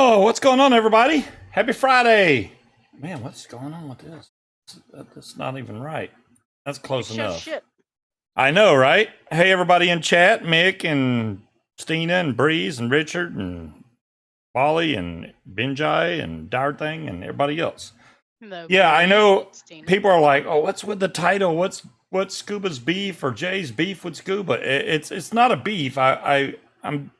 Oh, what's going on, everybody? Happy Friday. Man, what's going on with this? That's not even right. That's close enough. Shit. I know, right? Hey, everybody in chat, Mick and Stina and Breeze and Richard and Wally and Benjai and Dire Thing and everybody else. No, Yeah, I know Stina. people are like, oh, what's with the title? What's Scuba's beef or Jay's beef with Scuba? It's not a beef. I'm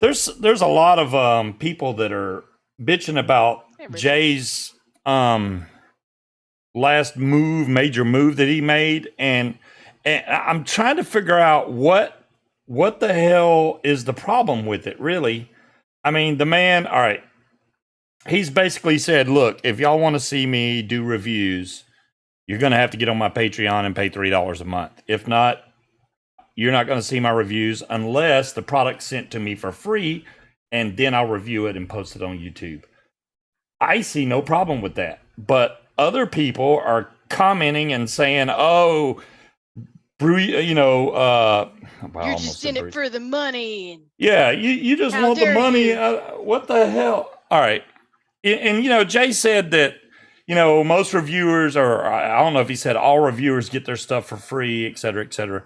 there's a lot of people that are bitching about Jay's last major move that he made, and I'm trying to figure out what the hell is the problem with it, really. I mean, the man, all right, he's basically said, look, if y'all want to see me do reviews, you're going to have to get on my Patreon and pay $3 a month. If not, you're not going to see my reviews unless the product's sent to me for free, and then I'll review it and post it on YouTube. I see no problem with that. But other people are commenting and saying, oh, you know, well, you're just in it for the money. Yeah, you just want the money. What the hell? All right. And, you know, Jay said that, you know, most reviewers, or I don't know if he said all reviewers get their stuff for free, et cetera, et cetera.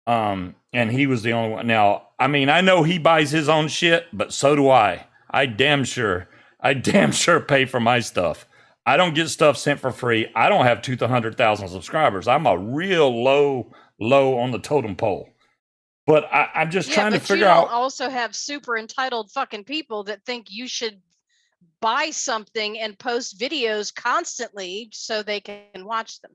And he was the only one. Now, I mean, I know he buys his own shit, but so do I. I damn sure pay for my stuff. I don't get stuff sent for free. I don't have 200,000 subscribers. I'm a real low on the totem pole. But I'm just trying to figure out. You also have super entitled fucking people that think you should buy something and post videos constantly so they can watch them.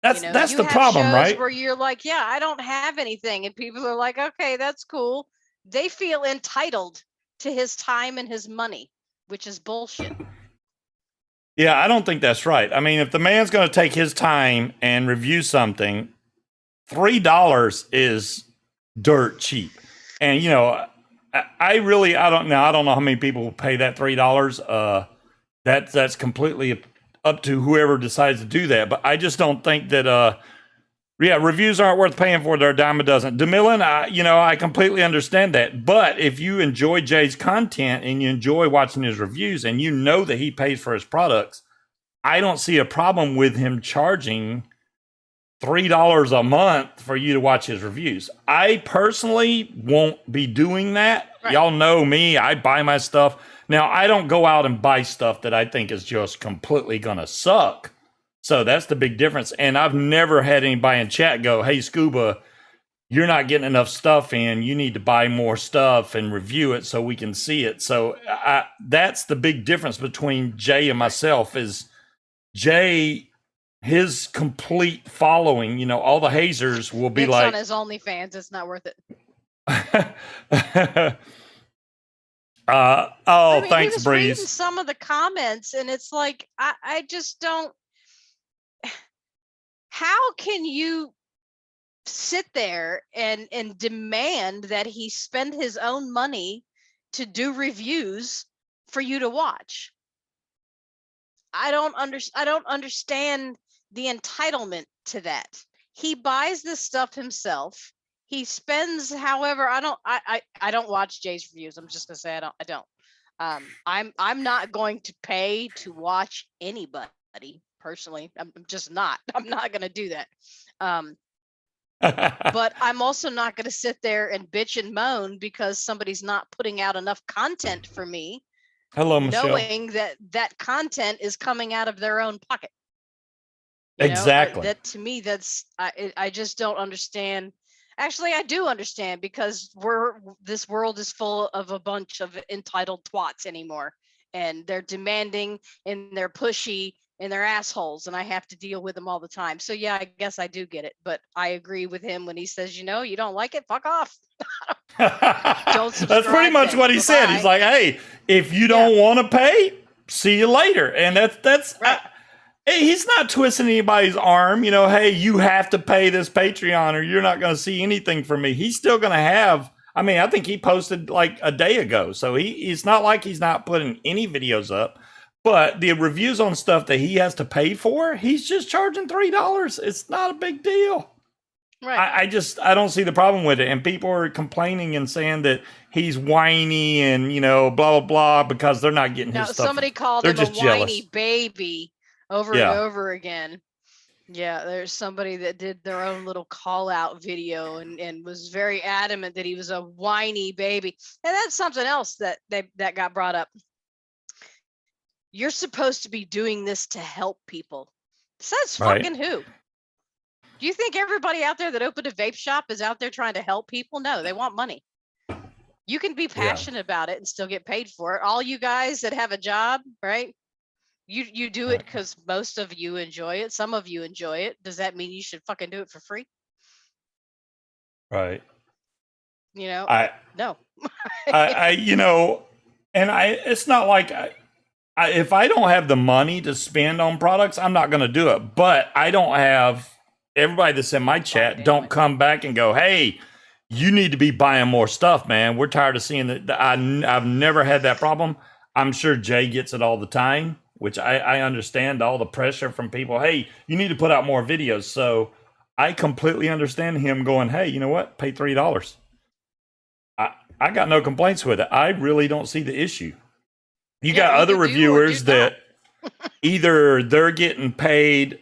That's the problem, right? Where you're like, yeah, I don't have anything, and people are like, okay, that's cool. They feel entitled to his time and his money, which is bullshit. Yeah, I don't think that's right. I mean, if the man's going to take his time and review something, $3 is dirt cheap. And, you know, I don't know. I don't know how many people will pay that $3. That's completely up to whoever decides to do that. But I just don't think that, reviews aren't worth paying for. They're a dime a dozen. DeMillan, I completely understand that. But if you enjoy Jay's content and you enjoy watching his reviews and you know that he pays for his products, I don't see a problem with him charging $3 a month for you to watch his reviews. I personally won't be doing that. Right. Y'all know me. I buy my stuff. Now, I don't go out and buy stuff that I think is just completely going to suck. So that's the big difference. And I've never had anybody in chat go, hey, Scuba, you're not getting enough stuff in. You need to buy more stuff and review it so we can see it. So that's the big difference between Jay and myself is Jay, his complete following, you know, all the hazers will be like. It's on his OnlyFans. It's not worth it. Thanks, Breeze. Reading some of the comments, and it's like, I just don't. How can you sit there and demand that he spend his own money to do reviews for you to watch? I don't understand the entitlement to that. He buys this stuff himself. He spends, however, I don't watch Jay's reviews. I'm just gonna say I don't. I'm not going to pay to watch anybody personally. I'm just not. I'm not gonna do that. But I'm also not gonna sit there and bitch and moan because somebody's not putting out enough content for me. Hello, Michelle. Knowing that content is coming out of their own pocket. Exactly. That to me, I just don't understand. Actually, I do understand because this world is full of a bunch of entitled twats anymore, and they're demanding and they're pushy and they're assholes, and I have to deal with them all the time. So yeah, I guess I do get it, but I agree with him when he says, you don't like it, fuck off. Don't subscribe. That's pretty much what he said. He's like, hey, if you don't want to pay, see you later. And that's right. He's not twisting anybody's arm, hey, you have to pay this Patreon or you're not going to see anything from me. He's still going to have, I think he posted like a day ago. So it's not like he's not putting any videos up, but the reviews on stuff that he has to pay for, he's just charging $3. It's not a big deal. Right. I don't see the problem with it. And people are complaining and saying that he's whiny and, blah, blah, blah, because they're not getting his stuff. Somebody called They're him a just whiny jealous. baby over and over again. Yeah, there's somebody that did their own little call out video and was very adamant that he was a whiny baby. And that's something else that got brought up. You're supposed to be doing this to help people. Says fucking who? Do you think everybody out there that opened a vape shop is out there trying to help people? No, they want money. You can be passionate about it and still get paid for it. All you guys that have a job, right? You do it because most of you enjoy it. Some of you enjoy it. Does that mean you should fucking do it for free? Right. No. It's not like if I don't have the money to spend on products, I'm not going to do it. But I don't have everybody that's in my chat don't come back and go, hey, you need to be buying more stuff, man. We're tired of seeing that. I've never had that problem. I'm sure Jay gets it all the time, which I understand all the pressure from people. Hey, you need to put out more videos. So I completely understand him going, hey, you know what? Pay $3. I got no complaints with it. I really don't see the issue. You got other reviewers that either they're getting paid,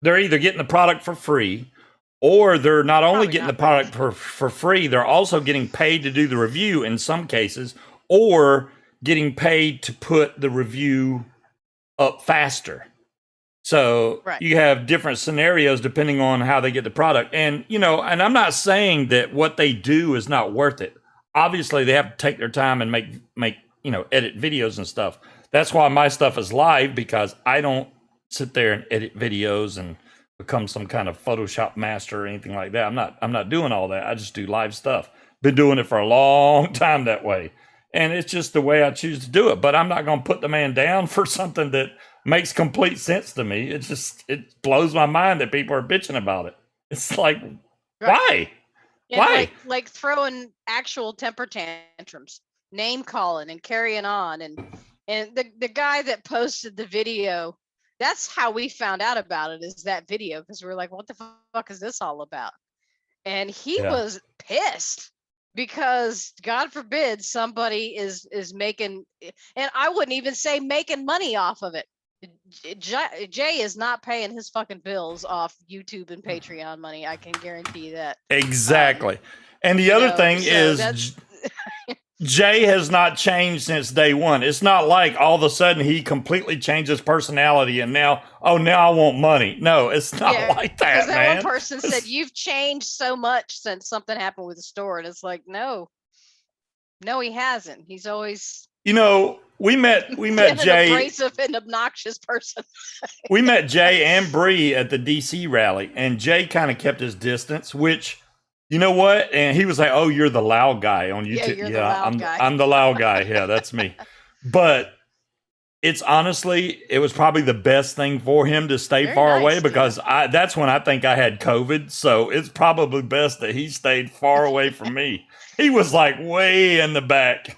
they're either getting the product for free, or they're not only getting the product for free, they're also getting paid to do the review in some cases, or getting paid to put the review up faster. So you have different scenarios depending on how they get the product. And, and I'm not saying that what they do is not worth it. Obviously, they have to take their time and make edit videos and stuff. That's why my stuff is live, because I don't sit there and edit videos and become some kind of Photoshop master or anything like that. I'm not doing all that. I just do live stuff. Been doing it for a long time that way. And it's just the way I choose to do it. But I'm not going to put the man down for something that makes complete sense to me. It blows my mind that people are bitching about it. It's like, why? Yeah, why? Like throwing actual temper tantrums, name calling and carrying on. And the guy that posted the video, that's how we found out about it, is that video, because we were like, what the fuck is this all about? And he was pissed because, God forbid, somebody is making, and I wouldn't even say making money off of it. Jay is not paying his fucking bills off YouTube and Patreon money. I can guarantee you that. Exactly. And the other thing is, Jay has not changed since day one. It's not like all of a sudden he completely changed his personality and now I want money. No, it's not like that, man. That one person said, you've changed so much since something happened with the store. And it's like, no, he hasn't. He's always... we met Jay, an abrasive and obnoxious person. We met Jay and Bree at the DC rally, and Jay kind of kept his distance, which, you know what? And he was like, "Oh, you're the loud guy on YouTube." You're the loud guy. I'm the loud guy. Yeah, that's me. But it was probably the best thing for him to stay far away, because that's when I think I had COVID. So it's probably best that he stayed far away from me. He was like way in the back,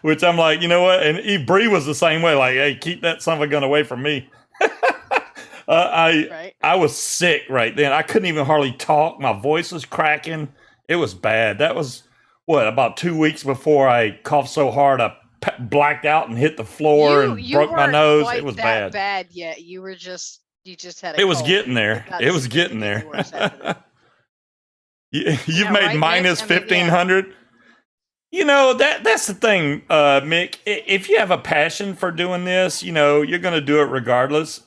which I'm like, you know what? And Bree was the same way. Like, hey, keep that son of a gun away from me. I was sick right then. I couldn't even hardly talk. My voice was cracking. It was bad. That was about 2 weeks before I coughed so hard I blacked out and hit the floor and broke my nose. It was bad. Bad yet? You just had. It was getting there. It was getting there. You've made minus 1,500. That's the thing, Mick. If you have a passion for doing this, you're going to do it regardless.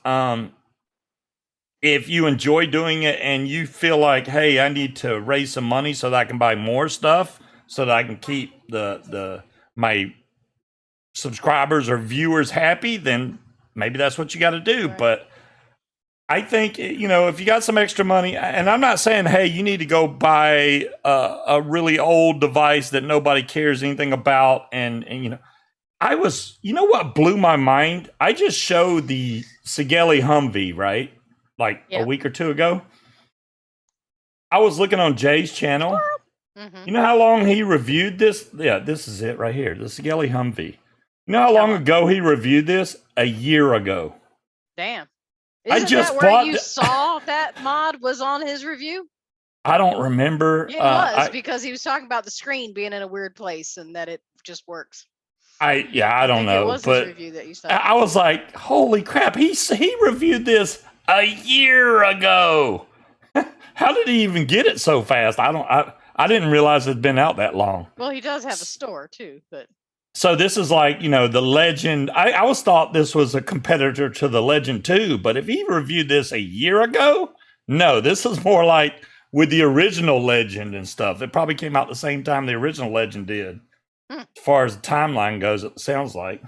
If you enjoy doing it and you feel like, hey, I need to raise some money so that I can buy more stuff, so that I can keep my subscribers or viewers happy, then maybe that's what you got to do. Right. But I think, if you got some extra money, and I'm not saying, hey, you need to go buy a really old device that nobody cares anything about. And what blew my mind? I just showed the Sigeli Humvee, right? A week or two ago. I was looking on Jay's channel. Mm-hmm. You know how long he reviewed this? Yeah, this is it right here. The Sigeli Humvee. You know how long ago he reviewed this? A year ago. Damn. I just bought. You saw that mod was on his review? I don't remember. It was because he was talking about the screen being in a weird place and that it just works. I don't think know, it was but his review that you saw. I was like, holy crap! He reviewed this a year ago. How did he even get it so fast? I didn't realize it'd been out that long. Well, he does have a store too, but. So this is like, the Legend. I always thought this was a competitor to the Legend 2, but if he reviewed this a year ago, no, this is more like with the original Legend and stuff. It probably came out the same time the original Legend did. As far as the timeline goes, it sounds like.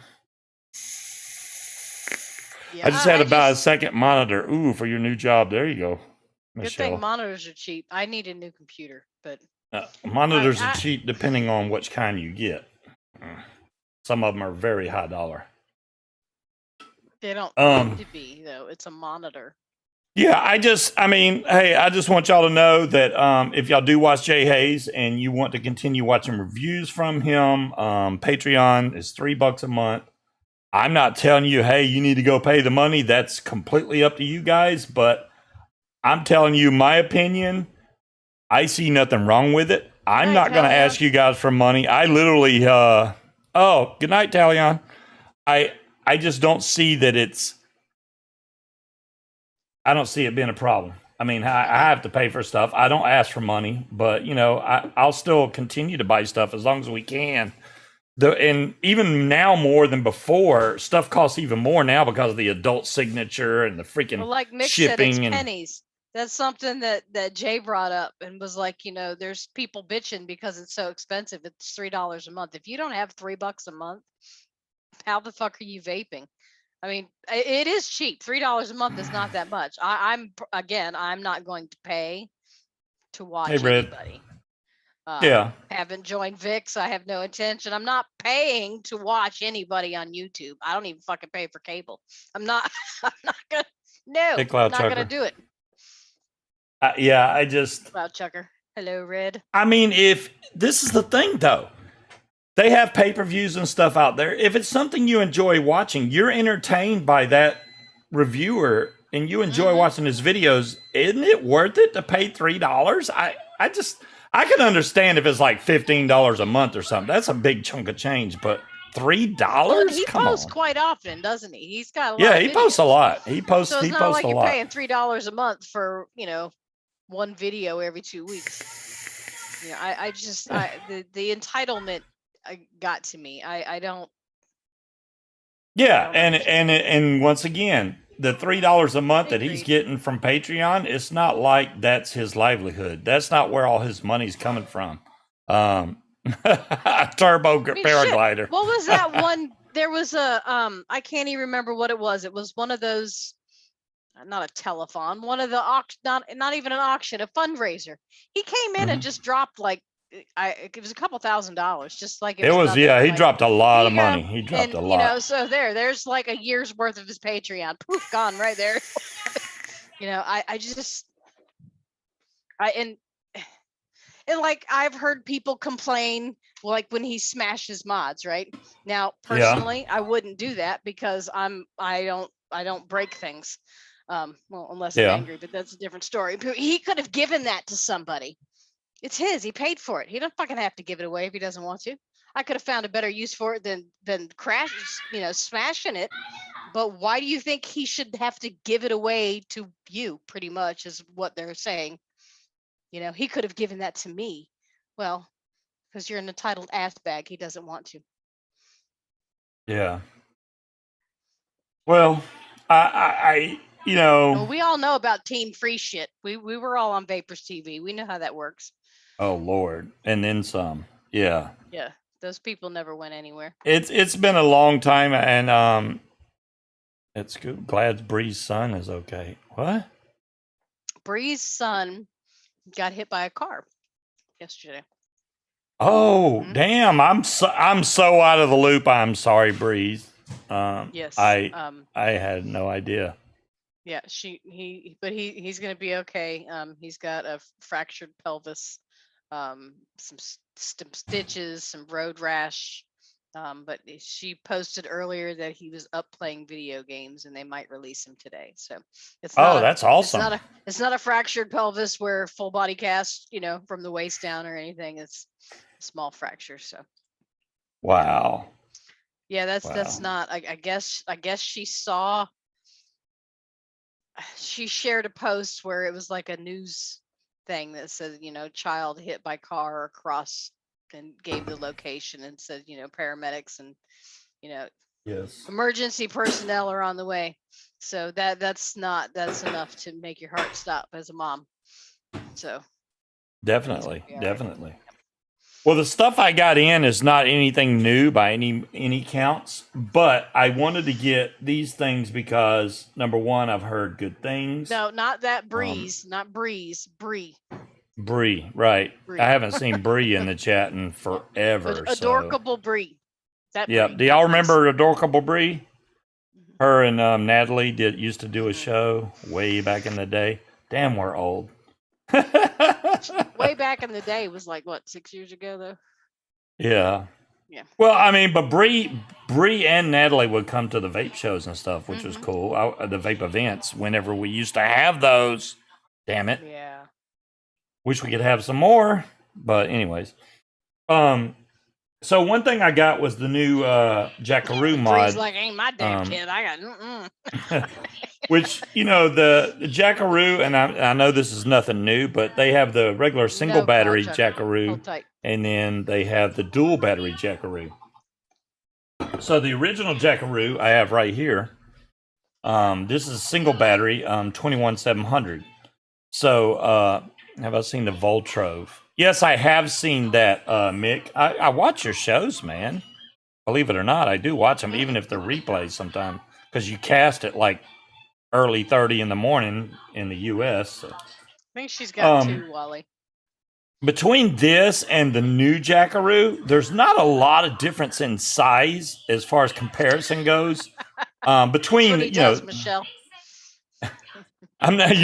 Yeah, I just had to buy a second monitor. Ooh, for your new job. There you go, Michelle. Good thing monitors are cheap. I need a new computer, but monitors are cheap depending on which kind you get. Some of them are very high dollar. They don't need to be, though. It's a monitor. Yeah, I just want y'all to know that if y'all do watch Jay Haze and you want to continue watching reviews from him, Patreon is $3 a month. I'm not telling you, hey, you need to go pay the money. That's completely up to you guys. But I'm telling you my opinion. I see nothing wrong with it. I'm not going to ask you guys for money. I literally, good night, Talion. I just don't see that I don't see it being a problem. I mean, I have to pay for stuff. I don't ask for money, but I'll still continue to buy stuff as long as we can. And even now more than before, stuff costs even more now because of the adult signature and the freaking like Mick shipping said, it's and pennies. That's something that Jay brought up and was like, there's people bitching because it's so expensive. It's $3 a month. If you don't have $3 a month, how the fuck are you vaping? I mean, it is cheap. $3 a month is not that much. I'm not going to pay to watch anybody. Haven't joined VIX. I have no intention. I'm not paying to watch anybody on YouTube. I don't even fucking pay for cable. I'm not gonna. No, I'm not gonna do it. I just. Cloud Chucker. Hello, Red. I mean, if this is the thing, though. They have pay-per-views and stuff out there. If it's something you enjoy watching, you're entertained by that reviewer and you enjoy watching his videos, isn't it worth it to pay $3? I can understand if it's like $15 a month or something. That's a big chunk of change, but $3? Well, he posts quite often, doesn't he? He's got a lot. Yeah, he posts a lot. He posts. So it's he not posts like a you're lot. paying $3 a month for one video every 2 weeks. The entitlement got to me. I don't. Yeah, and once again, the $3 a month that he's getting from Patreon, it's not like that's his livelihood. That's not where all his money's coming from. Turbo paraglider. Shit. What was that one? There was a I can't even remember what it was. It was one of those, not a telethon, one of the not even an auction, a fundraiser. He came in and just dropped like it was a couple $1,000, just like it was. Yeah, he dropped a lot of money. He dropped a lot. So there's like a year's worth of his Patreon. Poof, gone right there. And like I've heard people complain, like when he smashes mods. Right now, personally, I wouldn't do that because I don't break things. Well, unless I'm angry, but that's a different story. He could have given that to somebody. It's his. He paid for it. He don't fucking have to give it away if he doesn't want to. I could have found a better use for it than smashing it. But why do you think he should have to give it away to you? Pretty much is what they're saying. He could have given that to me. Well, because you're an entitled ass bag. He doesn't want to. Yeah. Well, Well, we all know about team free shit. We were all on Vapors TV. We know how that works. Oh Lord, and then some. Yeah. Yeah, those people never went anywhere. It's been a long time, and it's good. Glad Bree's son is okay. What? Bree's son got hit by a car yesterday. Oh, damn! I'm so out of the loop. I'm sorry, Breeze. Yes. I had no idea. Yeah, he's gonna be okay. He's got a fractured pelvis, some stitches, some road rash, But she posted earlier that he was up playing video games, and they might release him today. So it's not that's awesome. It's not a fractured pelvis where full body cast, from the waist down or anything. It's a small fracture. So wow. yeah, that's not. I guess she shared a post where it was like a news thing that said, child hit by car across, and gave the location and said, paramedics and, Yes. emergency personnel are on the way. So that's enough to make your heart stop as a mom. So definitely. Well, the stuff I got in is not anything new by any counts, but I wanted to get these things because number one, I've heard good things. No, not that Breeze, not Breeze, Bree. Bree, right? Bree. I haven't seen Bree in the chat in forever. Adorkable Bree. Yeah. Do y'all remember Adorkable Bree? Her and Natalie used to do a show way back in the day. Damn, we're old. Way back in the day was like what, 6 years ago though? Yeah. Well, I mean, but Bree and Natalie would come to the vape shows and stuff, which was cool. The vape events, whenever we used to have those. Damn it. Yeah. Wish we could have some more, but anyways. So one thing I got was the new Jackaroo mod. Bree's like, ain't my damn kid. I got which, the Jackaroo, and I know this is nothing new, but they have the regular single battery Jackaroo, and then they have the dual battery Jackaroo. So the original Jackaroo I have right here. This is a single battery, 21700. So have I seen the Voltrove? Yes, I have seen that, Mick. I watch your shows, man. Believe it or not, I do watch them, even if they're replays sometimes, because you cast it like early 30 in the morning in the U.S. So. I think she's got two, Wally. Between this and the new Jackaroo, there's not a lot of difference in size as far as comparison goes. Between Michelle. I'm not,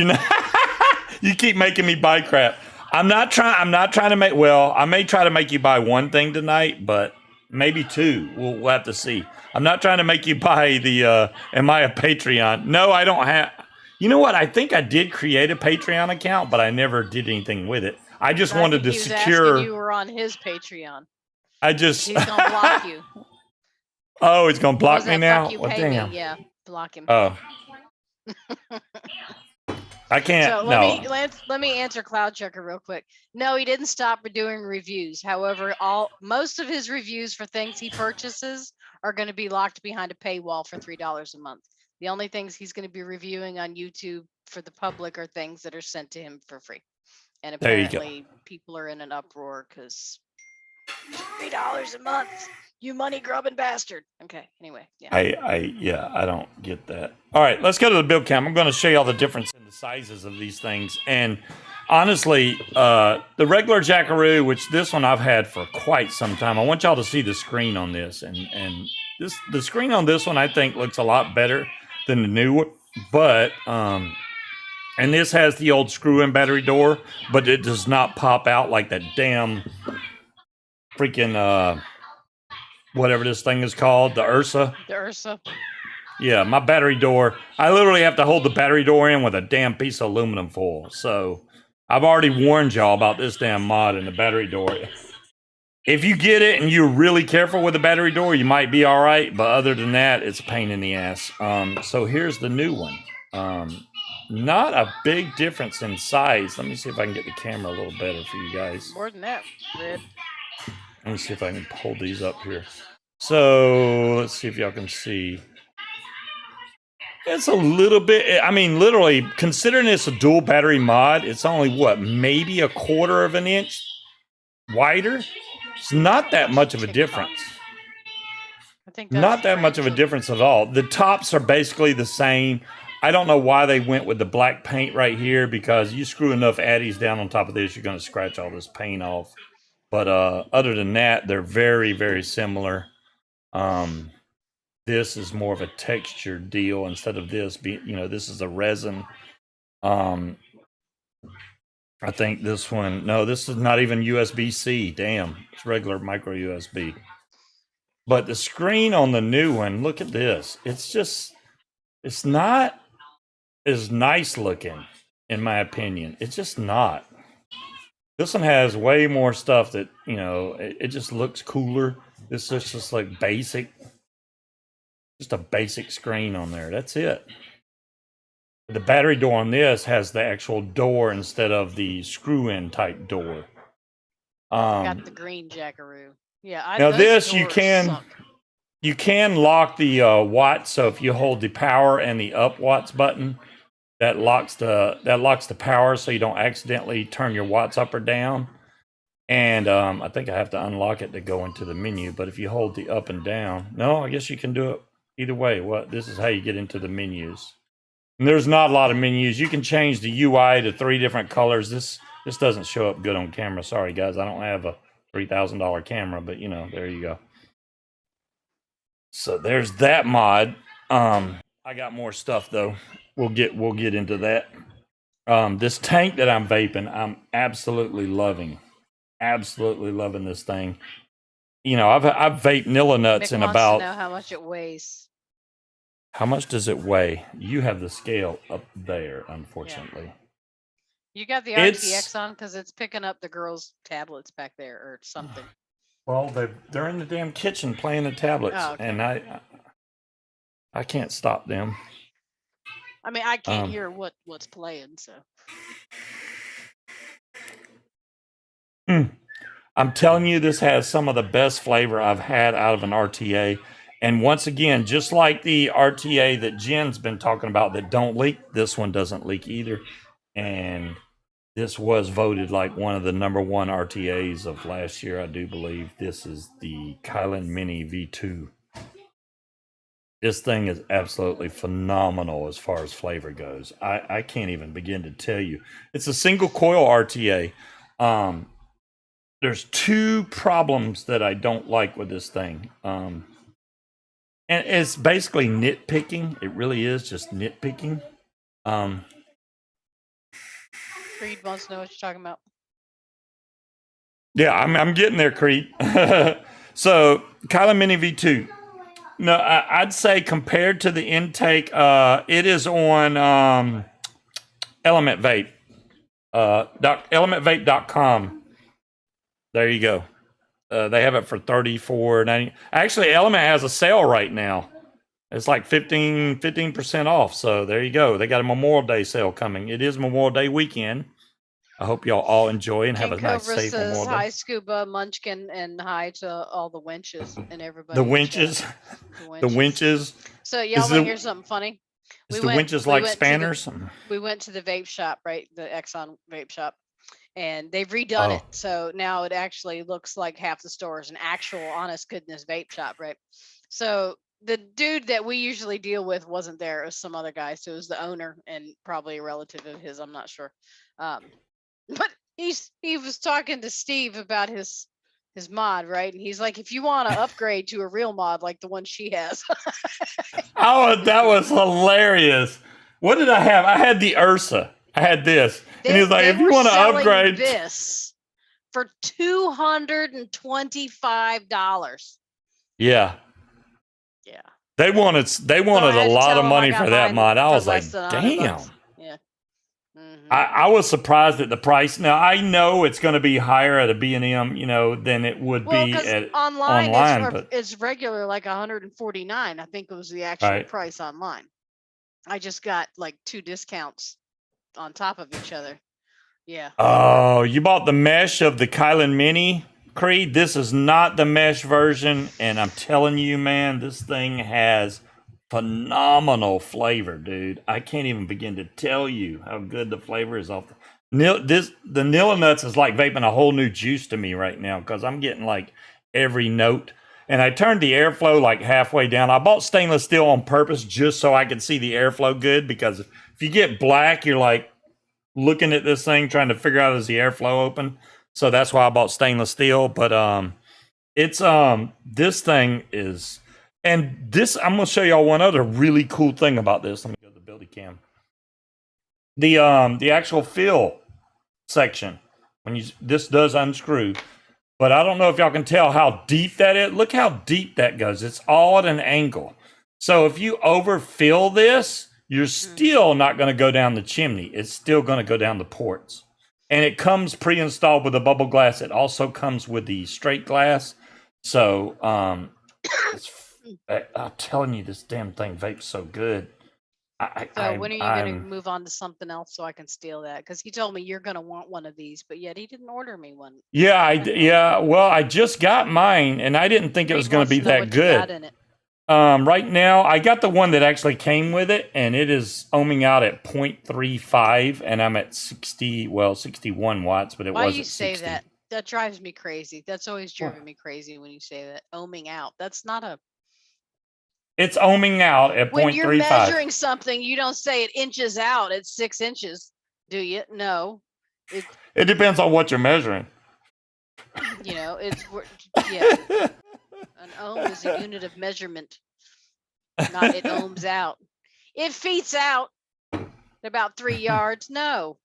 you keep making me buy crap. I'm not trying to make. Well, I may try to make you buy one thing tonight, but maybe two. We'll have to see. I'm not trying to make you buy the. Am I a Patreon? No, I don't have. You know what? I think I did create a Patreon account, but I never did anything with it. I just wanted to secure. You were on his Patreon. He's gonna block you. Oh, he's gonna block me now. Well, damn. Yeah, block him. Oh. I can't. So let me answer Cloud Checker real quick. No, he didn't stop doing reviews. However, most of his reviews for things he purchases are going to be locked behind a paywall for $3 a month. The only things he's going to be reviewing on YouTube for the public are things that are sent to him for free. And apparently, people are in an uproar because $3 a month. You money grubbing bastard. Okay. Anyway, yeah. I don't get that. All right, let's go to the build cam. I'm going to show you all the difference in the sizes of these things. And honestly, the regular Jackaroo, which this one I've had for quite some time. I want y'all to see the screen on this, and the screen on this one I think looks a lot better than the new one. But and this has the old screw-in battery door, but it does not pop out like that damn freaking whatever this thing is called, the Ursa. The Ursa. Yeah, my battery door. I literally have to hold the battery door in with a damn piece of aluminum foil. So I've already warned y'all about this damn mod in the battery door. If you get it and you're really careful with the battery door, you might be all right. But other than that, it's a pain in the ass. So here's the new one. Not a big difference in size. Let me see if I can get the camera a little better for you guys. More than that, Red. Let me see if I can hold these up here. So let's see if y'all can see. It's a little bit, I mean, literally, considering it's a dual battery mod, it's only what, maybe a quarter of an inch wider? It's not that much of a difference. I think not that much of a difference at all. The tops are basically the same. I don't know why they went with the black paint right here, because you screw enough addies down on top of this, you're going to scratch all this paint off. But other than that, they're very, very similar. This is more of a texture deal instead of this being, this is a resin. I think this one, no, this is not even USB-C. Damn, it's regular micro USB. But the screen on the new one, look at this. It's not as nice looking, in my opinion. It's just not. This one has way more stuff that, it just looks cooler. This is just like basic, just a basic screen on there. That's it. The battery door on this has the actual door instead of the screw-in type door. Got the green jackaroo. Yeah, Now those this doors suck. you can lock the watts. So if you hold the power and the up watts button, that locks the power, so you don't accidentally turn your watts up or down. And I think I have to unlock it to go into the menu. But if you hold the up and down, no, I guess you can do it either way. This is how you get into the menus. And there's not a lot of menus. You can change the UI to 3 different colors. This doesn't show up good on camera. Sorry, guys. I don't have a $3,000 camera, but there you go. So there's that mod. I got more stuff though. We'll get into that. This tank that I'm vaping, I'm absolutely loving. Absolutely loving this thing. I've vaped Nilla Nuts Mick in wants about. to know how much it weighs. How much does it weigh? You have the scale up there, unfortunately. Yeah. You got the It's- RTX on because it's picking up the girls' tablets back there or something. Well, they're in the damn kitchen playing the tablets, Oh, okay. and I can't stop them. I mean, I can't hear what's playing, so. I'm telling you, this has some of the best flavor I've had out of an RTA. And once again, just like the RTA that Jen's been talking about that don't leak, this one doesn't leak either. And this was voted like one of the #1 RTAs of last year, I do believe. This is the Kylan Mini V2. This thing is absolutely phenomenal as far as flavor goes. I can't even begin to tell you. It's a single coil RTA. There's 2 problems that I don't like with this thing. And it's basically nitpicking. It really is just nitpicking. Creed wants to know what you're talking about. Yeah, I'm getting there, Creed. So, Kylan Mini V2. No, I'd say compared to the intake, it is on Element Vape. ElementVape.com. There you go. They have it for $34.90. Actually, Element has a sale right now. It's like 15% off. So there you go. They got a Memorial Day sale coming. It is Memorial Day weekend. I hope y'all all enjoy and have King a nice, Cobra safe says Memorial hi, Day. Scuba, Munchkin, and hi to all the winches and everybody. The in winches. chat. The winches. So y'all want to hear something funny? Is the winches like spanners? We went to the vape shop, right? The Exxon vape shop. And they've redone it. So now it actually looks like half the store is an actual honest goodness vape shop, right? So the dude that we usually deal with wasn't there. It was some other guy. So it was the owner and probably a relative of his. I'm not sure. But he was talking to Steve about his mod, right? And he's like, if you want to upgrade to a real mod like the one she has. Oh, that was hilarious. What did I have? I had the Ursa. I had this. And he was like, if you want to upgrade this for $225. Yeah. Yeah. They wanted a lot of money for that mod. I was like, damn. Yeah. I was surprised at the price. Now I know it's going to be higher at a B&M, than it would be at online. But it's regular like 149. I think it was the actual price online. I just got like 2 discounts on top of each other. Yeah. Oh, you bought the mesh of the Kylan Mini, Creed? This is not the mesh version, and I'm telling you, man, this thing has phenomenal flavor, dude. I can't even begin to tell you how good the flavor is off the Nilla Nuts is like vaping a whole new juice to me right now because I'm getting like every note. And I turned the airflow like halfway down. I bought stainless steel on purpose just so I could see the airflow good, because if you get black, you're like looking at this thing trying to figure out, is the airflow open? So that's why I bought stainless steel. But it's this thing is, and this, I'm gonna show y'all one other really cool thing about this. Let me go to the building cam. The actual fill section, this does unscrew. but I don't know if y'all can tell how deep that is. Look how deep that goes. It's all at an angle. So if you overfill this, you're still not going to go down the chimney. It's still going to go down the ports. And it comes pre-installed with the bubble glass. It also comes with the straight glass. So I'm telling you, this damn thing vapes so good. So when are you going to move on to something else so I can steal that? Because he told me you're going to want one of these, but yet he didn't order me one. Yeah. Well, I just got mine, and I didn't think it was going to be that good. Right now, I got the one that actually came with it, and it is ohming out at 0.35, and I'm at 61 watts, but it wasn't 60. Why you say that? That drives me crazy. That's always driven me crazy when you say that. Ohming out. That's not a... It's ohming out at 0.35. When you're measuring something, you don't say it inches out at 6 inches, do you? No. It depends on what you're measuring. You know, yeah. An ohm is a unit of measurement, not it ohms out. It feet out about 3 yards. No.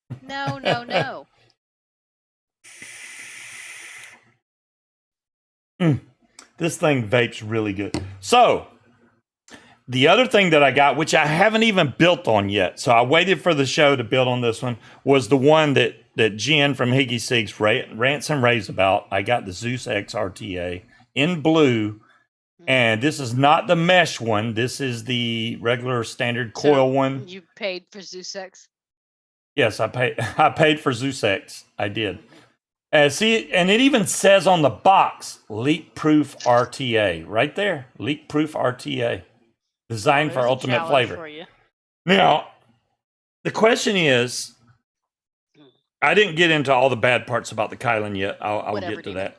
This thing vapes really good. So, the other thing that I got, which I haven't even built on yet, so I waited for the show to build on this one, was the one that Jen from e-cig's rants and raves about. I got the Zeus X RTA in blue, and this is not the mesh one. This is the regular standard coil one. You paid for Zeus X? Yes, I paid for Zeus X. I did. See, and it even says on the box, leak-proof RTA. Right there, leak-proof RTA. Designed for ultimate flavor. For you. Now, the question is, I didn't get into all the bad parts about the Kylan yet. I'll get to that.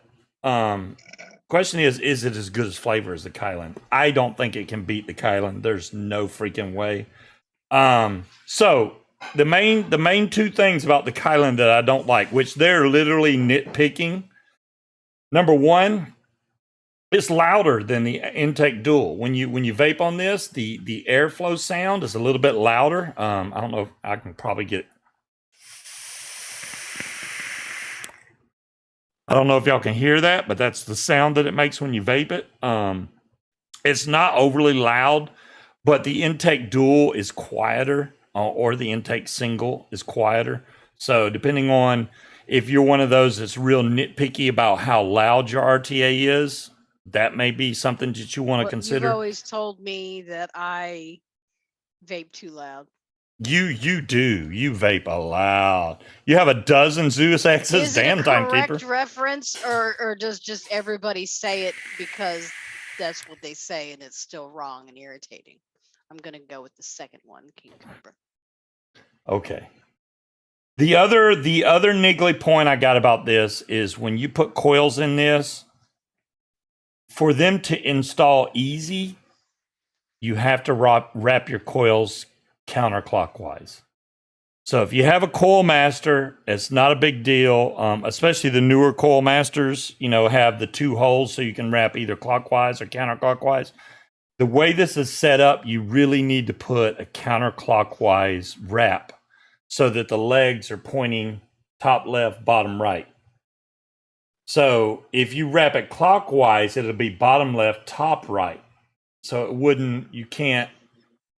Question is it as good as flavor as the Kylan? I don't think it can beat the Kylan. There's no freaking way. So the main two things about the Kylan that I don't like, which they're literally nitpicking. Number one, it's louder than the intake dual. When you vape on this, the airflow sound is a little bit louder. I don't know if I can probably get. I don't know if y'all can hear that, but that's the sound that it makes when you vape it. It's not overly loud, but the intake dual is quieter, or the intake single is quieter. So depending on if you're one of those that's real nitpicky about how loud your RTA is, that may be something that you want to consider. You've always told me that I vape too loud. You do. You vape loud. You have a dozen Zeus X's. Damn timekeeper. Is it a correct reference, or does just everybody say it because that's what they say and it's still wrong and irritating? I'm gonna go with the second one, King Cobra. Okay. The other niggly point I got about this is when you put coils in this, for them to install easy, you have to wrap your coils counterclockwise. So if you have a coil master, it's not a big deal. Especially the newer coil masters, have the two holes so you can wrap either clockwise or counterclockwise. The way this is set up, you really need to put a counterclockwise wrap so that the legs are pointing top left, bottom right. So if you wrap it clockwise, it'll be bottom left, top right. So you can't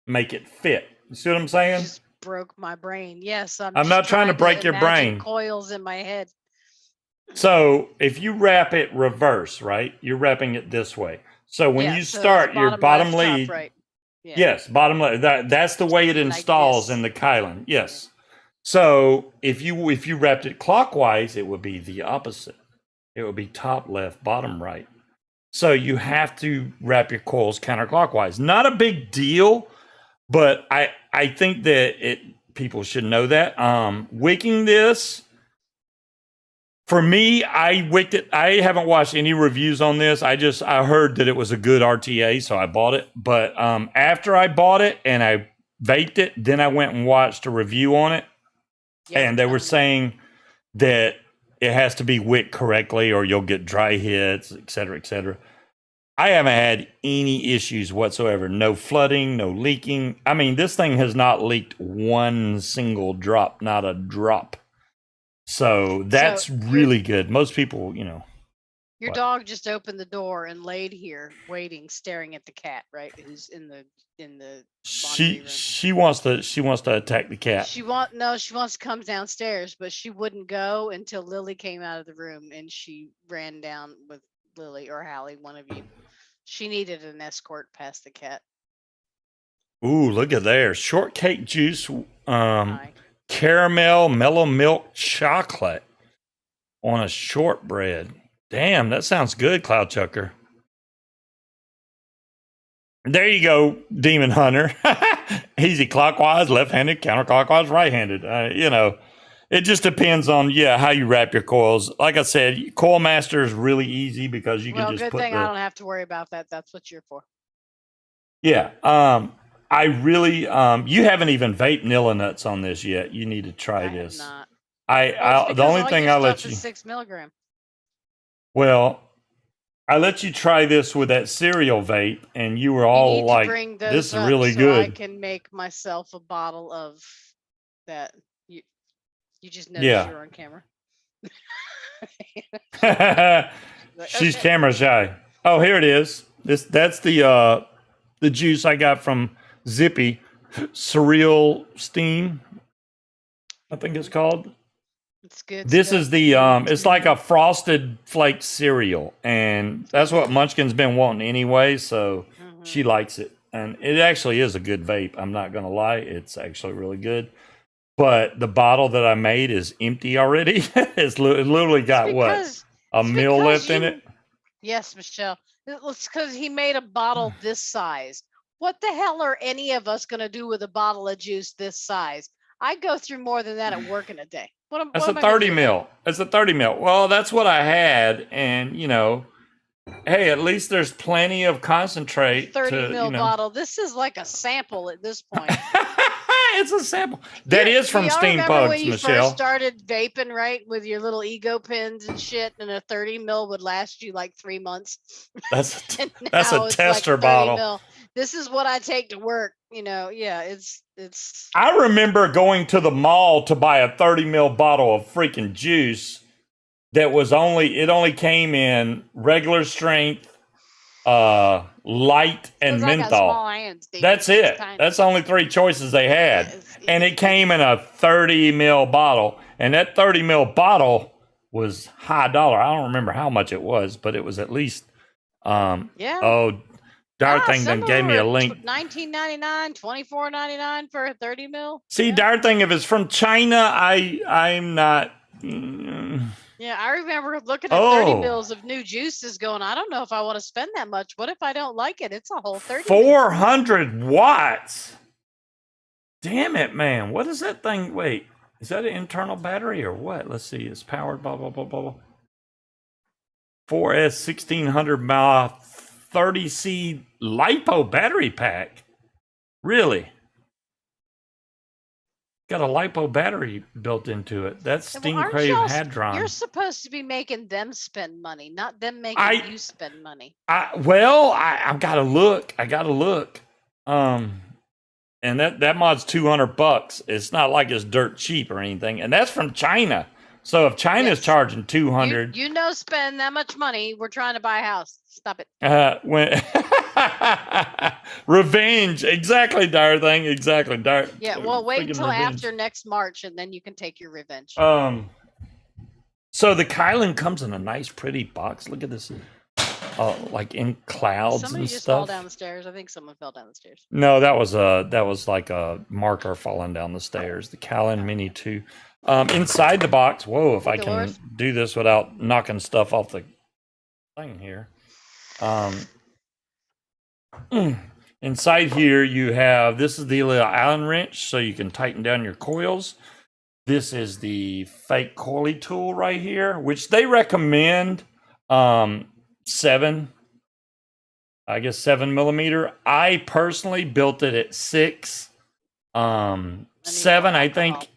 make it fit. You see what I'm saying? Just broke my brain. Yes, I'm not trying to break your brain. Coils in my head. So if you wrap it reverse, right? You're wrapping it this way. So when you start, your bottom lead. Right. Yeah. Yes, bottom left. That's the way it installs in the Kylan. Yes. So if you wrapped it clockwise, it would be the opposite. It would be top left, bottom right. So you have to wrap your coils counterclockwise. Not a big deal, but I think that people should know that. Wicking this, for me, I wicked it. I haven't watched any reviews on this. I heard that it was a good RTA, so I bought it. But after I bought it and I vaped it, then I went and watched a review on it. Yep. And they were saying that it has to be wicked correctly or you'll get dry hits, et cetera, et cetera. I haven't had any issues whatsoever. No flooding, no leaking. I mean, this thing has not leaked one single drop, not a drop. So that's really good. Most people, Your What? dog just opened the door and laid here, waiting, staring at the cat, right? Who's in the laundry room. She wants to attack the cat. She wants to come downstairs, but she wouldn't go until Lily came out of the room, and she ran down with Lily or Hallie, one of you. She needed an escort past the cat. Ooh, look at there. Shortcake juice, Hi. caramel, mellow milk chocolate on a shortbread. Damn, that sounds good, Cloud Chucker. There you go, Demon Hunter. Easy clockwise, left-handed, counterclockwise, right-handed. It just depends on how you wrap your coils. Like I said, Coil Master is really easy because you can just good put thing I don't have to worry about that. That's what you're for. Yeah. I really you haven't even vaped Nilla Nuts on this yet. You need to try this. Not. The only thing I let you 6 milligram. Well, I let you try this with that cereal vape, and you were all like, "This is really good." I can make myself a bottle of that. You just noticed you're on camera. She's camera shy. Oh, here it is. That's the juice I got from Zippy, Cereal Steam, I think it's called. It's good. This is the it's like a frosted flake cereal, and that's what Munchkin's been wanting anyway, so she likes it. And it actually is a good vape. I'm not gonna lie, it's actually really good. But the bottle that I made is empty already. It literally got a mil left in it. Yes, Michelle. It's because he made a bottle this size. What the hell are any of us gonna do with a bottle of juice this size? I go through more than that at work in a day. That's a 30 mil. It's a 30 mil. Well, that's what I had, and hey, at least there's plenty of concentrate. 30 mil bottle. This is like a sample at this point. It's a sample. That is from Steampunks, when you Michelle. First started vaping, right, with your little ego pins and shit, and a 30 mil would last you like 3 months. That's a tester bottle. Mil. This is what I take to work. It's. I remember going to the mall to buy a 30 mil bottle of freaking juice that was only came in regular strength, light, and menthol. That's it. That's the only 3 choices they had. And it came in a 30 mil bottle. And that 30 mil bottle was high dollar. I don't remember how much it was, but it was at least Dire Thing then gave me a link. $19.99, $24.99 for a 30 mil. See, Dire Thing, if it's from China, I'm not. Yeah, I remember looking at 30 mils of new juices going, I don't know if I want to spend that much. What if I don't like it? It's a whole 30 400 watts. Damn it, man. What is that thing? Wait, is that an internal battery or what? Let's see. It's powered, blah, blah, blah, blah, blah. 4S 1600 mAh 30C LiPo battery pack. Really? Got a LiPo battery built into it. That's Steam Crave Hadron. You're supposed to be making them spend money, not them making you spend money. I've got to look. And that mod's $200. It's not like it's dirt cheap or anything. And that's from China. So if China's charging $200, spend that much money, we're trying to buy a house. Stop it. Revenge, exactly, Dire Thing, exactly, Dire. Yeah, well, wait until after next March, and then you can take your revenge. So the Kylan comes in a nice, pretty box. Look at this, like in clouds Somebody and just stuff. fell down the stairs. I think someone fell down the stairs. No, that was like a marker falling down the stairs. The Kylan Mini 2. Inside the box. Whoa, if I can do this without knocking stuff off the thing here. Inside here you have, this is the little Allen wrench so you can tighten down your coils. This is the fake coily tool right here, which they recommend 7 millimeter. I personally built it at 6. 7, I think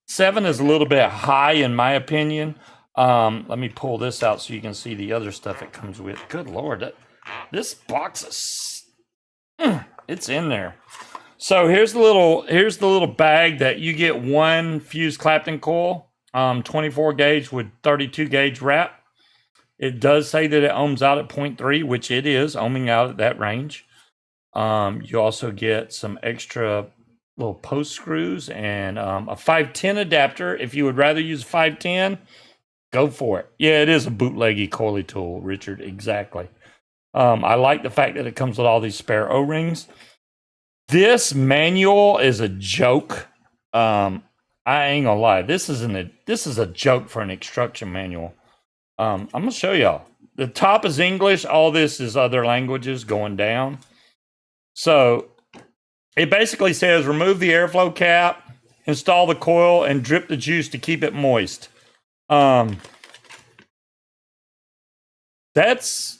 7 is a little bit high in my opinion. Let me pull this out so you can see the other stuff it comes with. Good Lord, this box is it's in there. So here's the little bag that you get, one fused Clapton coil, 24 gauge with 32 gauge wrap. It does say that it ohms out at 0.3, which it is ohming out at that range. You also get some extra little post screws and a 510 adapter. If you would rather use 510, go for it. Yeah, it is a bootleggy coily tool, Richard. Exactly. I like the fact that it comes with all these spare O-rings. This manual is a joke. I ain't gonna lie. This is a joke for an instruction manual. I'm gonna show y'all. The top is English. All this is other languages going down. So it basically says remove the airflow cap, install the coil, and drip the juice to keep it moist. That's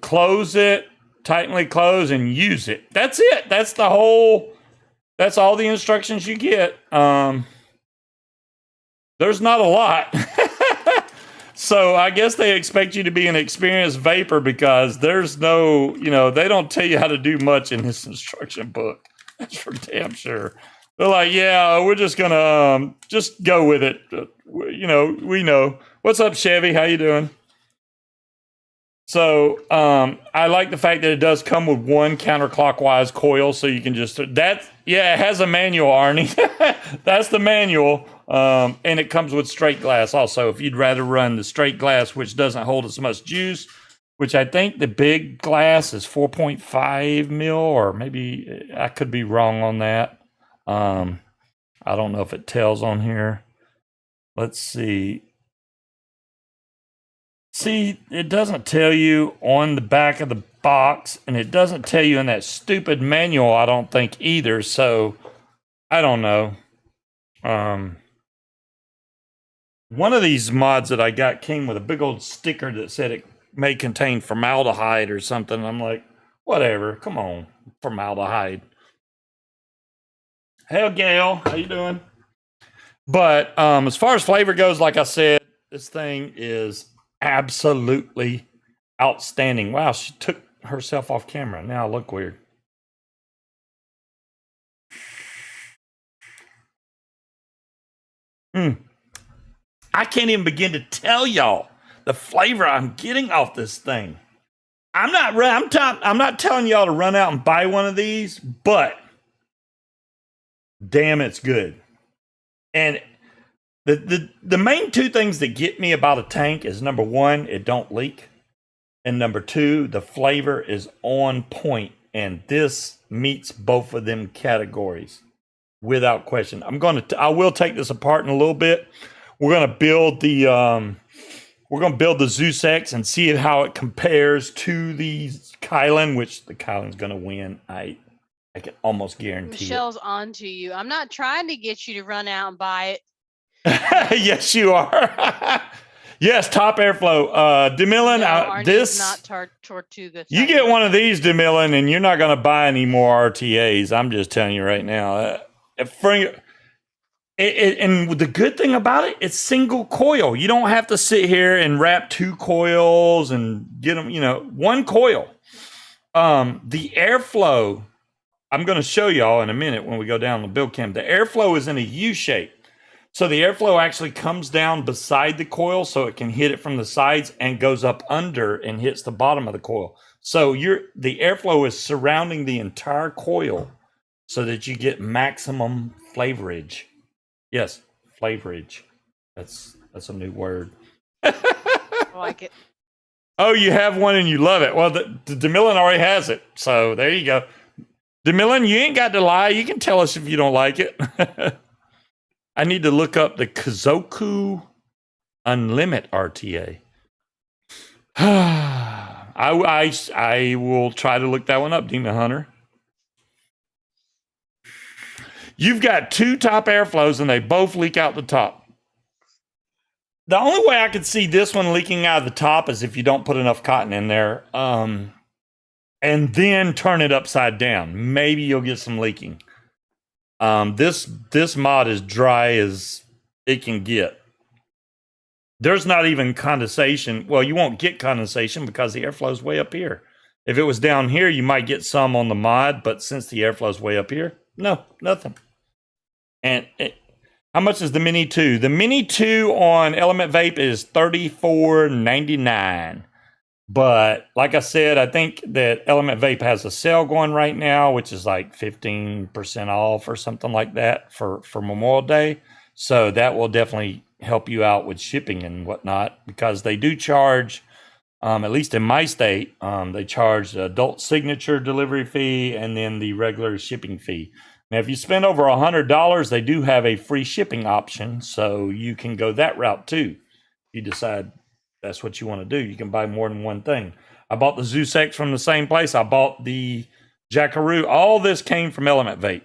close it, tightly close, and use it. That's it. That's all the instructions you get. There's not a lot. So I guess they expect you to be an experienced vapor because there's no, they don't tell you how to do much in this instruction book. That's for damn sure. They're like, yeah, we're just gonna just go with it. We know. What's up, Chevy? How you doing? So I like the fact that it does come with one counterclockwise coil, so you can just it has a manual, Arnie. That's the manual, and it comes with straight glass also. If you'd rather run the straight glass, which doesn't hold as much juice, which I think the big glass is 4.5 mil, or maybe I could be wrong on that. I don't know if it tells on here. Let's see. See, it doesn't tell you on the back of the box, and it doesn't tell you in that stupid manual, I don't think either. So, I don't know. One of these mods that I got came with a big old sticker that said it may contain formaldehyde or something. I'm like, whatever. Come on, formaldehyde. Hey, Gail, how you doing? But as far as flavor goes, like I said, this thing is absolutely outstanding. Wow, she took herself off camera. Now I look weird. I can't even begin to tell y'all the flavor I'm getting off this thing. I'm not telling y'all to run out and buy one of these, but damn, it's good. And the main two things that get me about a tank is, number one, it don't leak, and number two, the flavor is on point, and this meets both of them categories without question. I will take this apart in a little bit. We're gonna build the Zeus X and see how it compares to the Kylan, which the Kylan's gonna win. I can almost guarantee Michelle's on to you. I'm not trying to get you to run out and buy it. Yes, you are. Yes, top airflow. DeMillan, this not Tortuga. You get one of these, DeMillan, and you're not going to buy any more RTAs. I'm just telling you right now. And the good thing about it, it's single coil. You don't have to sit here and wrap two coils and get them. One coil. The airflow, I'm going to show y'all in a minute when we go down the build cam. The airflow is in a U shape. So the airflow actually comes down beside the coil so it can hit it from the sides and goes up under and hits the bottom of the coil. So the airflow is surrounding the entire coil so that you get maximum flavorage. Yes, flavorage. That's a new word. I like it. Oh, you have one and you love it. Well, the DeMillan already has it. So there you go. DeMillan, you ain't got to lie. You can tell us if you don't like it. I need to look up the Kazoku Unlimit RTA. I will try to look that one up, Demon Hunter. You've got two top airflows and they both leak out the top. The only way I could see this one leaking out of the top is if you don't put enough cotton in there and then turn it upside down. Maybe you'll get some leaking. This mod is dry as it can get. There's not even condensation. Well, you won't get condensation because the airflow is way up here. If it was down here, you might get some on the mod, but since the airflow is way up here, no, nothing. And How much is the Mini 2? The Mini 2 on Element Vape is $34.99. But like I said, I think that Element Vape has a sale going right now, which is like 15% off or something like that for Memorial Day. So that will definitely help you out with shipping and whatnot, because they do charge, at least in my state, they charge the adult signature delivery fee and then the regular shipping fee. Now, if you spend over $100, they do have a free shipping option, so you can go that route too. You decide that's what you want to do. You can buy more than one thing. I bought the Zeus X from the same place. I bought the Jackaroo. All this came from Element Vape.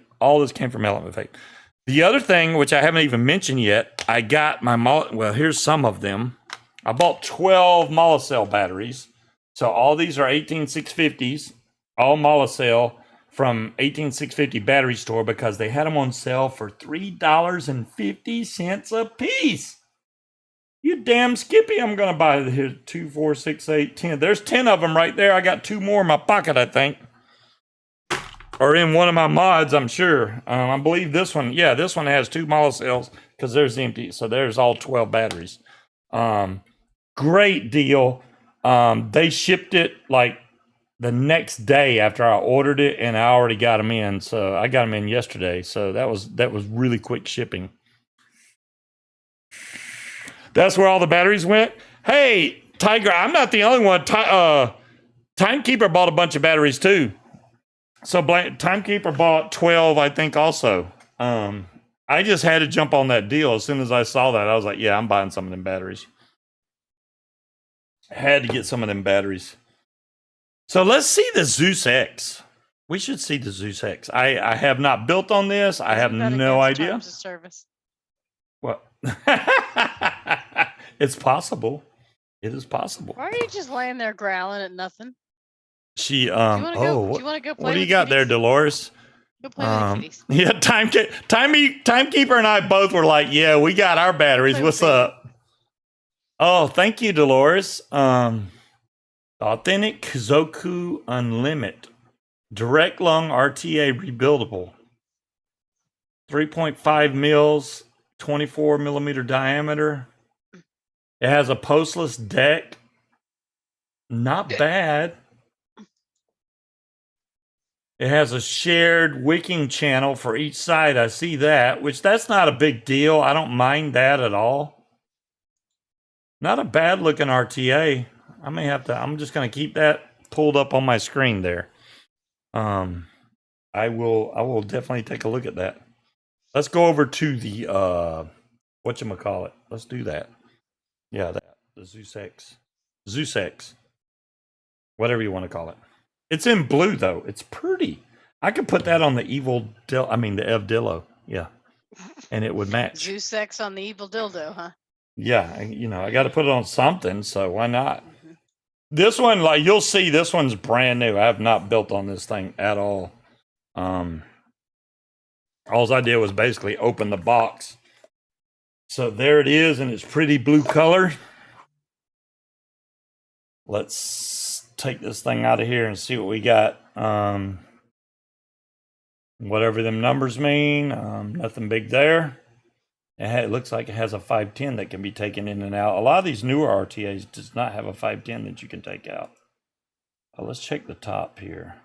The other thing, which I haven't even mentioned yet, I got my, well, here's some of them. I bought 12 Mollicell batteries. So all these are 18650s, all Mollicell from 18650 battery store, because they had them on sale for $3.50 a piece. You damn Skippy, I'm going to buy here 2, 4, 6, 8, 10. There's 10 of them right there. I got 2 more in my pocket, I think. Or in one of my mods, I'm sure. I believe this one, yeah, this one has 2 Mollicells because there's empty. So there's all 12 batteries. Great deal. They shipped it like the next day after I ordered it, and I already got them in. So I got them in yesterday. So that was really quick shipping. That's where all the batteries went. Hey, Tiger, I'm not the only one. Timekeeper bought a bunch of batteries too. So Timekeeper bought 12, I think, also. I just had to jump on that deal. As soon as I saw that, I was like, yeah, I'm buying some of them batteries. I had to get some of them batteries. So let's see the Zeus X. We should see the Zeus X. I have not built on this. I have no idea. Terms of service. What? It's possible. It is possible. Why are you just laying there growling at nothing? She do you want to go play? What do you got there, Dolores? Go play with the kitties. Yeah, Timekeeper and I both were like, yeah, we got our batteries. What's up? Oh, thank you, Dolores. Authentic Zoku Unlimited. Direct lung RTA rebuildable. 3.5 mils, 24 millimeter diameter. It has a postless deck. Not bad. It has a shared wicking channel for each side. I see that, which that's not a big deal. I don't mind that at all. Not a bad looking RTA. I may have to, I'm just going to keep that pulled up on my screen there. I will definitely take a look at that. Let's go over to the, whatchamacallit. Let's do that. Yeah, the Zeus X. Zeus X. Whatever you want to call it. It's in blue, though. It's pretty. I could put that on the the Evdillo. Yeah. And it would match. Zeus X on the evil dildo, huh? Yeah. I got to put it on something, so why not? Mm-hmm. This one, like, you'll see, this one's brand new. I have not built on this thing at all. All I did was basically open the box. So there it is in its pretty blue color. Let's take this thing out of here and see what we got. Whatever them numbers mean, nothing big there. It looks like it has a 510 that can be taken in and out. A lot of these newer RTAs does not have a 510 that you can take out. Let's check the top here.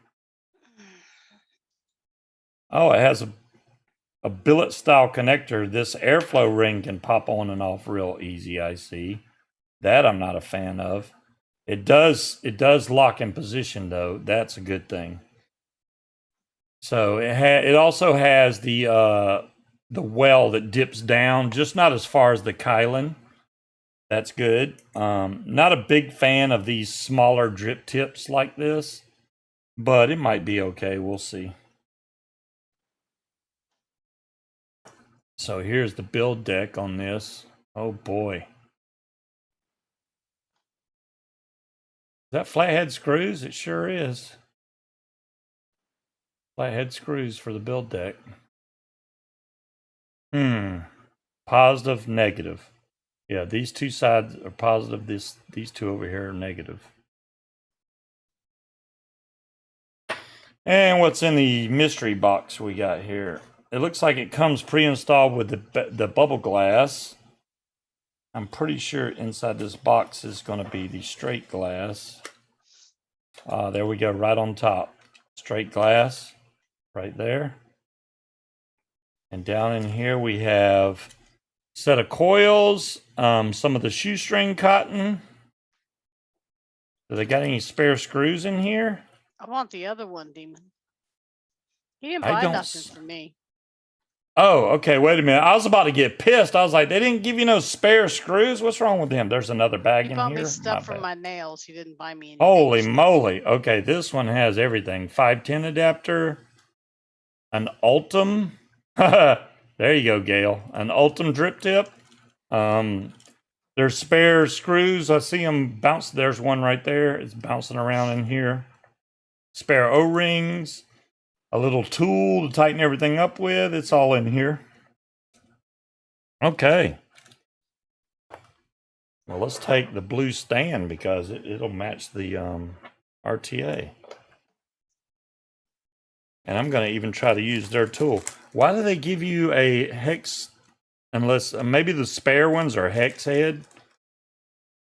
Oh, it has a billet style connector. This airflow ring can pop on and off real easy, I see. That I'm not a fan of. It does lock in position, though. That's a good thing. So it also has the well that dips down, just not as far as the Kylan. That's good. Not a big fan of these smaller drip tips like this, but it might be okay. We'll see. So here's the build deck on this. Oh boy. Is that flathead screws? It sure is. Flathead screws for the build deck. Positive, negative. Yeah, these two sides are positive. These two over here are negative. And what's in the mystery box we got here? it looks like it comes pre-installed with the bubble glass. I'm pretty sure inside this box is going to be the straight glass. There we go, right on top. Straight glass, right there. And down in here we have a set of coils, some of the shoestring cotton. Do they got any spare screws in here? I want the other one, Demon. He didn't buy nothing for me. Oh, okay. Wait a minute. I was about to get pissed. I was like, they didn't give you no spare screws? What's wrong with them? There's another bag in here. He bought me stuff for my nails. He didn't buy me anything. Holy moly. Okay, this one has everything. 510 adapter, an Ultim. There you go, Gail. An Ultim drip tip. There's spare screws. I see them bounce. There's one right there. It's bouncing around in here. Spare O-rings. A little tool to tighten everything up with. It's all in here. Okay. Well, let's take the blue stand because it'll match the RTA. And I'm going to even try to use their tool. Why do they give you a hex? Unless maybe the spare ones are hex head.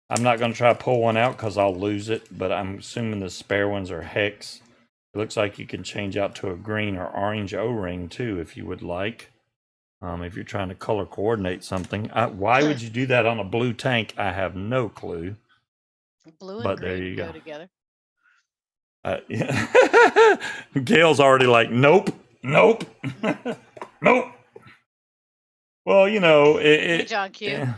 I'm not going to try to pull one out because I'll lose it. But I'm assuming the spare ones are hex. It looks like you can change out to a green or orange O-ring too if you would like. If you're trying to color coordinate something. Why would you do that on a blue tank? I have no clue. Blue and green go together. Yeah. Gail's already like, nope, nope, nope. Well, you know, Hey, John Q.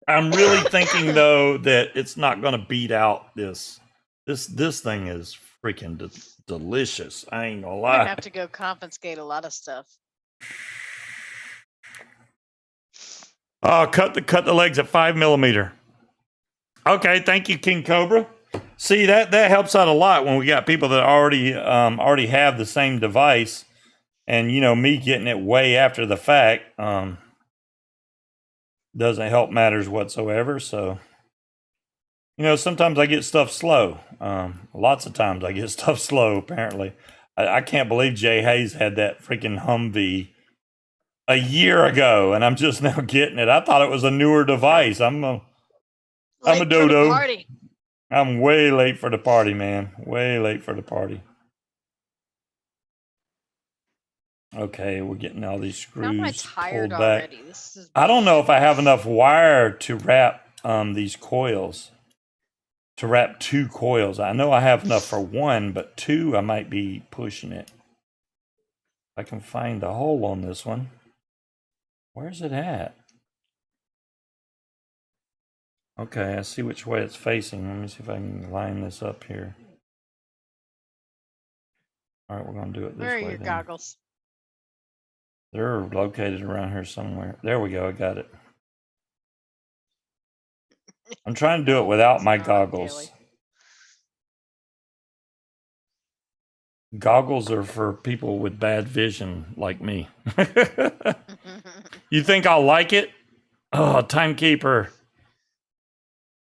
I'm really thinking though that it's not going to beat out this. This thing is freaking delicious. I ain't gonna lie. I have to go confiscate a lot of stuff. Oh, cut the legs at 5mm. Okay, thank you, King Cobra. See, that helps out a lot when we got people that already have the same device, and you know, me getting it way after the fact doesn't help matters whatsoever. So, you know, sometimes I get stuff slow. Lots of times I get stuff slow. Apparently, I can't believe Jay Haze had that freaking Humvee a year ago, and I'm just now getting it. I thought it was a newer device. I'm a dodo. I'm way late for the party, man. Way late for the party. Okay, we're getting all these screws pulled back. I don't know if I have enough wire to wrap these coils. To wrap 2 coils. I know I have enough for 1, but 2 I might be pushing it. I can find the hole on this one. Where's it at? Okay, I see which way it's facing. Let me see if I can line this up here. All right, we're going to do it this way. Where are your goggles? They're located around here somewhere. There we go. I got it. I'm trying to do it without my goggles. Goggles are for people with bad vision like me. You think I'll like it? Oh, Timekeeper.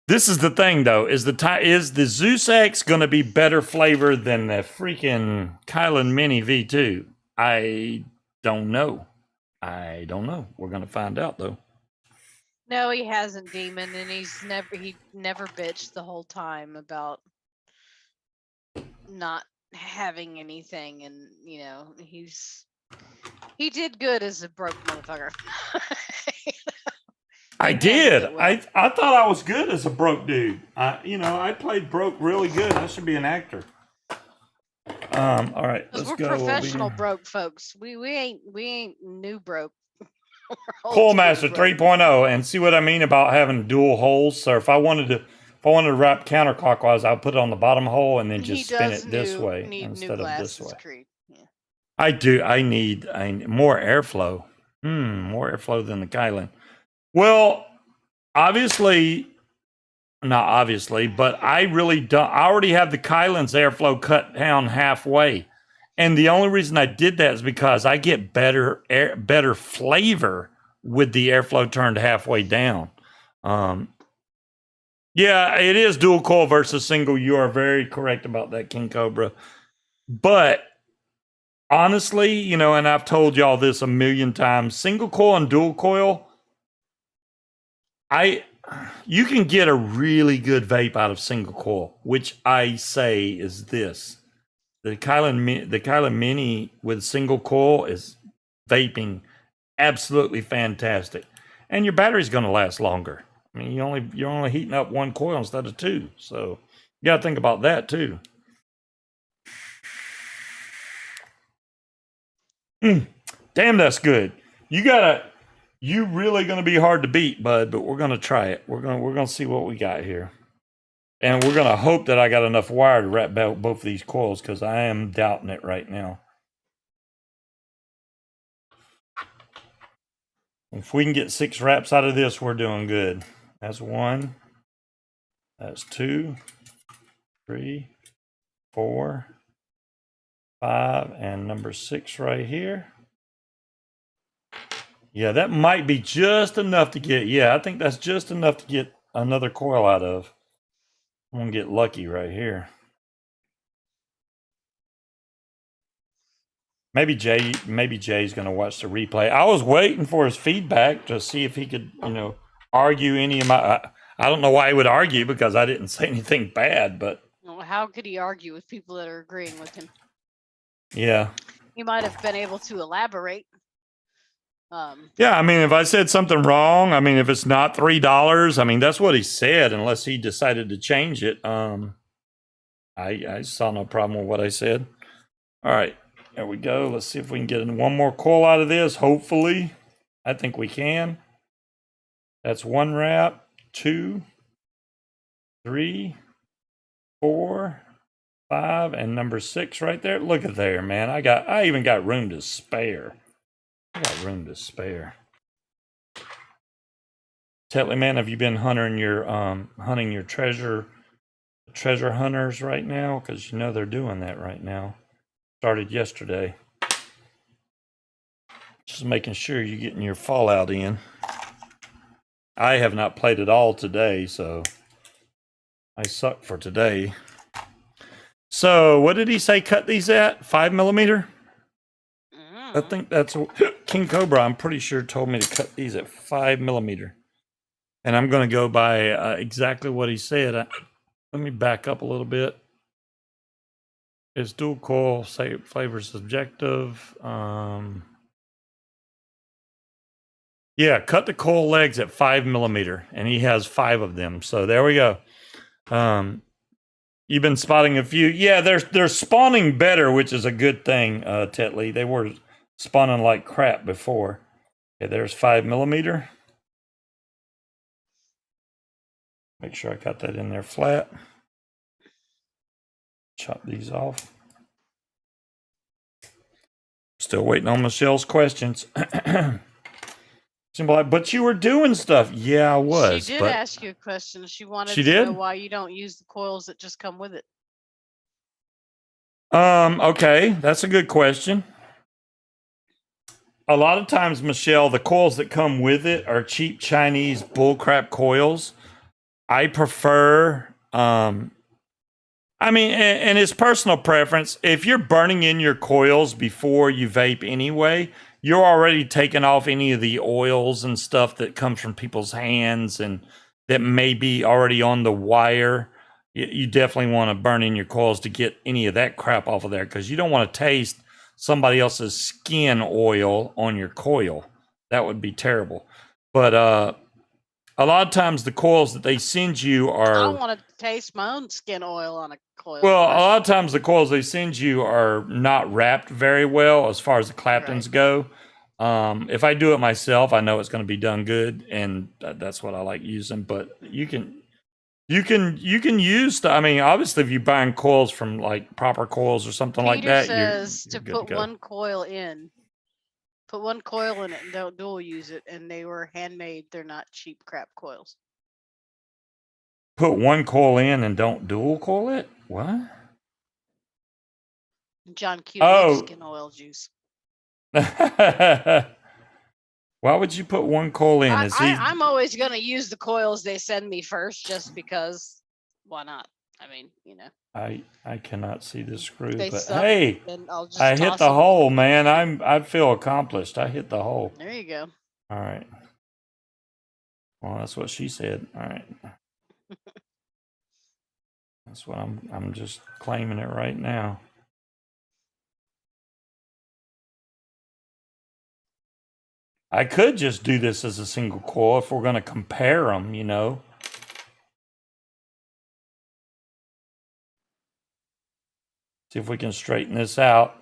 This is the thing, though. Is the Zeus X going to be better flavor than the freaking Kylan Mini V2? I don't know. I don't know. We're going to find out, though. No, he hasn't, Demon, and he never bitched the whole time about not having anything, and you know, he did good as a broke motherfucker. I did. I thought I was good as a broke dude. I played broke really good. I should be an actor. All right, let's go. We're professional broke folks. We ain't new broke. Coil Master 3.0, and see what I mean about having dual holes. So if I wanted to wrap counterclockwise, I'll put it on the bottom hole and then just spin it this way instead of this way. Yeah. I do. I need more airflow. More airflow than the Kylan. Well, not obviously, but I really don't. I already have the Kylan's airflow cut down halfway. And the only reason I did that is because I get better flavor with the airflow turned halfway down. Yeah, it is dual coil versus single. You are very correct about that, King Cobra. But honestly, you know, and I've told y'all this a million times, single coil and dual coil, you can get a really good vape out of single coil, which I say is this. The Kylan Mini with single coil is vaping absolutely fantastic. And your battery's going to last longer. I mean, you're only heating up one coil instead of two. So you got to think about that too. Damn, that's good. You really going to be hard to beat, bud, but we're going to try it. We're going to see what we got here. And we're going to hope that I got enough wire to wrap both of these coils, because I am doubting it right now. If we can get 6 wraps out of this, we're doing good. That's 1. That's 2, 3, 4, 5, and number 6 right here. Yeah, that might be just enough to get, I think that's just enough to get another coil out of. I'm going to get lucky right here. Maybe Jay's going to watch the replay. I was waiting for his feedback to see if he could, argue any of my, I don't know why he would argue, because I didn't say anything bad, but. Well, how could he argue with people that are agreeing with him? Yeah. He might have been able to elaborate. Yeah, I mean, if I said something wrong, I mean, if it's not $3, I mean, that's what he said, unless he decided to change it. I saw no problem with what I said. All right, there we go. Let's see if we can get one more coil out of this. Hopefully, I think we can. That's 1 wrap, 2, 3, 4, 5, and number 6 right there. Look at there, man. I even got room to spare. I got room to spare. Tetley, man, have you been hunting your treasure hunters right now? Because they're doing that right now. Started yesterday. Just making sure you're getting your fallout in. I have not played at all today, so I suck for today. So, what did he say cut these at? 5mm? I think that's King Cobra. I'm pretty sure told me to cut these at 5mm, and I'm going to go by exactly what he said. Let me back up a little bit. It's dual coil, say flavor subjective. Yeah, cut the coil legs at 5mm, and he has 5 of them. So there we go. You've been spotting a few. Yeah, they're spawning better, which is a good thing, Tetley. They were spawning like crap before. Okay, there's 5mm. Make sure I got that in there flat. Chop these off. Still waiting on Michelle's questions. But you were doing stuff. Yeah, I was. She did ask you a question. She wanted to know why you don't use the coils that just come with it. Okay, that's a good question. A lot of times, Michelle, the coils that come with it are cheap Chinese bullcrap coils. I prefer, and it's personal preference. If you're burning in your coils before you vape anyway, you're already taking off any of the oils and stuff that comes from people's hands and that may be already on the wire. You definitely want to burn in your coils to get any of that crap off of there, because you don't want to taste somebody else's skin oil on your coil. That would be terrible. But a lot of times the coils that they send you are... I want to taste my own skin oil on a coil. Well, a lot of times the coils they send you are not wrapped very well as far as the Claptons go. If I do it myself, I know it's going to be done good, and that's what I like using. But you can use. Obviously, if you're buying coils from like proper coils or something like that, says you're to put one coil in. Put one coil in it and don't dual use it. And they were handmade. They're not cheap crap coils. Put one coil in and don't dual coil it? What? John Q. loves skin oil juice. Why would you put one coil in? I'm always going to use the coils they send me first, just because. Why not? I mean, I cannot see the screw, they but suck, hey, then I'll just I hit toss the them. hole, man. I feel accomplished. I hit the hole. There you go. All right. Well, that's what she said. All right. That's what I'm just claiming it right now. I could just do this as a single coil if we're going to compare them, you know. See if we can straighten this out.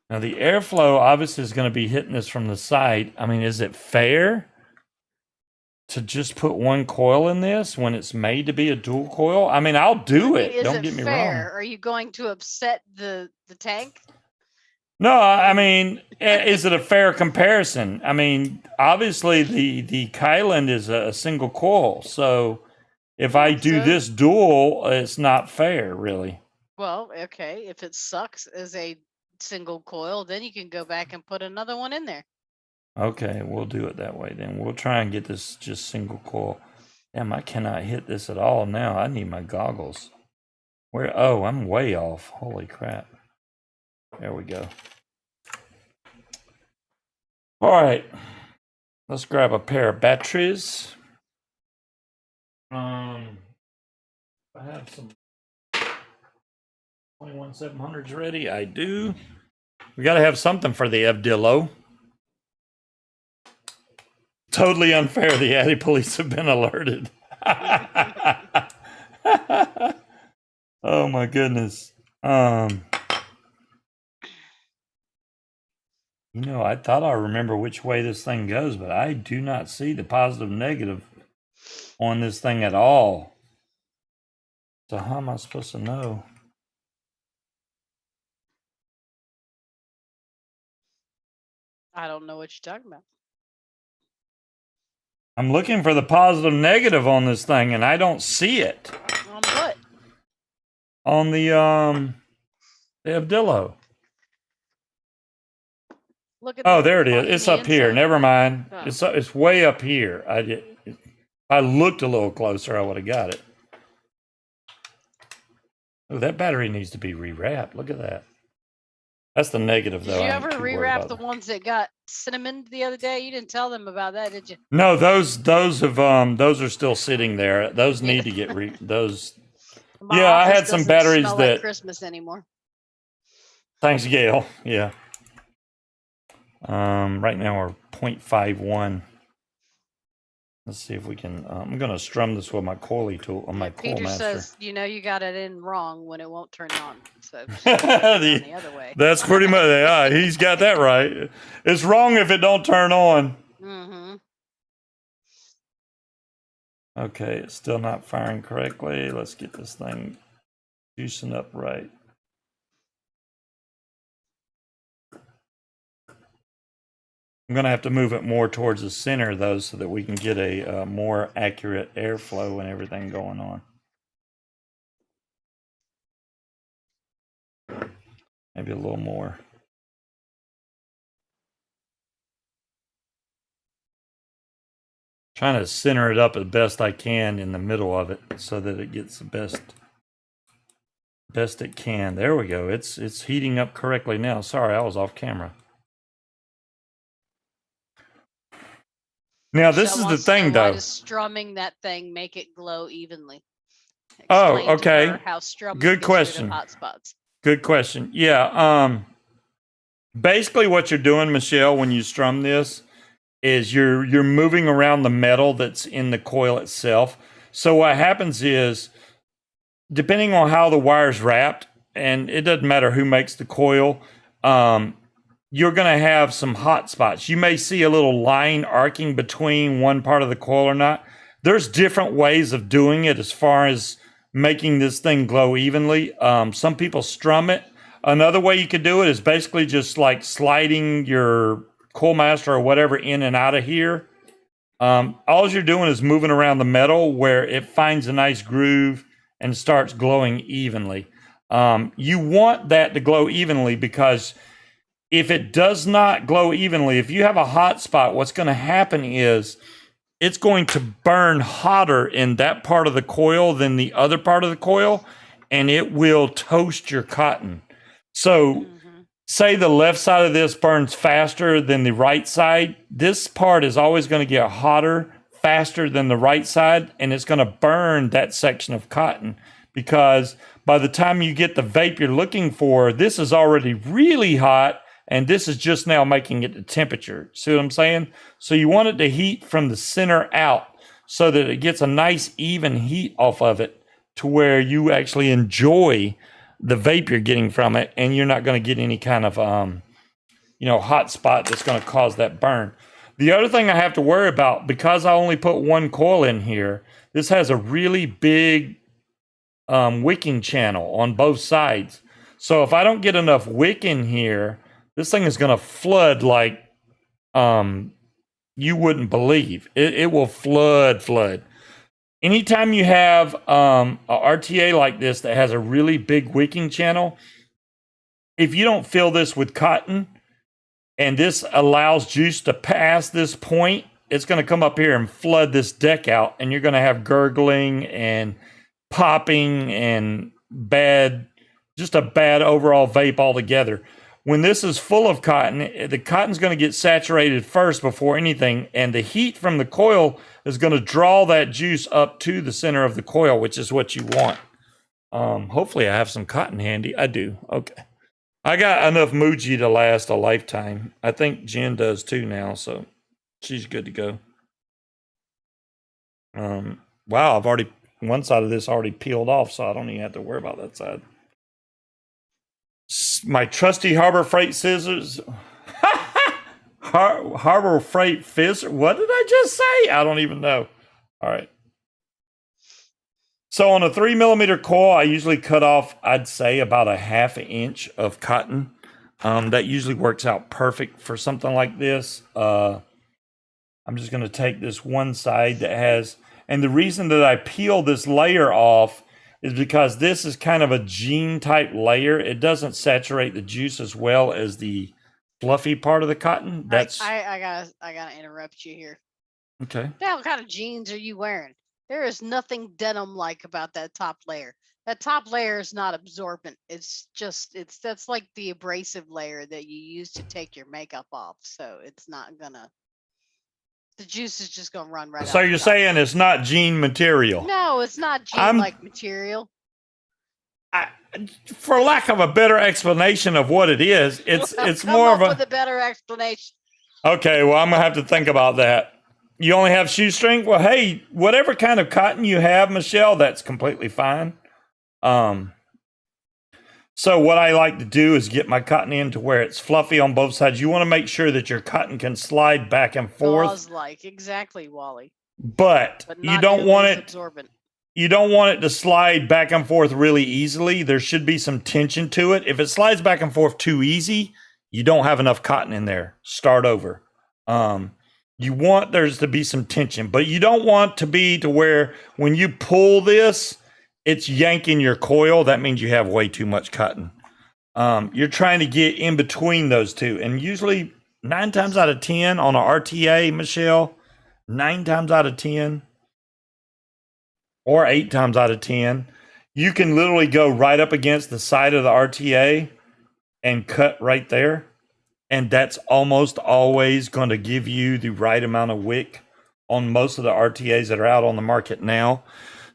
Now, the airflow obviously is going to be hitting this from the side. I mean, is it fair to just put one coil in this when it's made to be a dual coil? I mean, I'll do it. Don't get me wrong. Are you going to upset the tank? No, I mean, is it a fair comparison? I mean, obviously the Kylan is a single coil, so if I do this dual, it's not fair, really. Well, okay, if it sucks as a single coil, then you can go back and put another one in there. Okay, we'll do it that way then. We'll try and get this just single coil. Damn, I cannot hit this at all now. I need my goggles. Where? Oh, I'm way off. Holy crap. There we go. All right. Let's grab a pair of batteries. I have some 21700s ready. I do. We got to have something for the Evdillo. Totally unfair. The Addy police have been alerted. Oh my goodness. You know, I thought I remember which way this thing goes, but I do not see the positive negative on this thing at all. So how am I supposed to know? I don't know what you're talking about. I'm looking for the positive negative on this thing, and I don't see it. On what? On the Evdillo. Look at. Oh, there it is. It's up here. Never mind. Oh. It's way up here. I looked a little closer, I would have got it. Oh, that battery needs to be rewrapped. Look at that. That's the negative, though. Did you ever rewrap the ones that got cinnamon the other day? You didn't tell them about that, did you? No, those are still sitting there. Those need to get those. Yeah, I had some batteries that like Christmas anymore. Thanks, Gail. Yeah. Right now we're 0.51. Let's see if we can. I'm gonna strum this with my coily tool on my coil master. Peter says, you got it in wrong when it won't turn on. So the other way. That's pretty much. Yeah, he's got that right. It's wrong if it don't turn on. Mm-hmm. Okay, it's still not firing correctly. Let's get this thing juicing up right. I'm going to have to move it more towards the center, though, so that we can get a more accurate airflow and everything going on. Maybe a little more. Trying to center it up as best I can in the middle of it so that it gets the best it can. There we go. It's heating up correctly now. Sorry, I was off camera. Now, this is the thing, though. Why does strumming that thing make it glow evenly? Oh, okay. How strumming good question. Hot spots. Good question. Yeah. Basically, what you're doing, Michelle, when you strum this, is you're moving around the metal that's in the coil itself. So what happens is, depending on how the wire's wrapped, and it doesn't matter who makes the coil, you're going to have some hot spots. You may see a little line arcing between one part of the coil or not. There's different ways of doing it as far as making this thing glow evenly. Some people strum it. Another way you could do it is basically just like sliding your coil master or whatever in and out of here. All you're doing is moving around the metal where it finds a nice groove and starts glowing evenly. You want that to glow evenly because if it does not glow evenly, if you have a hot spot, what's going to happen is it's going to burn hotter in that part of the coil than the other part of the coil, and it will toast your cotton. So say the left side of this burns faster than the right side, this part is always going to get hotter faster than the right side, and it's going to burn that section of cotton, because by the time you get the vape you're looking for, this is already really hot, and this is just now making it to temperature. See what I'm saying? So you want it to heat from the center out so that it gets a nice even heat off of it, to where you actually enjoy the vape you're getting from it, and you're not going to get any kind of hot spot that's going to cause that burn. The other thing I have to worry about, because I only put one coil in here, this has a really big wicking channel on both sides. So if I don't get enough wick in here, this thing is going to flood like you wouldn't believe. It will flood. Anytime you have a RTA like this that has a really big wicking channel, if you don't fill this with cotton, and this allows juice to pass this point, it's going to come up here and flood this deck out, and you're going to have gurgling and popping and just a bad overall vape altogether. When this is full of cotton, the cotton's going to get saturated first before anything, and the heat from the coil is going to draw that juice up to the center of the coil, which is what you want. Hopefully I have some cotton handy. I do. Okay. I got enough Muji to last a lifetime. I think Jen does too now, so she's good to go. Wow, one side of this already peeled off, so I don't even have to worry about that side. My trusty Harbor Freight scissors. Harbor Freight fizz. What did I just say? I don't even know. All right. So on a 3mm coil, I usually cut off, I'd say, about a 1/2 inch of cotton. That usually works out perfect for something like this. I'm just going to take this one side that has, and the reason that I peel this layer off is because this is kind of a jean type layer. It doesn't saturate the juice as well as the fluffy part of the cotton. That's I gotta interrupt you here. okay. What kind of jeans are you wearing? There is nothing denim-like about that top layer. That top layer is not absorbent. That's like the abrasive layer that you use to take your makeup off. So it's not gonna, the juice is just gonna run right out. So you're saying it's not jean material? No, it's not jean-like material. For lack of a better explanation of what it is, it's more of with a better explanation. Okay, well, I'm gonna have to think about that. You only have shoestring? Well, hey, whatever kind of cotton you have, Michelle, that's completely fine. So what I like to do is get my cotton in to where it's fluffy on both sides. You want to make sure that your cotton can slide back and forth. Gauze-like, exactly, Wally. But you don't want it absorbent. You don't want it to slide back and forth really easily. There should be some tension to it. If it slides back and forth too easy, you don't have enough cotton in there. Start over. You want there's to be some tension, but you don't want to be to where when you pull this, it's yanking your coil. That means you have way too much cotton. You're trying to get in between those two. And usually 9 times out of 10 on an RTA, Michelle, 9 times out of 10 or 8 times out of 10, you can literally go right up against the side of the RTA and cut right there. And that's almost always going to give you the right amount of wick on most of the RTAs that are out on the market now.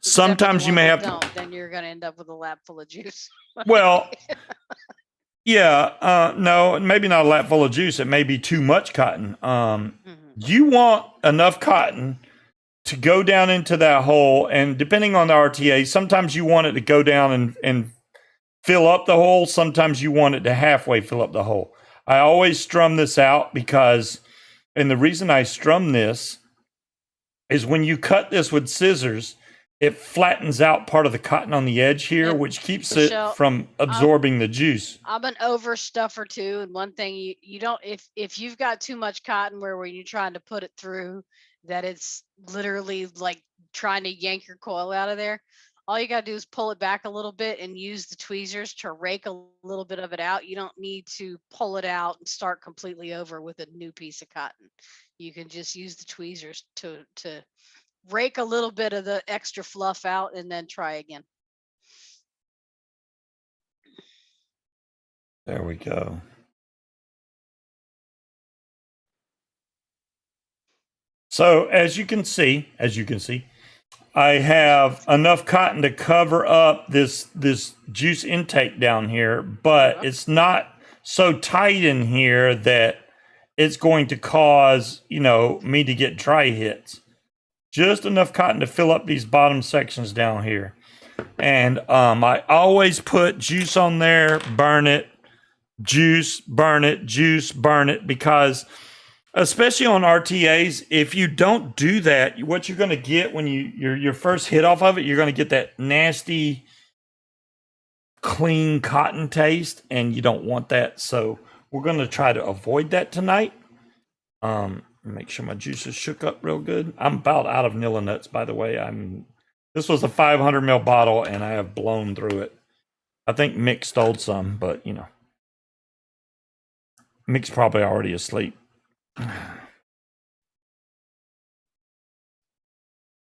Sometimes you may have to. Then you're going to end up with a lap full of juice. Well, yeah, no, maybe not a lap full of juice. It may be too much cotton. You want enough cotton to go down into that hole. And depending on the RTA, sometimes you want it to go down and fill up the hole. Sometimes you want it to halfway fill up the hole. I always strum this out because, and the reason I strum this is when you cut this with scissors, it flattens out part of the cotton on the edge here, which keeps it from absorbing the juice. I'm an overstuffer too, and one thing you don't, if you've got too much cotton where you're trying to put it through, that it's literally like trying to yank your coil out of there. all you got to do is pull it back a little bit and use the tweezers to rake a little bit of it out. You don't need to pull it out and start completely over with a new piece of cotton. You can just use the tweezers to rake a little bit of the extra fluff out and then try again. There we go. So as you can see, I have enough cotton to cover up this juice intake down here, but it's not so tight in here that it's going to cause, you know, me to get dry hits. Just enough cotton to fill up these bottom sections down here. And I always put juice on there, burn it, juice, burn it, juice, burn it, because especially on RTAs, if you don't do that, what you're going to get when your first hit off of it, you're going to get that nasty, clean cotton taste, and you don't want that. So we're going to try to avoid that tonight. Make sure my juice is shook up real good. I'm about out of Nilla nuts, by the way. This was a 500 ml bottle, and I have blown through it. I think Mick stole some, but you know, Mick's probably already asleep.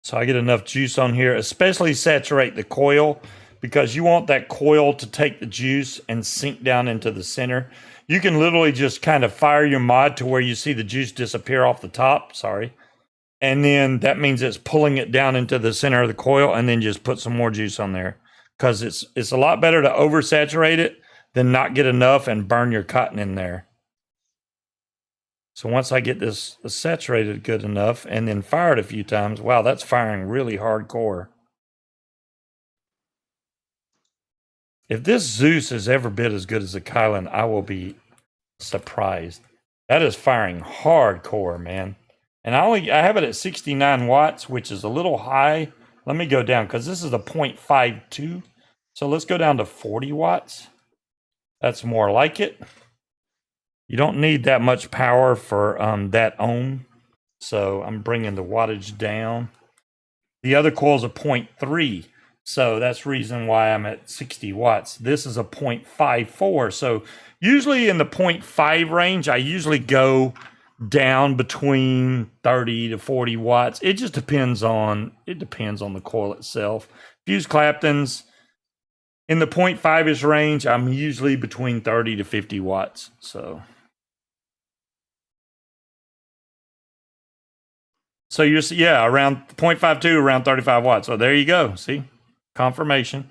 So I get enough juice on here, especially saturate the coil, because you want that coil to take the juice and sink down into the center. You can literally just kind of fire your mod to where you see the juice disappear off the top. Sorry. And then that means it's pulling it down into the center of the coil, and then just put some more juice on there, because it's a lot better to oversaturate it than not get enough and burn your cotton in there. So once I get this saturated good enough and then fire it a few times, wow, that's firing really hardcore. If this Zeus is ever bit as good as the Kylan, I will be surprised. That is firing hardcore, man. And I have it at 69 watts, which is a little high. Let me go down, because this is a 0.52. So let's go down to 40 watts. That's more like it. You don't need that much power for that ohm. So I'm bringing the wattage down. The other coil's a 0.3. So that's the reason why I'm at 60 watts. This is a 0.54. So usually in the 0.5 range, I usually go down between 30 to 40 watts. It just depends on the coil itself. Fuse Claptons, in the 0.5-ish range, I'm usually between 30 to 50 watts. So you're, yeah, around 0.52, around 35 watts. So there you go. See? Confirmation.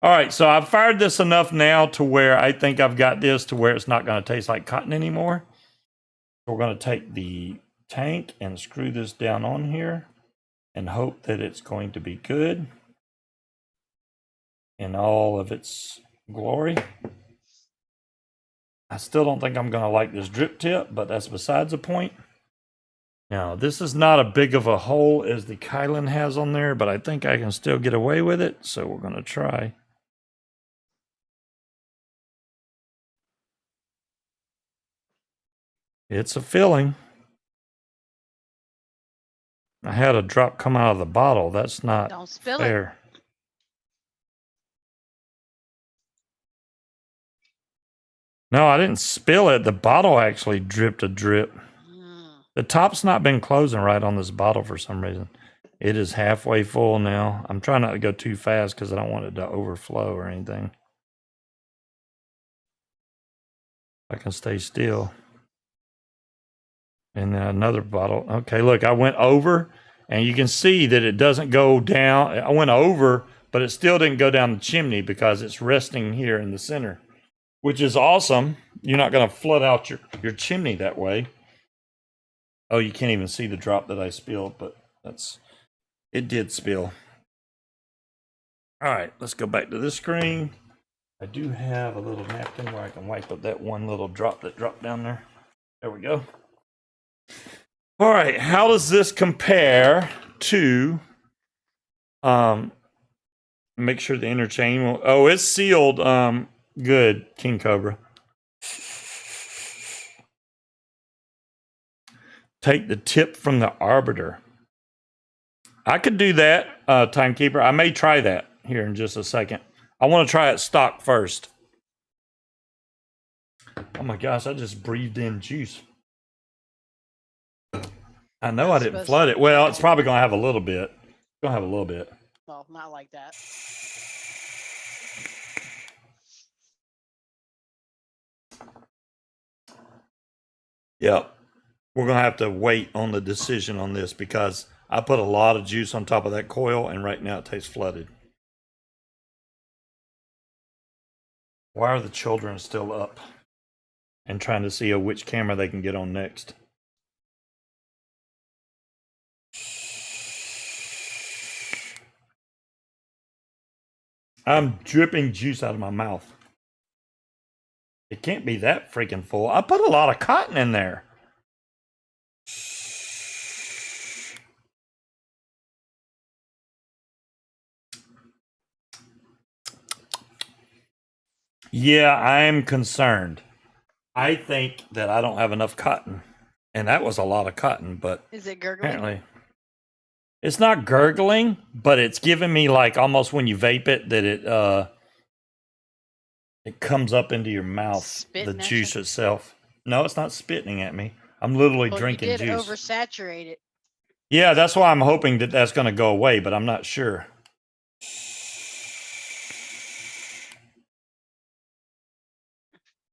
All right, so I've fired this enough now to where I think I've got this to where it's not going to taste like cotton anymore. We're going to take the tank and screw this down on here and hope that it's going to be good in all of its glory. I still don't think I'm going to like this drip tip, but that's besides the point. Now, this is not a big of a hole as the Kylan has on there, but I think I can still get away with it, so we're going to try. It's a filling. I had a drop come out of the bottle. That's not Don't spill fair. No, I didn't spill it. The bottle actually dripped a drip. The top's not been closing right on this bottle for some reason. It is halfway full now. I'm trying not to go too fast because I don't want it to overflow or anything. I can stay still. And then another bottle. Okay, look, I went over, and you can see that it doesn't go down. I went over, but it still didn't go down the chimney because it's resting here in the center, which is awesome. You're not going to flood out your chimney that way. Oh, you can't even see the drop that I spilled, but it did spill. All right, let's go back to this screen. I do have a little napkin where I can wipe up that one little drop that dropped down there. There we go. All right, how does this compare to, make sure the inner chain will, oh, it's sealed, good, King Cobra. Take the tip from the arbiter. I could do that, Timekeeper. I may try that here in just a second. I want to try it stock first. Oh my gosh, I just breathed in juice. I know I didn't flood it. Well, it's probably going to have a little bit. It's going to have a little bit. Well, not like that. Yep. We're going to have to wait on the decision on this because I put a lot of juice on top of that coil and right now it tastes flooded. Why are the children still up and trying to see which camera they can get on next? I'm dripping juice out of my mouth. It can't be that freaking full. I put a lot of cotton in there. Yeah, I'm concerned. I think that I don't have enough cotton. And that was a lot of cotton, but is it gurgling? Apparently. It's not gurgling, but it's giving me like almost when you vape it that it comes up into your mouth, Spitting the at juice you? itself. No, it's not spitting at me. I'm literally drinking you did juice. oversaturate it. Yeah, that's why I'm hoping that that's going to go away, but I'm not sure.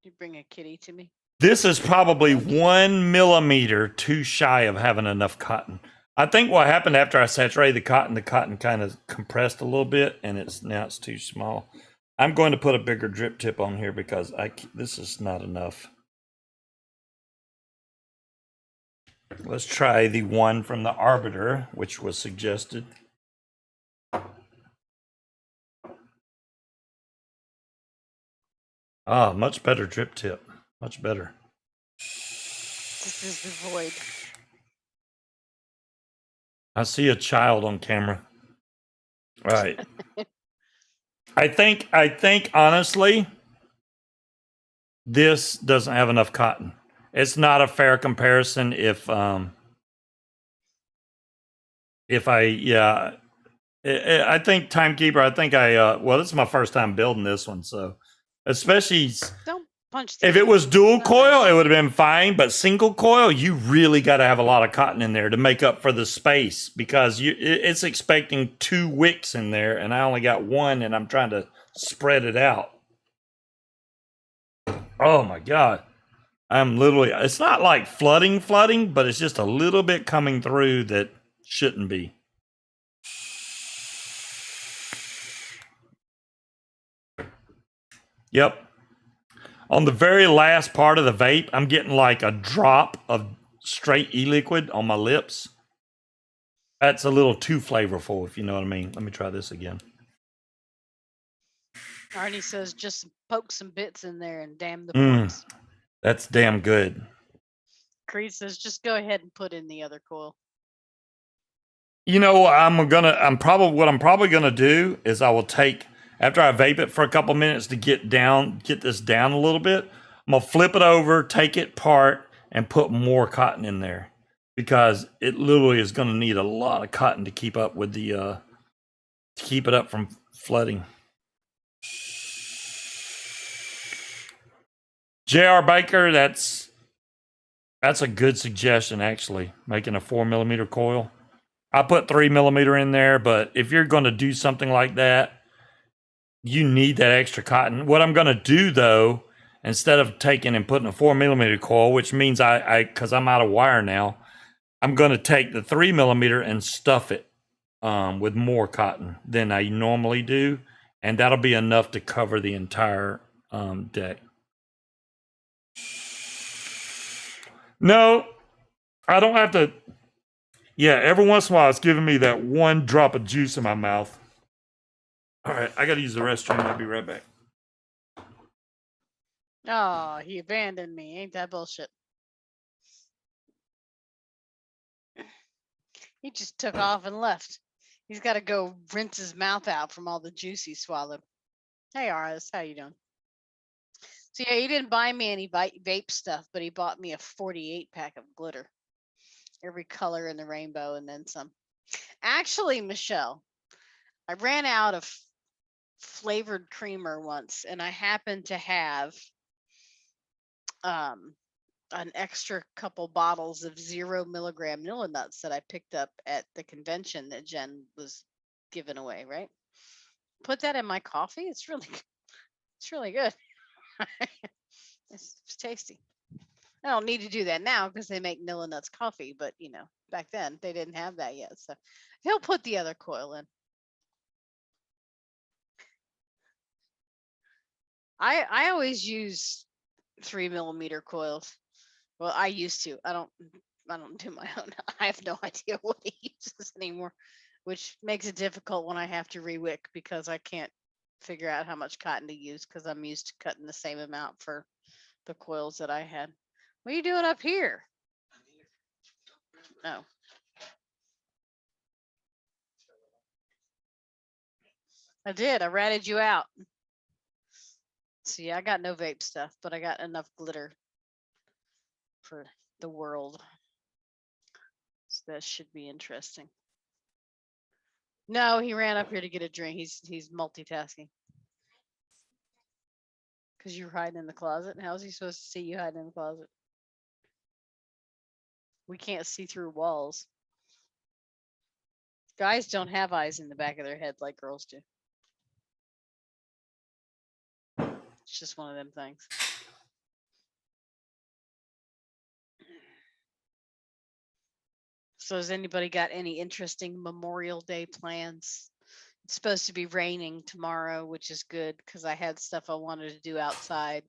You bring a kitty to me. This is probably 1 millimeter too shy of having enough cotton. I think what happened after I saturated the cotton kind of compressed a little bit, and now it's too small. I'm going to put a bigger drip tip on here because this is not enough. Let's try the one from the Arbiter, which was suggested. Ah, much better drip tip. Much better. This is the void. I see a child on camera. All right. I think honestly, this doesn't have enough cotton. It's not a fair comparison if I think Timekeeper, well, this is my first time building this one, so especially Don't punch if it was dual coil, it would have been fine, but single coil, you really got to have a lot of cotton in there to make up for the space because it's expecting 2 wicks in there and I only got 1 and I'm trying to spread it out. Oh my God. I'm literally, it's not like flooding, but it's just a little bit coming through that shouldn't be. Yep. On the very last part of the vape, I'm getting like a drop of straight e-liquid on my lips. That's a little too flavorful, if you know what I mean. Let me try this again. Arnie says just poke some bits in there and damn the boards. That's damn good. Creed says just go ahead and put in the other coil. You know what I'm probably gonna do is I will take, after I vape it for a couple minutes to get this down a little bit, I'm gonna flip it over, take it apart, and put more cotton in there because it literally is gonna need a lot of cotton to keep up with the to keep it up from flooding. J.R. Baker, that's a good suggestion actually, making a 4mm coil. I put 3mm in there, but if you're going to do something like that, you need that extra cotton. What I'm going to do though, instead of taking and putting a 4mm coil, which means because I'm out of wire now, I'm going to take the 3mm and stuff it with more cotton than I normally do, and that'll be enough to cover the entire deck. No, I don't have to. Yeah, every once in a while it's giving me that 1 drop of juice in my mouth. All right, I got to use the restroom. I'll be right back. Oh, he abandoned me. Ain't that bullshit? He just took off and left. He's got to go rinse his mouth out from all the juice he swallowed. Hey, Aris, how you doing? So yeah, he didn't buy me any vape stuff, but he bought me a 48 pack of glitter. Every color in the rainbow and then some. Actually, Michelle, I ran out of flavored creamer once, and I happened to have an extra couple bottles of 0 milligram Nilla nuts that I picked up at the convention that Jen was giving away. Right, put that in my coffee. It's really good. It's tasty. I don't need to do that now because they make Nilla Nuts coffee, but back then they didn't have that yet. So he'll put the other coil in. I always use 3 millimeter coils. Well, I used to. I don't do my own. I have no idea what he uses anymore, which makes it difficult when I have to rewick because I can't figure out how much cotton to use because I'm used to cutting the same amount for the coils that I had. What are you doing up here? No. I did. I ratted you out. See, I got no vape stuff, but I got enough glitter for the world. So that should be interesting. No, he ran up here to get a drink. He's multitasking. Because you're hiding in the closet. How's he supposed to see you hiding in the closet? We can't see through walls. Guys don't have eyes in the back of their head like girls do. It's just one of them things. So has anybody got any interesting Memorial Day plans? It's supposed to be raining tomorrow, which is good because I had stuff I wanted to do outside,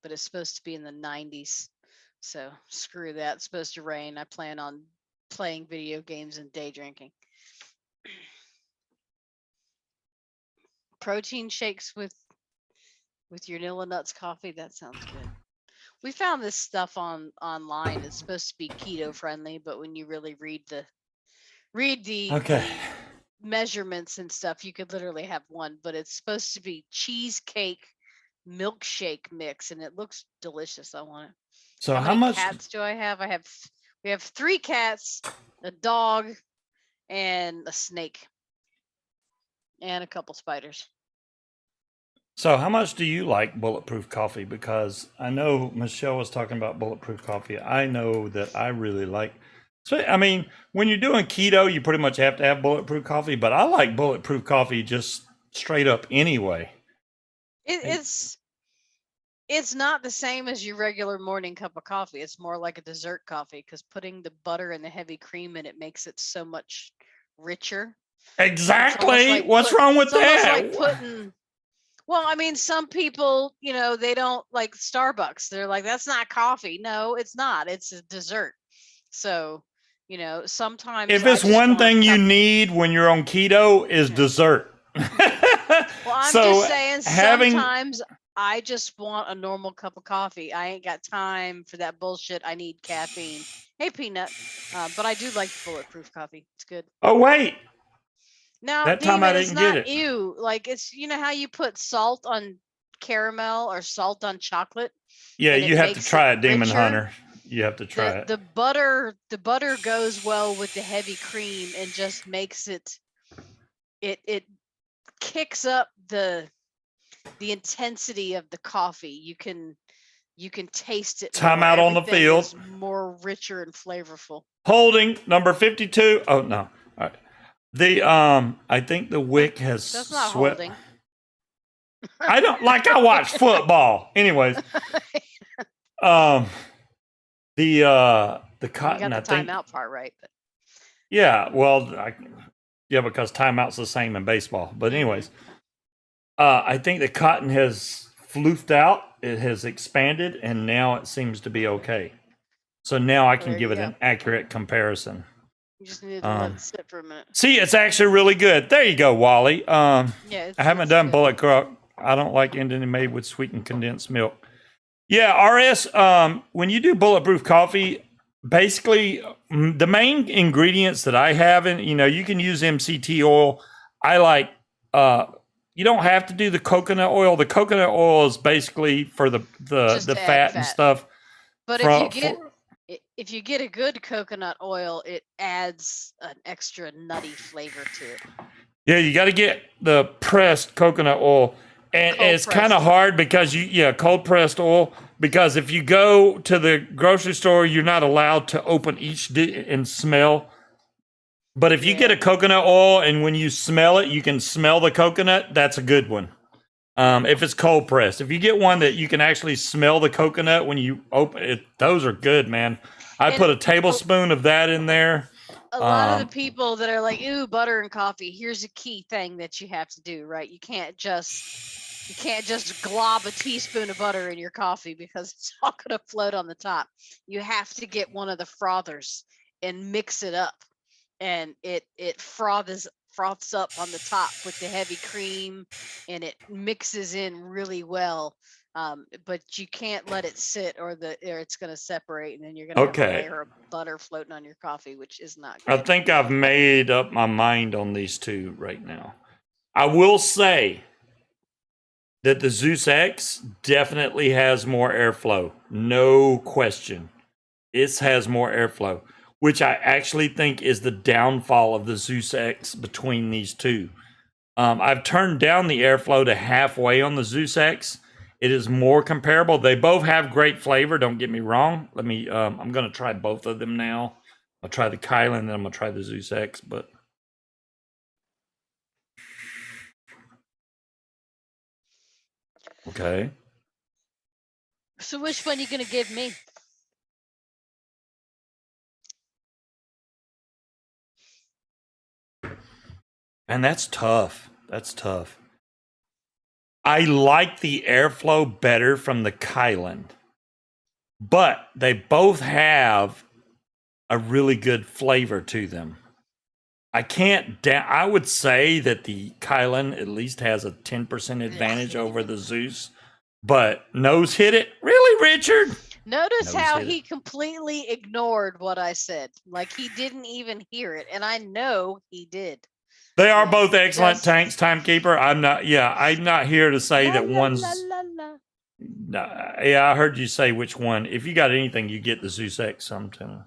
but it's supposed to be in the 90s. So screw that. It's supposed to rain. I plan on playing video games and day drinking. Protein shakes with your Nilla Nuts coffee. That sounds good. We found this stuff online. It's supposed to be keto friendly, but when you really read the Okay. measurements and stuff, you could literally have one, but it's supposed to be cheesecake milkshake mix, and it looks delicious. I want it. So How how many much? cats do I have? We have 3 cats, a dog, and a snake, and a couple spiders. So how much do you like bulletproof coffee? Because I know Michelle was talking about bulletproof coffee. I know that I really like. So I mean, when you're doing keto, you pretty much have to have bulletproof coffee. But I like bulletproof coffee just straight up anyway. It's not the same as your regular morning cup of coffee. It's more like a dessert coffee because putting the butter and the heavy cream in it makes it so much richer. Exactly. Like What's wrong with that? Like well, I mean, some people, they don't like Starbucks. They're like, that's not coffee. No, it's not. It's a dessert. So, sometimes if it's one thing you need when you're on keto is dessert. Well, I'm just saying sometimes I just want a normal cup of coffee. I ain't got time for that bullshit. I need caffeine. Hey, Peanut. But I do like bulletproof coffee. It's good. Oh, wait. Now, that time I didn't get it. You like it's how you put salt on caramel or salt on chocolate. Yeah, you have to try it, Demon Hunter. You have to try it. The butter goes well with the heavy cream and just makes it kicks up the intensity of the coffee. You can taste it. Time out on the field. More richer and flavorful. Holding number 52. Oh no. All right. I think the wick has That's not swept. holding. I don't like. I watch football. Anyways, the cotton. You got the I think timeout part right. But. Yeah. Well, because timeout's the same in baseball. But anyways, I think the cotton has floofed out. It has expanded, and now it seems to be okay. So now I can give it an accurate comparison. You just need to let it sit for a minute. See, it's actually really good. There you go, Wally. I haven't done bulletproof. I don't like Indian made with sweetened condensed milk. Yeah, RS, when you do bulletproof coffee, basically the main ingredients that I have, and you can use MCT oil. I like, you don't have to do the coconut oil. The coconut oil is basically for the fat and stuff. But if you get a good coconut oil, it adds an extra nutty flavor to it. Yeah, you got to get the pressed coconut oil. And it's kind of hard because cold pressed oil, because if you go to the grocery store, you're not allowed to open each and smell. But if you get a coconut oil and when you smell it, you can smell the coconut, that's a good one. If it's cold pressed. If you get one that you can actually smell the coconut when you open it, those are good, man. I put a tablespoon of that in there. A lot of the people that are like, ooh, butter and coffee, here's a key thing that you have to do, right? You can't just glob a teaspoon of butter in your coffee because it's all going to float on the top. You have to get one of the frothers and mix it up, and it froths up on the top with the heavy cream, and it mixes in really well. But you can't let it sit or it's going to separate, and then you're going to have a layer of butter floating on your coffee, which is not good. I think I've made up my mind on these two right now. I will say that the Zeus X definitely has more airflow. No question. It has more airflow, which I actually think is the downfall of the Zeus X between these two. I've turned down the airflow to halfway on the Zeus X. It is more comparable. They both have great flavor. Don't get me wrong. I'm going to try both of them now. I'll try the Kylan, then I'm going to try the Zeus X. But okay. So which one are you going to give me? And that's tough. That's tough. I like the airflow better from the Kylan, but they both have a really good flavor to them. I would say that the Kylan at least has a 10% advantage over the Zeus, but nose hit it. Really, Richard? Notice how he completely ignored what I said. Like he didn't even hear it, and I know he did. They are both excellent tanks, Timekeeper. I'm not here to say that one's. I heard you say which one. If you got anything, you get the Zeus X sometime.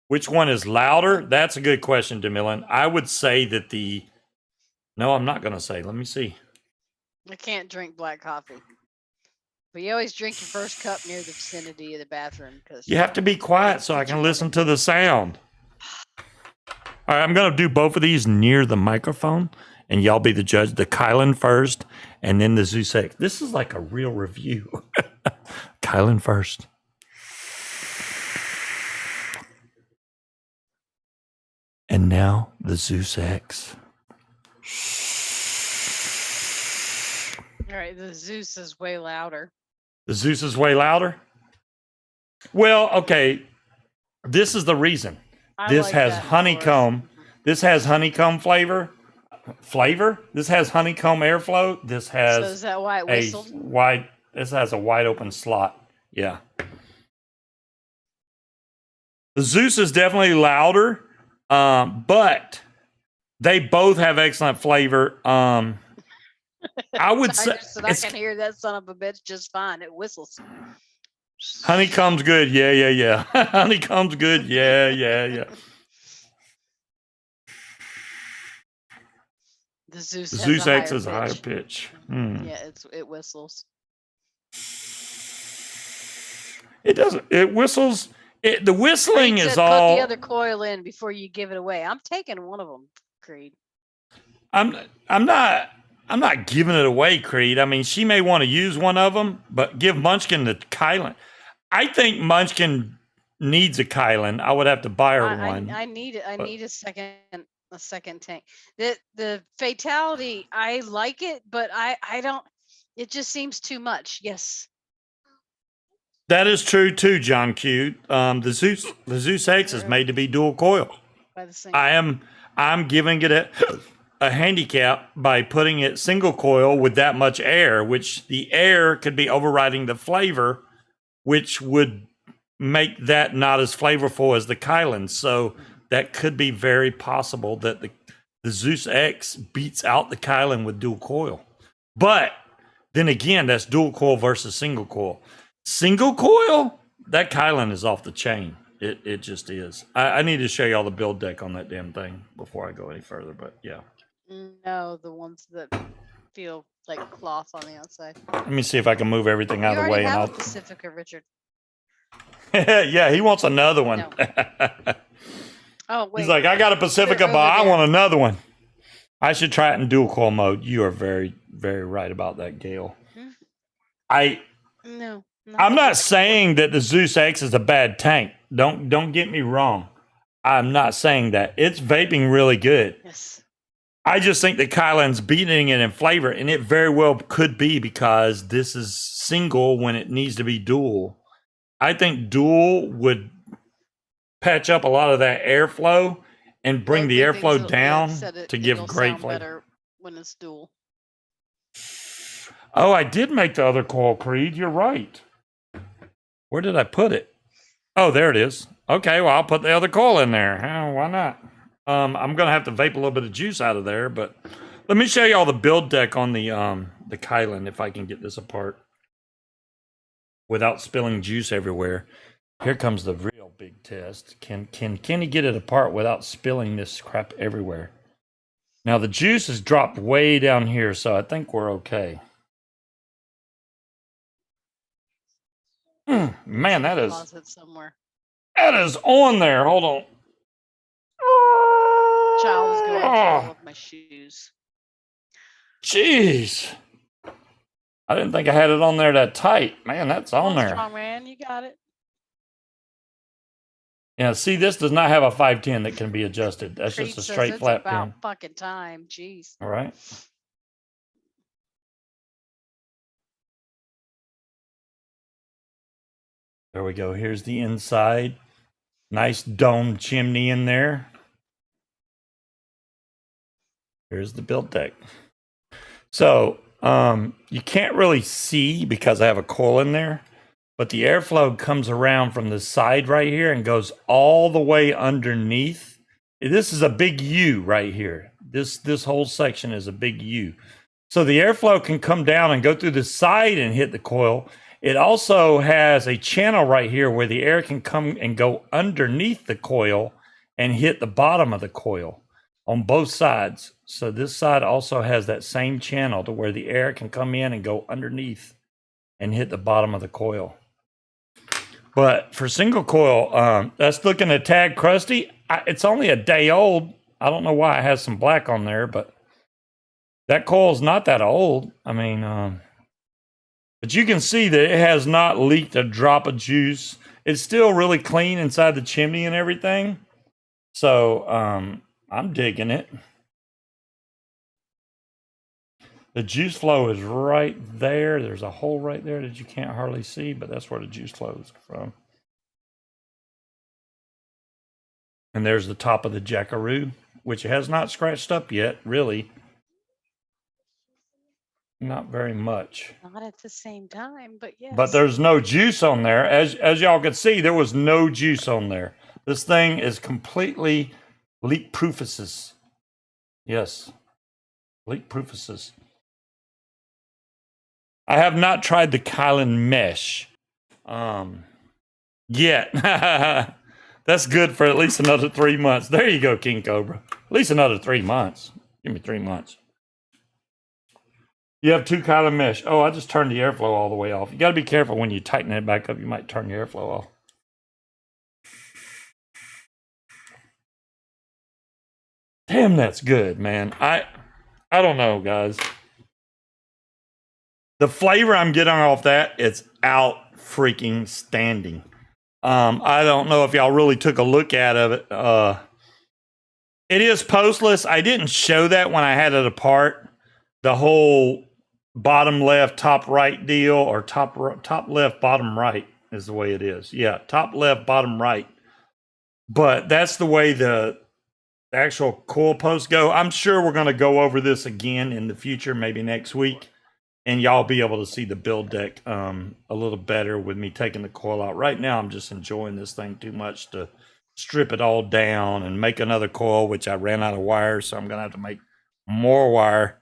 Which one is louder? That's a good question, DeMillan. I would say that No, I'm not going to say. Let me see. I can't drink black coffee. But you always drink your first cup near the vicinity of the bathroom. You have to be quiet so I can listen to the sound. All right, I'm going to do both of these near the microphone, and y'all be the judge. The Kylan first, and then the Zeus X. This is like a real review. Kylan first. And now the Zeus X. All right, the Zeus is way louder. The Zeus is way louder? Well, okay. This is the reason. This has honeycomb. This has honeycomb flavor. This has honeycomb airflow. This has so is that why it whistled? This has a wide open slot. Yeah. The Zeus is definitely louder, but they both have excellent flavor. I would say I can hear that son of a bitch just fine. It whistles. Honeycomb's good. Yeah. Honeycomb's good. Yeah. The Zeus X is a higher pitch. Yeah, it whistles. It doesn't. It whistles. The whistling is put all. Put the other coil in before you give it away. I'm taking one of them, Creed. I'm not giving it away, Creed. I mean, she may want to use one of them, but give Munchkin the Kylan. I think Munchkin needs a Kylan. I would have to buy her one. I need a second tank. The fatality, I like it, but I don't. It just seems too much. Yes. That is true too, John Q. The Zeus X is made to be dual coil. By the same. I'm giving it a handicap by putting it single coil with that much air, which the air could be overriding the flavor, which would make that not as flavorful as the Kylan. So that could be very possible that the Zeus X beats out the Kylan with dual coil. But then again, that's dual coil versus single coil. Single coil, that Kylan is off the chain. It just is. I need to show y'all the build deck on that damn thing before I go any further. But yeah, No, the ones that feel like cloth on the outside. let me see if I can move everything out You of the way. already And have I'll. a Pacifica, Richard. Yeah, he wants another one. No. Oh wait. He's like, I got a Pacifica, over but I there. want another one. I should try it in dual coil mode. You are very, very right about that, Gail. No. I'm not saying that the Zeus X is a bad tank. Don't get me wrong. I'm not saying that. It's vaping really good. Yes. I just think that Kylan's beating it in flavor, and it very well could be because this is single when it needs to be dual. I think dual would patch up a lot of that airflow and bring the airflow down to give great flavor. Better when it's dual. Oh, I did make the other coil, Creed. You're right. Where did I put it? Oh, there it is. Okay, well, I'll put the other coil in there. Why not? I'm gonna have to vape a little bit of juice out of there, but let me show you all the build deck on the Kylan if I can get this apart without spilling juice everywhere. Here comes the real big test. Can he get it apart without spilling this crap everywhere? Now the juice is dropped way down here, so I think we're okay. Man, that is on there. Hold on. Child is going through all of my shoes. Jeez. I didn't think I had it on there that tight. Man, that's on there. Strong man, you got it. Yeah, see, this does not have a 510 that can be adjusted. That's just a straight flat pin. About fucking time. Jeez. All right. There we go. Here's the inside. Nice dome chimney in there. Here's the build deck. So you can't really see because I have a coil in there, but the airflow comes around from the side right here and goes all the way underneath. This is a big U right here. This whole section is a big U. So the airflow can come down and go through the side and hit the coil. It also has a channel right here where the air can come and go underneath the coil and hit the bottom of the coil on both sides. So this side also has that same channel to where the air can come in and go underneath and hit the bottom of the coil. But for single coil, that's looking a tad crusty. It's only a day old. I don't know why it has some black on there, but that coil is not that old. I mean, but you can see that it has not leaked a drop of juice. It's still really clean inside the chimney and everything. So I'm digging it. The juice flow is right there. There's a hole right there that you can't hardly see, but that's where the juice flows from. And there's the top of the jackaroo, which has not scratched up yet, really. Not very much. Not at the same time, but yes. But there's no juice on there. As y'all can see, there was no juice on there. This thing is completely leak-proofus. Yes. Leak-proofus. I have not tried the Kylan mesh yet. That's good for at least another 3 months. There you go, King Cobra. At least another 3 months. Give me 3 months. You have 2 Kylan mesh. Oh, I just turned the airflow all the way off. You got to be careful when you tighten it back up. You might turn your airflow off. Damn, that's good, man. I don't know, guys. The flavor I'm getting off that, it's out freaking standing. I don't know if y'all really took a look at it. It is postless. I didn't show that when I had it apart. The whole bottom left, top right deal, or top left, bottom right is the way it is. Yeah, top left, bottom right. But that's the way the actual coil posts go. I'm sure we're going to go over this again in the future, maybe next week. And y'all be able to see the build deck a little better with me taking the coil out. Right now, I'm just enjoying this thing too much to strip it all down and make another coil, which I ran out of wire. So I'm going to have to make more wire.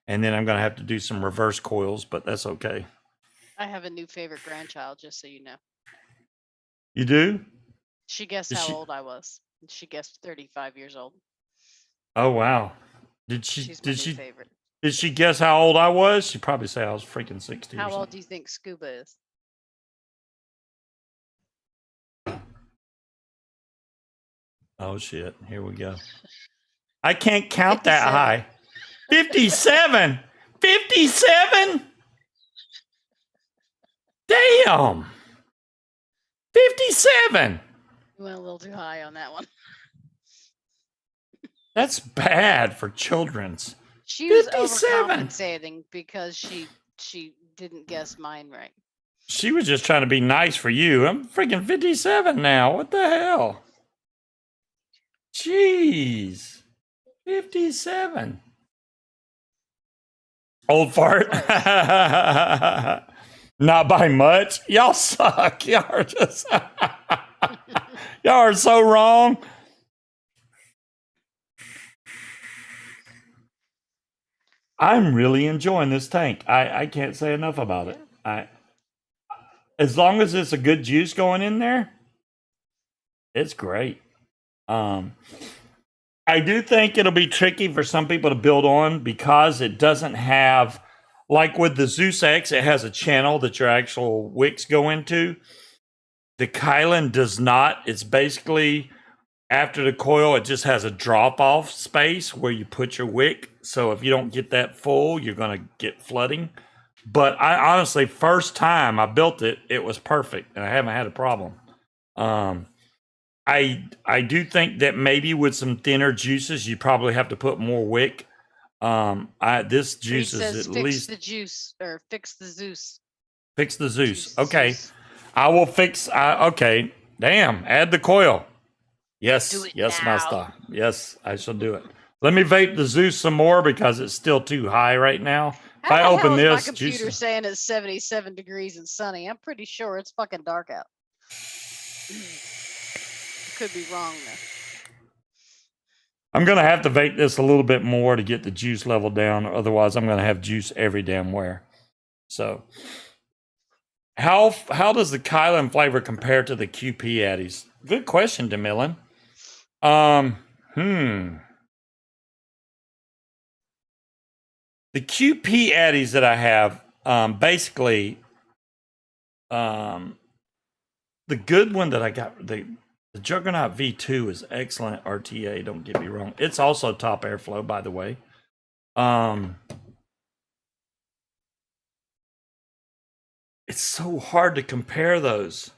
And then I'm going to have to do some reverse coils, but that's okay. I have a new favorite grandchild, just so you know. You do? She guessed Did how she? old I was. She guessed 35 years old. Oh wow. Did she? She's my Did new she? favorite. Did she guess how old I was? She'd probably say I was freaking 60 or How old something. do you think Scuba is? Oh shit! Here we go. I can't count that 57. high. 57. 57. Damn. 57. You went a little too high on that one. That's bad for children's. She was 57. overcompensating because she didn't guess mine right. She was just trying to be nice for you. I'm freaking 57 now. What the hell? Jeez. 57. Old fart. Not by much. Y'all suck. Y'all are just y'all are so wrong. I'm really enjoying this tank. I can't say enough about it. As long as it's a good juice going in there, it's great. I do think it'll be tricky for some people to build on because it doesn't have, like with the Zeus X, it has a channel that your actual wicks go into. The Kylan does not. It's basically after the coil, it just has a drop off space where you put your wick. So if you don't get that full, you're going to get flooding. But I honestly, first time I built it, it was perfect and I haven't had a problem. I do think that maybe with some thinner juices, you probably have to put more wick. This juice is at least the juice or fix the Zeus. Fix the Zeus. Juice Okay, Zeus. I will fix. Okay, damn. Add the coil. Yes, Do it yes, now. master. Yes, I shall do it. Let me vape the Zeus some more because it's still too high right now. If I How the open hell is this, my computer juice. saying it's 77 degrees and sunny? I'm pretty sure it's fucking dark out. Could be wrong though. I'm gonna have to vape this a little bit more to get the juice level down. Otherwise, I'm gonna have juice every damn where. So, how does the Kylan flavor compare to the QP Addies? Good question, DeMillan. The QP Addies that I have, basically, the good one that I got, the Juggernaut V2 is excellent RTA, don't get me wrong. It's also top airflow, by the way. It's so hard to compare those.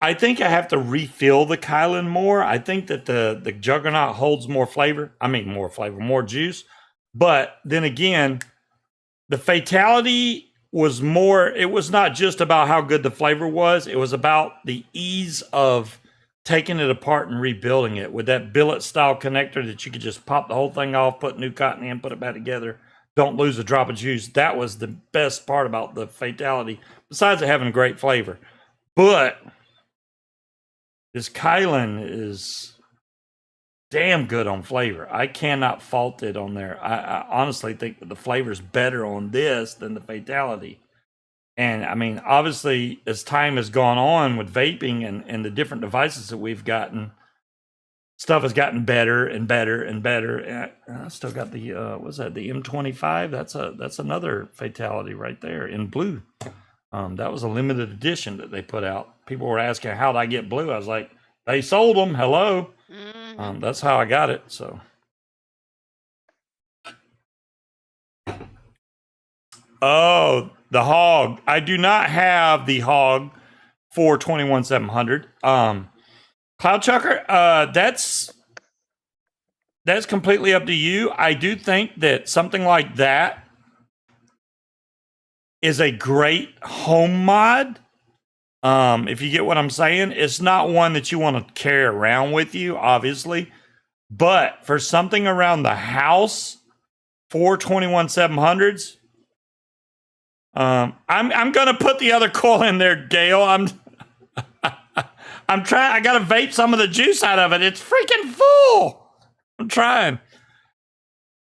I think I have to refill the Kylan more. I think that the Juggernaut holds more flavor. I mean, more flavor, more juice. But then again, the Fatality was more, it was not just about how good the flavor was. It was about the ease of taking it apart and rebuilding it with that billet style connector that you could just pop the whole thing off, put new cotton in, put it back together. Don't lose a drop of juice. That was the best part about the Fatality, besides it having a great flavor. But this Kylan is damn good on flavor. I cannot fault it on there. I honestly think that the flavor's better on this than the Fatality. And I mean, obviously, as time has gone on with vaping and the different devices that we've gotten, stuff has gotten better and better and better. And I still got the what's that? The M25. That's another Fatality right there in blue. That was a limited edition that they put out. People were asking, how'd I get blue? I was like, they sold them. Hello. Mm-hmm. That's how I got it. So. Oh, the Hog. I do not have the Hog for 21700. Cloud Chucker, that's completely up to you. I do think that something like that is a great home mod. If you get what I'm saying, it's not one that you want to carry around with you, obviously. But for something around the house for 21700s, I'm gonna put the other coil in there, Gail. I'm trying. I gotta vape some of the juice out of it. It's freaking full. I'm trying.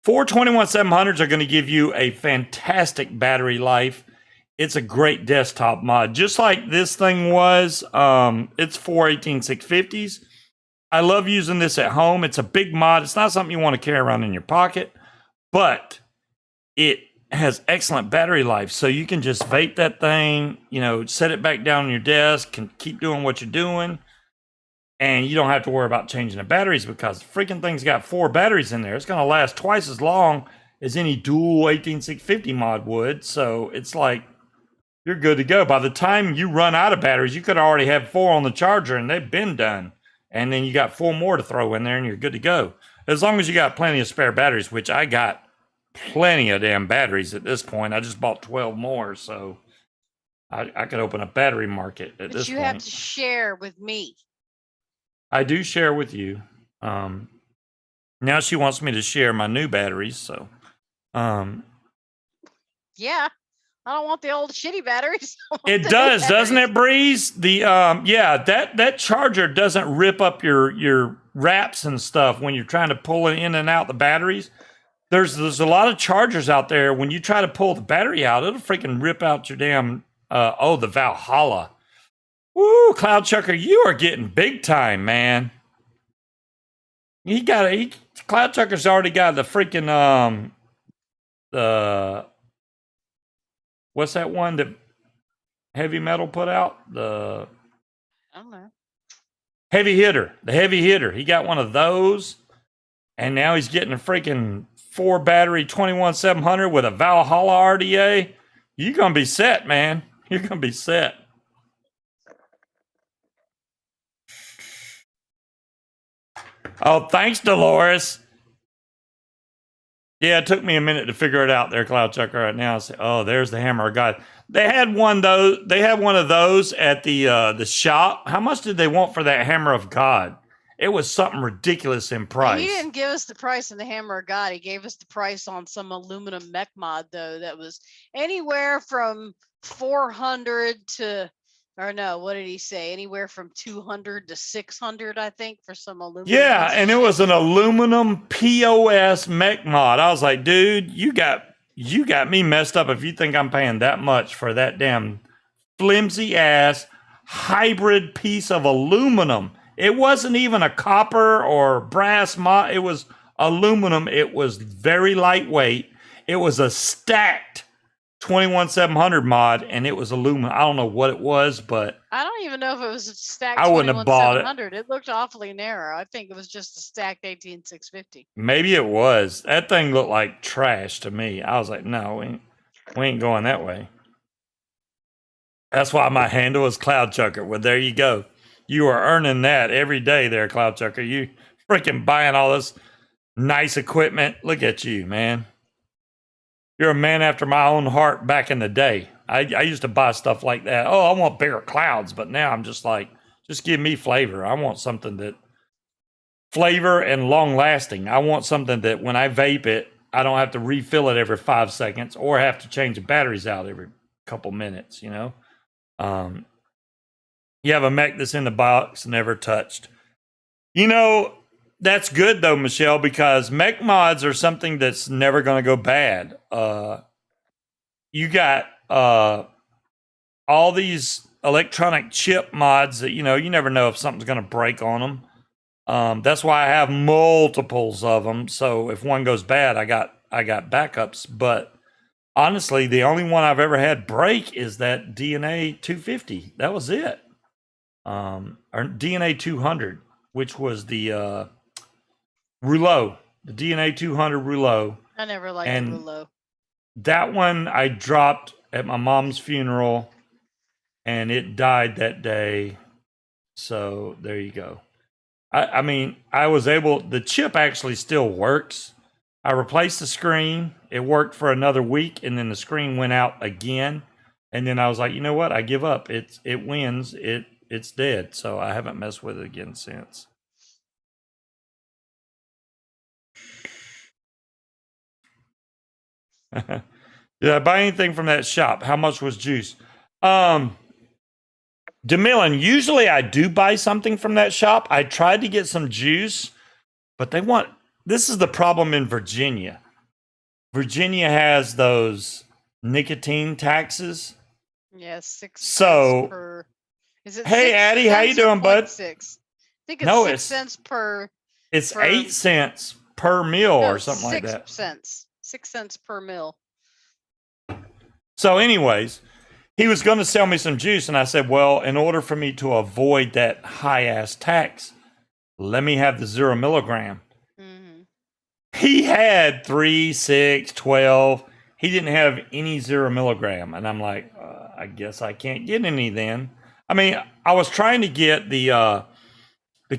4 21700s are going to give you a fantastic battery life. It's a great desktop mod, just like this thing was. It's 4 18650s. I love using this at home. It's a big mod. It's not something you want to carry around in your pocket, but it has excellent battery life. So you can just vape that thing, set it back down on your desk and keep doing what you're doing. And you don't have to worry about changing the batteries because the freaking thing's got 4 batteries in there. It's going to last twice as long as any dual 18650 mod would. So it's like you're good to go. By the time you run out of batteries, you could already have 4 on the charger and they've been done. And then you got 4 more to throw in there and you're good to go. As long as you got plenty of spare batteries, which I got plenty of damn batteries at this point. I just bought 12 more, so I could open a battery market at this point. But you have to share with me. I do share with you. Now she wants me to share my new batteries, so. Yeah. I don't want the old shitty batteries. It does, doesn't it, Breeze? The that charger doesn't rip up your wraps and stuff when you're trying to pull it in and out the batteries. There's a lot of chargers out there. When you try to pull the battery out, it'll freaking rip out your damn the Valhalla. Woo, Cloud Chucker, you are getting big time, man. Cloud Chucker's already got the freaking what's that one that Heavy Metal put out? I don't know. Heavy Hitter. The Heavy Hitter. He got one of those. And now he's getting a freaking 4 battery 21700 with a Valhalla RTA. You're going to be set, man. You're going to be set. Oh, thanks, Dolores. Yeah, it took me a minute to figure it out there, Cloud Chucker. Right now, I say, oh, there's the Hammer of God. They had one of those at the shop. How much did they want for that Hammer of God? It was something ridiculous in price. He didn't give us the price on the Hammer of God. He gave us the price on some aluminum mech mod, though, that was anywhere from 400 to, or no, what did he say? Anywhere from 200 to 600, I think, for some aluminum. Yeah, and it was an aluminum POS mech mod. I was like, dude, you got me messed up if you think I'm paying that much for that damn flimsy ass hybrid piece of aluminum. It wasn't even a copper or brass mod. It was aluminum. It was very lightweight. It was a stacked 21700 mod, and it was aluminum. I don't know what it was, but I don't even know if it was a stacked. I wouldn't have bought it. It looked awfully narrow. I think it was just a stacked 18650. Maybe it was. That thing looked like trash to me. I was like, no, we ain't going that way. That's why my handle is Cloud Chucker. Well, there you go. You are earning that every day there, Cloud Chucker. You freaking buying all this nice equipment. Look at you, man. You're a man after my own heart back in the day. I used to buy stuff like that. Oh, I want bigger clouds, but now I'm just like, just give me flavor. I want something that flavor and long lasting. I want something that when I vape it, I don't have to refill it every 5 seconds or have to change the batteries out every couple minutes, You have a mech that's in the box, never touched. That's good though, Michelle, because mech mods are something that's never going to go bad. You got all these electronic chip mods that, you never know if something's going to break on them. That's why I have multiples of them. So if one goes bad, I got backups. But honestly, the only one I've ever had break is that DNA 250. That was it. Or DNA 200, which was the rouleau, the DNA 200 rouleau. I never liked the rouleau. That one I dropped at my mom's funeral, and it died that day. So there you go. I mean, I was able. The chip actually still works. I replaced the screen. It worked for another week, and then the screen went out again. And then I was like, you know what? I give up. It wins. It's dead. So I haven't messed with it again since. Did I buy anything from that shop? How much was juice? DeMillan, usually I do buy something from that shop. I tried to get some juice, but this is the problem in Virginia. Virginia has those nicotine taxes. Yeah, 6 So- cents per. Is it Hey, 6 Addie, how you cents or doing, bud? 0.6? I think it's No, 6 cents per. It's per- 8 cents per meal No, or something like 6 that. cents. 6 cents per mil. So, anyways, he was going to sell me some juice, and I said, well, in order for me to avoid that high ass tax, let me have the 0 milligram. Mm-hmm. He had 3, 6, 12. He didn't have any 0 milligram. And I'm like, I guess I can't get any then. I mean, I was trying to get the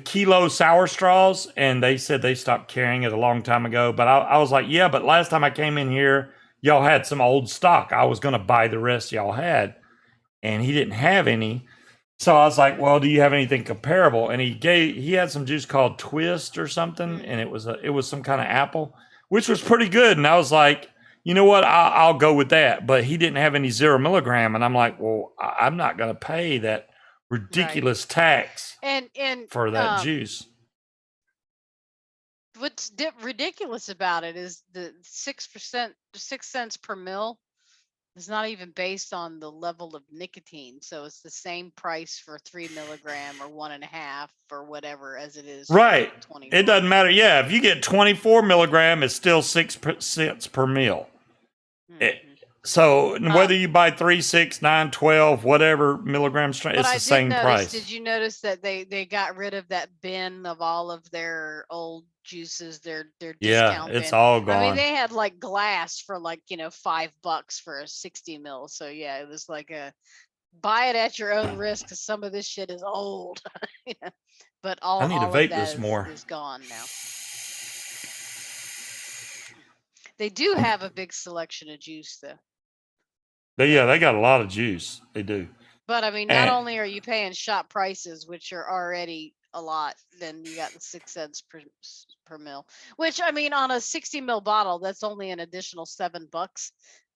kilo sour straws, and they said they stopped carrying it a long time ago. But I was like, yeah, but last time I came in here, y'all had some old stock. I was going to buy the rest y'all had. And he didn't have any. So I was like, well, do you have anything comparable? And he had some juice called Twist or something, and it was some kind of apple, which was pretty good. And I was like, you know what, I'll go with that. But he didn't have any 0 milligram, and I'm like, well, I'm not going to pay that ridiculous tax And for that juice. What's ridiculous about it is the 6%, 6 cents per mil. It's not even based on the level of nicotine, so it's the same price for 3 milligram or 1.5 or whatever as it is. Right. For 20. It doesn't matter. Yeah, if you get 24 milligram, it's still 6 cents per meal. Mm-hmm. So whether you buy 3, 6, 9, 12, whatever milligram strength, it's the same price. Did you notice that they got rid of that bin of all of their old juices, their discount bin? It's all gone. I mean, they had like glass for like, $5 for a 60 mil. So yeah, it was like buy it at your own risk because some of this shit is old. But I need to vape this more. Is gone now. They do have a big selection of juice though. They got a lot of juice. They do. But I mean, not only are you paying shop prices, which are already a lot, then you got the 6 cents per mil, which I mean, on a 60 mil bottle, that's only an additional $7.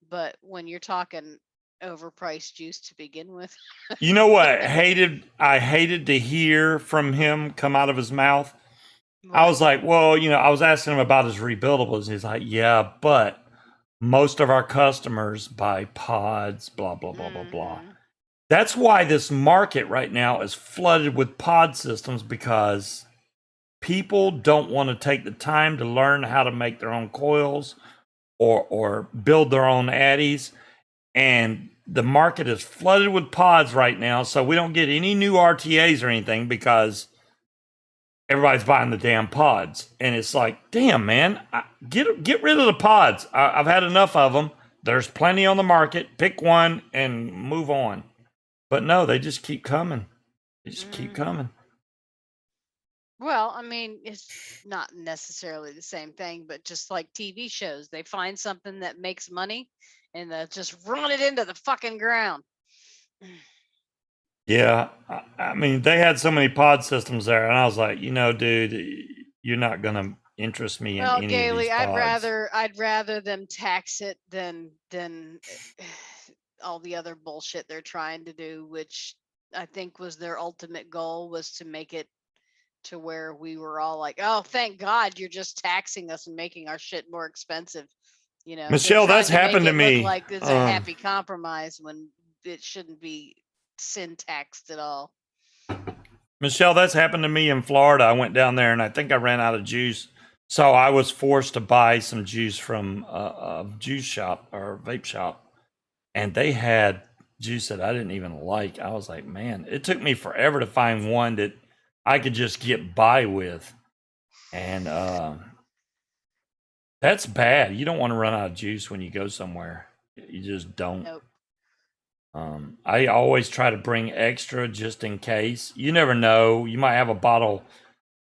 But when you're talking overpriced juice to begin with, you know what? I hated to hear from him come out of his mouth. Right. I was like, well, I was asking him about his rebuildables. He's like, yeah, but most of our customers buy pods, blah, blah, blah, blah, blah. That's why this market right now is flooded with pod systems, because people don't want to take the time to learn how to make their own coils or build their own addies. And the market is flooded with pods right now. So we don't get any new RTAs or anything because everybody's buying the damn pods. And it's like, damn, man, get rid of the pods. I've had enough of them. There's plenty on the market. Pick one and move on. But no, they just keep coming. They just keep coming. Well, I mean, it's not necessarily the same thing, but just like TV shows, they find something that makes money and they'll just run it into the fucking ground. Yeah, I mean, they had so many pod systems there, and I was like, dude, you're not gonna interest me in any of these pods. I'd rather them tax it than all the other bullshit they're trying to do, which I think was their ultimate goal, was to make it to where we were all like, oh, thank God you're just taxing us and making our shit more expensive. Michelle, that's happened to me. Look like it's a happy compromise when it shouldn't be sin taxed at all. Michelle, that's happened to me in Florida. I went down there and I think I ran out of juice. So I was forced to buy some juice from a juice shop or vape shop. And they had juice that I didn't even like. I was like, man, it took me forever to find one that I could just get by with. And that's bad. You don't want to run out of juice when you go somewhere. You just don't. Nope. I always try to bring extra just in case. You never know. You might have a bottle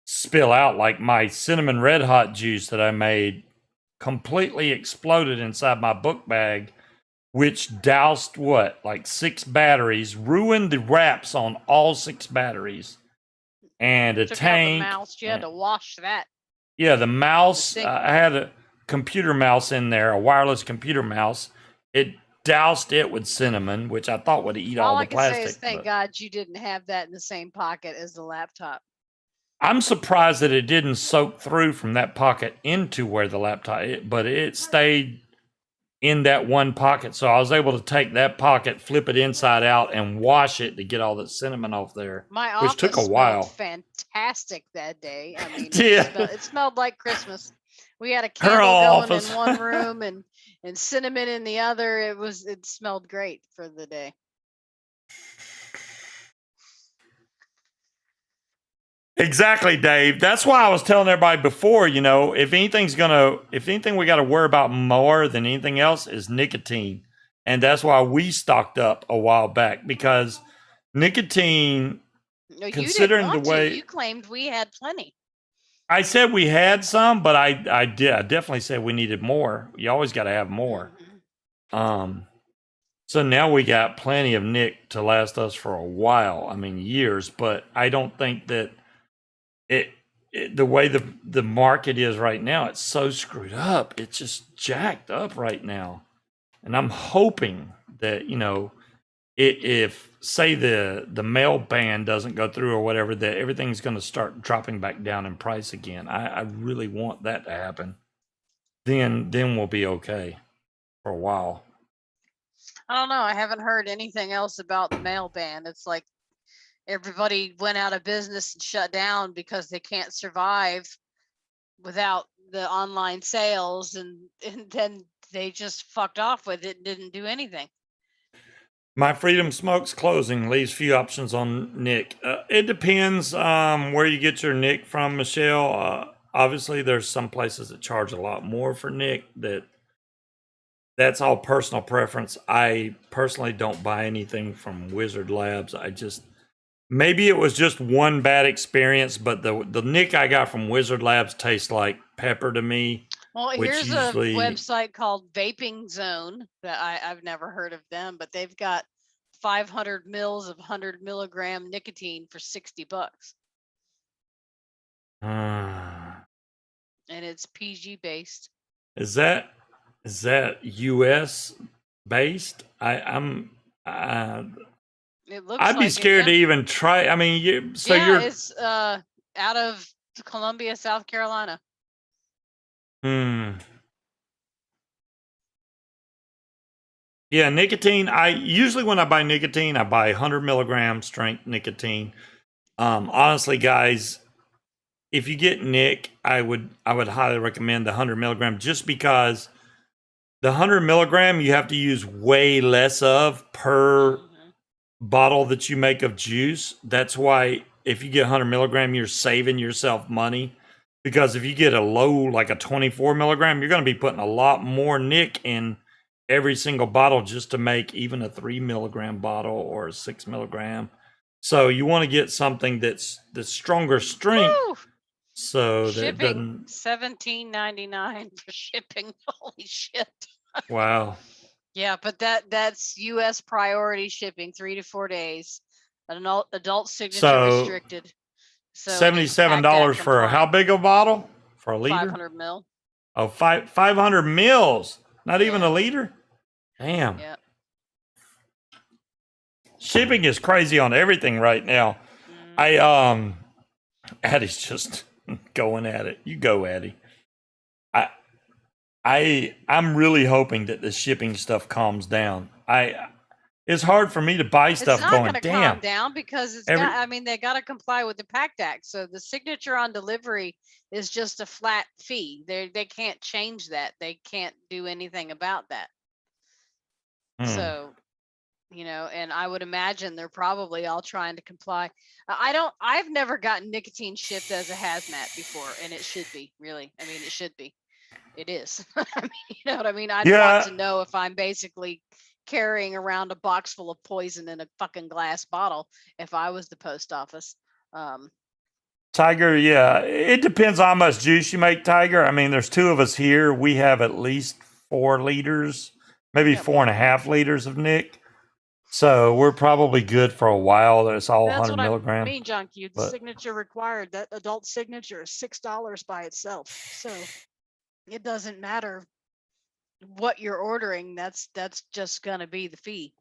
spill out, like my cinnamon red hot juice that I made completely exploded inside my book bag, which doused like 6 batteries, ruined the wraps on all 6 batteries, and a tank. The mouse, you had to wash that. Yeah, the mouse. I had a computer mouse in there, a wireless computer mouse. It doused it with cinnamon, which I thought would eat all the plastic. All I can say is thank God you didn't have that in the same pocket as the laptop. I'm surprised that it didn't soak through from that pocket into where the laptop, but it stayed in that one pocket. So I was able to take that pocket, flip it inside out, and wash it to get all the cinnamon off there, My which office took a smelled while. fantastic that day. I mean, Yeah. it smelled like Christmas. We had a Her candle going office. in one room and cinnamon in the other. It smelled great for the day. Exactly, Dave. That's why I was telling everybody before, you know, if anything we got to worry about more than anything else is nicotine. And that's why we stocked up a while back, because nicotine, No, you didn't considering the want to. way You claimed we had plenty. I said we had some, but I definitely said we needed more. You always got to have more. So now we got plenty of Nick to last us for a while. I mean, years, but I don't think that the way the market is right now, it's so screwed up. It's just jacked up right now. And I'm hoping that, you know, if say the mail ban doesn't go through or whatever, that everything's going to start dropping back down in price again. I really want that to happen. Then we'll be okay for a while. I don't know. I haven't heard anything else about the mail ban. It's like everybody went out of business and shut down because they can't survive without the online sales, and then they just fucked off with it and didn't do anything. My Freedom Smokes closing leaves few options on Nick. It depends where you get your Nick from, Michelle. Obviously, there's some places that charge a lot more for Nick. That's all personal preference. I personally don't buy anything from Wizard Labs. Maybe it was just one bad experience, but the Nick I got from Wizard Labs tastes like pepper to me. Well, here's a website called Vaping Zone that I've never heard of them, but they've got 500 mils of 100 milligram nicotine for $60. And it's PG based. Is that US based? It looks I'd be like scared to even try. I mean, it's out of Columbia, South Carolina. Yeah, nicotine. Usually when I buy nicotine, I buy 100 milligram strength nicotine. Honestly, guys, if you get Nick, I would highly recommend the 100 milligram, just because the 100 milligram you have to use way less of per bottle that you make of juice. That's why if you get 100 milligram, you're saving yourself money, because if you get a low, like a 24 milligram, you're going to be putting a lot more Nick in every single bottle just to make even a 3 milligram bottle or a 6 milligram. So you want to get something that's stronger strength. Woo! So shipping, that doesn't $17.99 for shipping. Holy shit. Wow. Yeah, but that's US priority shipping, 3 to 4 days. An adult signature restricted. So $77 for how big a bottle? For a liter? 500 mil. Oh, 500 mils. Not even a liter? Damn. Yeah. Shipping is crazy on everything right now. Addie's just going at it. You go, Addie. I'm really hoping that the shipping stuff calms down. It's hard for me to buy stuff going, damn. It's not going to calm down because they got to comply with the PACT Act. So the signature on delivery is just a flat fee. They can't change that. They can't do anything about that. So, you know, and I would imagine they're probably all trying to comply. I've never gotten nicotine shipped as a hazmat before, and it should be, really. I mean, it should be. It is. I mean, you know what I mean? I'd want to know if I'm basically carrying around a box full of poison in a fucking glass bottle if I was the post office. Tiger, yeah. It depends on how much juice you make, Tiger. I mean, there's two of us here. We have at least 4 liters, maybe 4.5 liters of Nick. So we're probably good for a while. That's all 100 milligrams. I mean, Junkie, the signature required, that adult signature is $6 by itself. So it doesn't matter what you're ordering. That's just gonna be the fee.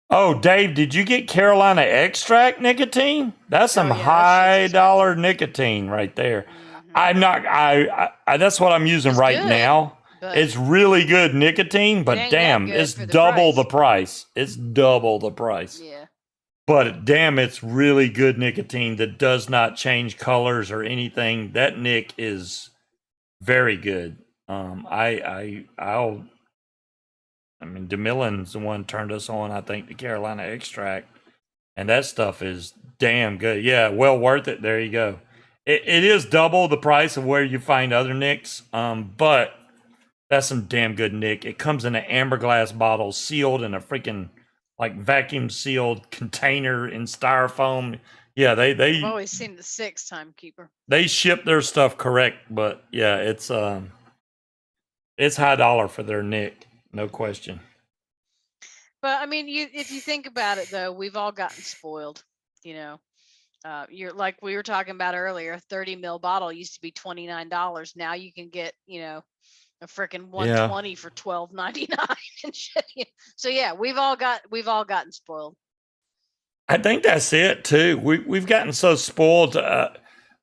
Oh, Dave, did you get Carolina extract nicotine? That's some high dollar nicotine right there. I'm not. I that's what I'm using right now. But It's really good nicotine, but ain't that damn, good it's for the double price. the price. It's double the price. Yeah. But damn, it's really good nicotine that does not change colors or anything. That Nick is very good. I mean, DeMillen's the one turned us on, I think, the Carolina extract, and that stuff is damn good. Yeah, well worth it. There you go. It is double the price of where you find other Nicks, but that's some damn good Nick. It comes in an amber glass bottle, sealed in a freaking like vacuum sealed container in styrofoam. Yeah, I've they always seen the 6 timekeeper. they ship their stuff correct, but yeah, it's high dollar for their Nick, no question. But I mean, if you think about it, though, we've all gotten spoiled. You know, you're like we were talking about earlier. A 30 ml bottle used to be $29. Now you can get, a freaking 120 for $12.99 and shit. So yeah, we've all gotten spoiled. I think that's it too. We've gotten so spoiled.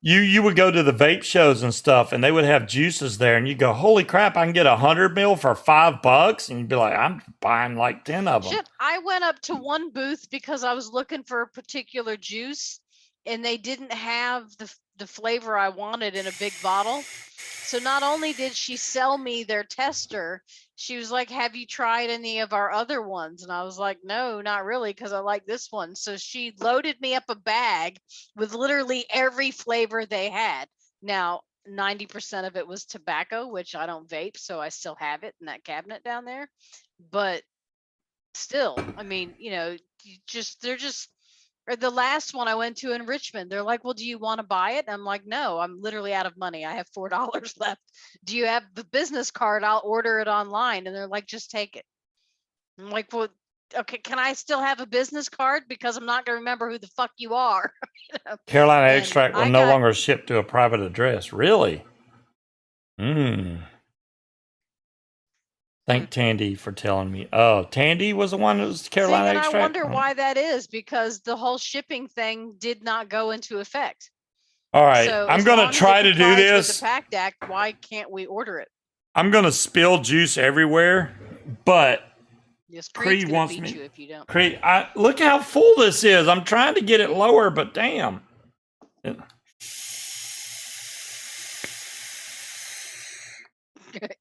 You would go to the vape shows and stuff, and they would have juices there, and you go, "Holy crap! I can get 100 mil for $5," and you'd be like, "I'm buying like 10 of them." Shit, I went up to one booth because I was looking for a particular juice, and they didn't have the flavor I wanted in a big bottle. So not only did she sell me their tester, she was like, "Have you tried any of our other ones?" And I was like, "No, not really, because I like this one." So she loaded me up a bag with literally every flavor they had. Now, 90% of it was tobacco, which I don't vape, so I still have it in that cabinet down there. But still, I mean, they're just, or the last one I went to in Richmond, they're like, "Well, do you want to buy it?" I'm like, "No, I'm literally out of money. I have $4 left. Do you have the business card? I'll order it online." And they're like, "Just take it." I'm like, "Well, okay, can I still have a business card? Because I'm not going to remember who the fuck you are." Carolina And extract will I no got, longer ship to a private address. Really? Thank Tandy for telling me. Oh, Tandy was the one that was Carolina and extract. I wonder why that is, because the whole shipping thing did not go into effect. All right, So I'm as gonna long as it try to do complies with this. the PACT Act, why can't we order it? I'm gonna spill juice everywhere, but Yes, Creed Creed's wants gonna beat me. you if you don't. Creed, look how full this is. I'm trying to get it lower, but damn.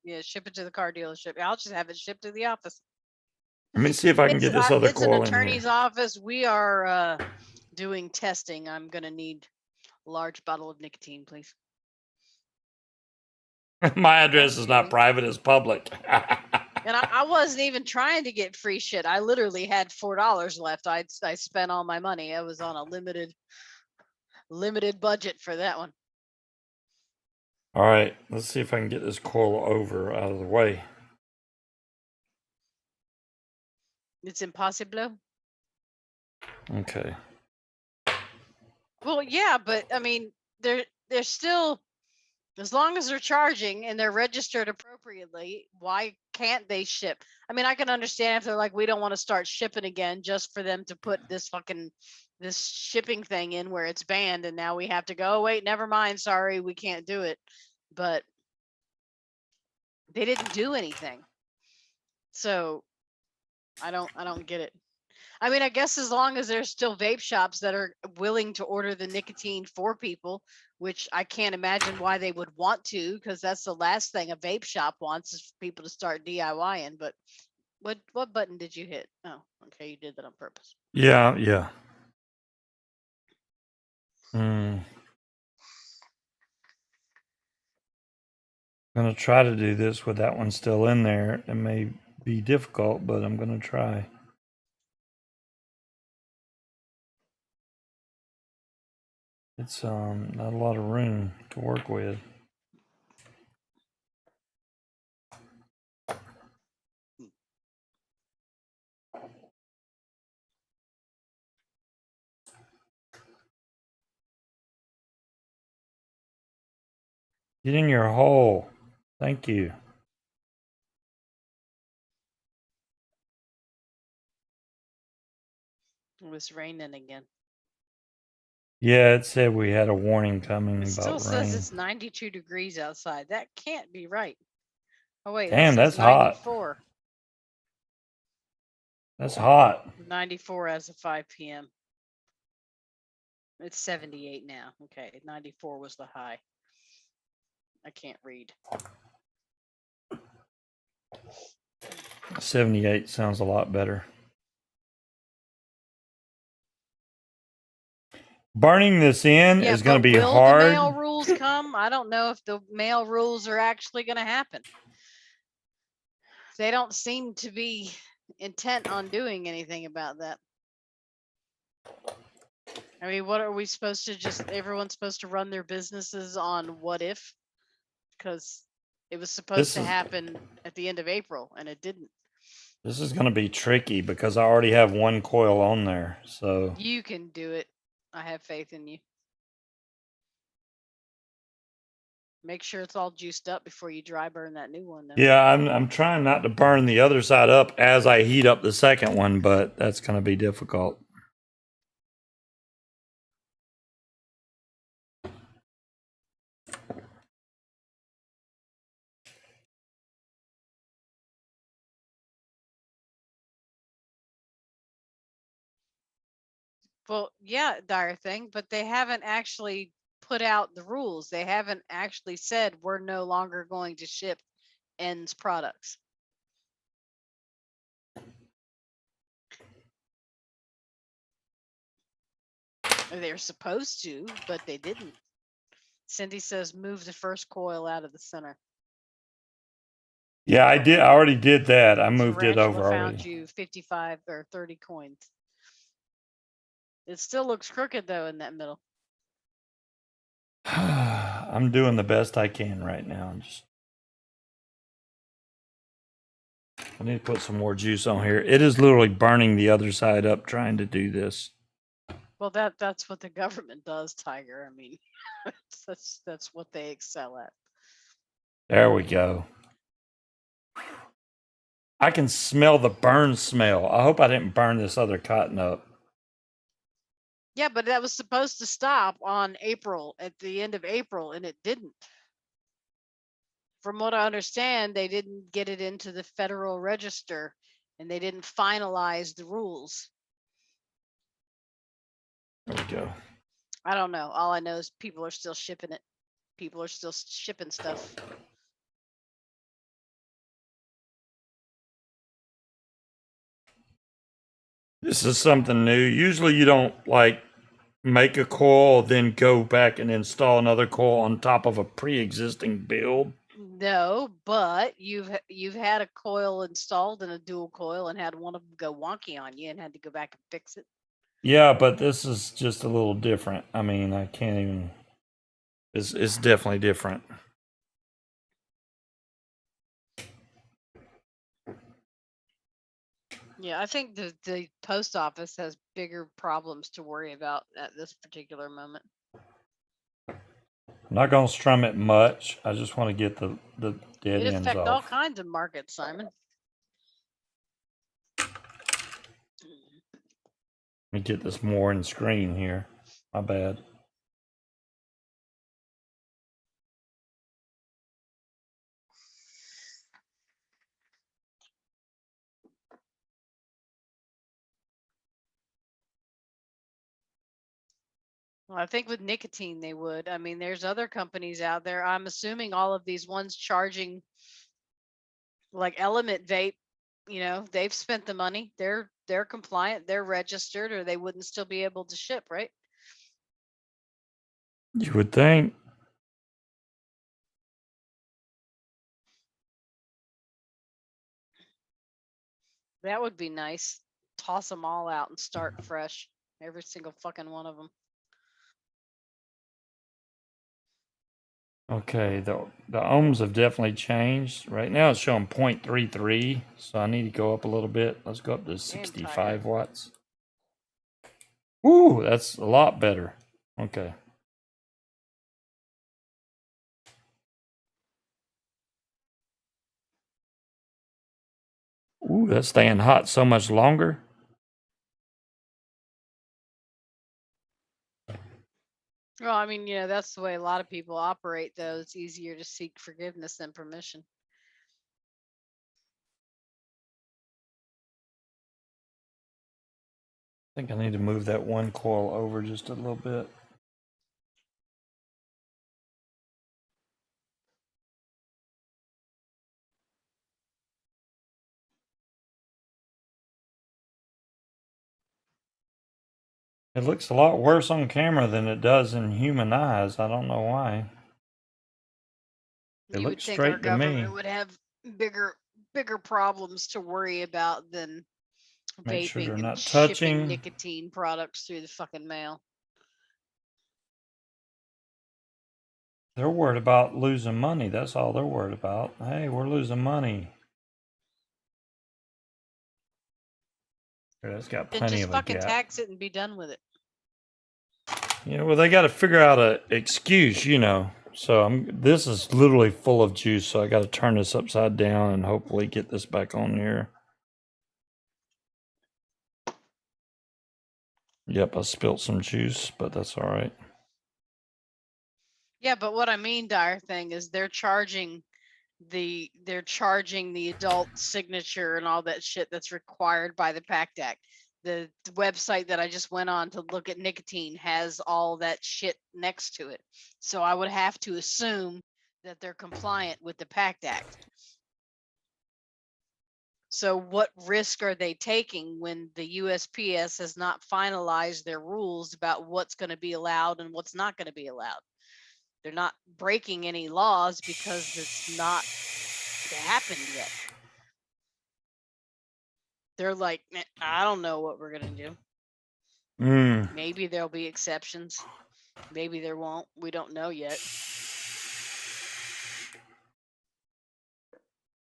Yeah, ship it to the car dealership. I'll just have it shipped to the office. Let me see if I can get this other It's an coil in attorney's here. office. We are doing testing. I'm gonna need a large bottle of nicotine, please. My address is not private; it's public. And I wasn't even trying to get free shit. I literally had $4 left. I spent all my money. I was on a limited budget for that one. All right, let's see if I can get this coil over out of the way. It's impossible. Okay. Well, yeah, but I mean, they're still, as long as they're charging and they're registered appropriately, why can't they ship? I mean, I can understand if they're like, "We don't want to start shipping again," just for them to put this shipping thing in where it's banned, and now we have to go, "Oh, wait, never mind, sorry, we can't do it." But they didn't do anything. So I don't get it. I mean, I guess as long as there's still vape shops that are willing to order the nicotine for people, which I can't imagine why they would want to, because that's the last thing a vape shop wants, is for people to start DIYing. But what button did you hit? Oh, okay, you did that on purpose. Yeah. I'm gonna try to do this with that one still in there. It may be difficult, but I'm gonna try. It's not a lot of room to work with. Get in your hole. Thank you. It was raining again. Yeah, it said we had a warning coming It about still says rain. it's 92 degrees outside. That can't be right. Oh wait, Damn, that says that's hot. 94. That's hot. 94 as of 5 p.m. It's 78 now. Okay, 94 was the high. I can't read. 78 sounds a lot better. Burning this in is going to be will hard. the mail rules come? I don't know if the mail rules are actually going to happen. They don't seem to be intent on doing anything about that. I mean, what are we supposed to everyone's supposed to run their businesses on what if? Because it was supposed to happen at the end of April and it didn't. This is going to be tricky because I already have one coil on there. So you can do it. I have faith in you. Make sure it's all juiced up before you dry burn that new one, though. Yeah, I'm trying not to burn the other side up as I heat up the second one, but that's going to be difficult. Well, yeah, dire thing, but they haven't actually put out the rules. They haven't actually said we're no longer going to ship ends products. They're supposed to, but they didn't. Cindy says move the first coil out of the center. Yeah, I did. I already did that. I moved it Tarantula over found already. you 55 or 30 coins. It still looks crooked though in that middle. I'm doing the best I can right now. I need to put some more juice on here. It is literally burning the other side up trying to do this. Well, that's what the government does, Tiger. I mean, that's what they excel at. There we go. I can smell the burn smell. I hope I didn't burn this other cotton up. Yeah, but that was supposed to stop on April, at the end of April, and it didn't. From what I understand, they didn't get it into the Federal Register and they didn't finalize the rules. There we go. I don't know. All I know is people are still shipping it. People are still shipping stuff. This is something new. Usually you don't like make a coil, then go back and install another coil on top of a pre-existing build. No, but you've had a coil installed in a dual coil and had one of them go wonky on you and had to go back and fix it. Yeah, but this is just a little different. I mean, I can't even. It's definitely different. Yeah, I think the post office has bigger problems to worry about at this particular moment. I'm not going to strum it much. I just want to get the dead ends off. It affects all kinds of markets, Simon. Let me get this more in screen here. My bad. Well, I think with nicotine they would. I mean, there's other companies out there. I'm assuming all of these ones charging like Element Vape, you know, they've spent the money. They're compliant, they're registered, or they wouldn't still be able to ship, right? You would think. That would be nice. Toss them all out and start fresh. Every single fucking one of them. Okay, the ohms have definitely changed. Right now it's showing 0.33, so I need to go up a little bit. Let's go up to 65 watts. Ooh, that's a lot better. Okay. Ooh, that's staying hot so much longer. Well, I mean, you know, that's the way a lot of people operate, though. It's easier to seek forgiveness than permission. think I need to move that one coil over just a little bit. It looks a lot worse on camera than it does in human eyes. I don't know why. It You would looks think our straight to me. government would have bigger problems to worry about than Make sure they're vaping and not shipping touching. nicotine products through the fucking mail. They're worried about losing money. That's all they're worried about. Hey, we're losing money. That's got Then plenty just of a fucking gap. tax it and be done with it. Yeah, well, they got to figure out a excuse, you know. So this is literally full of juice. So I got to turn this upside down and hopefully get this back on here. Yep, I spilled some juice, but that's all right. Yeah, but what I mean, dire thing, is they're charging the adult signature and all that shit that's required by the PACT Act. The website that I just went on to look at nicotine has all that shit next to it. So I would have to assume that they're compliant with the PACT Act. So what risk are they taking when the USPS has not finalized their rules about what's going to be allowed and what's not going to be allowed? They're not breaking any laws because it's not happened yet. They're like, I don't know what we're going to do. Maybe there'll be exceptions. Maybe there won't. We don't know yet.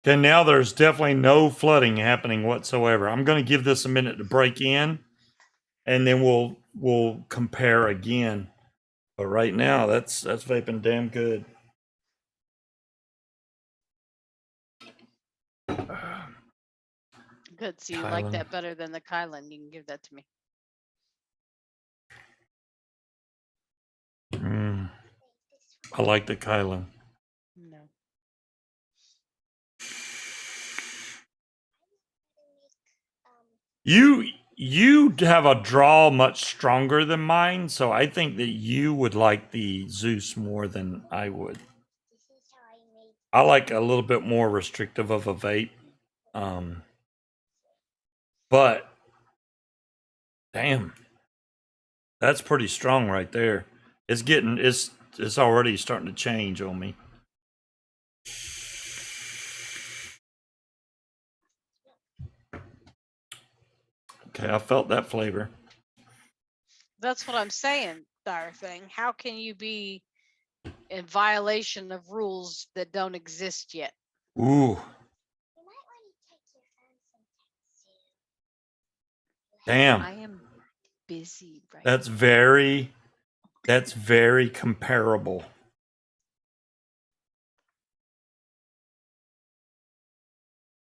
Okay, now there's definitely no flooding happening whatsoever. I'm going to give this a minute to break in, and then we'll compare again. But right now, that's vaping damn good. Good. So you like that better than the Kylan? You can give that to me. I like the Kylan. No. You have a draw much stronger than mine, so I think that you would like the Zeus more than I would. I like a little bit more restrictive of a vape. But damn, that's pretty strong right there. It's already starting to change on me. Okay, I felt that flavor. That's what I'm saying, dire thing. How can you be in violation of rules that don't exist yet? Ooh. Damn. I am busy right That's now. very comparable.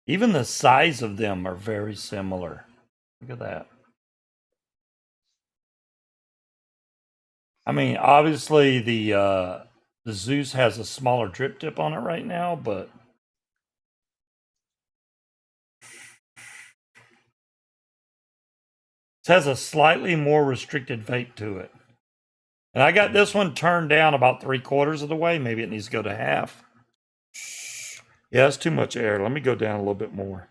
Even the size of them are very similar. Look at that. I mean, obviously the Zeus has a smaller drip tip on it right now, but it has a slightly more restricted vape to it. And I got this one turned down about 3/4 of the way. Maybe it needs to go to half. Yeah, that's too much air. Let me go down a little bit more.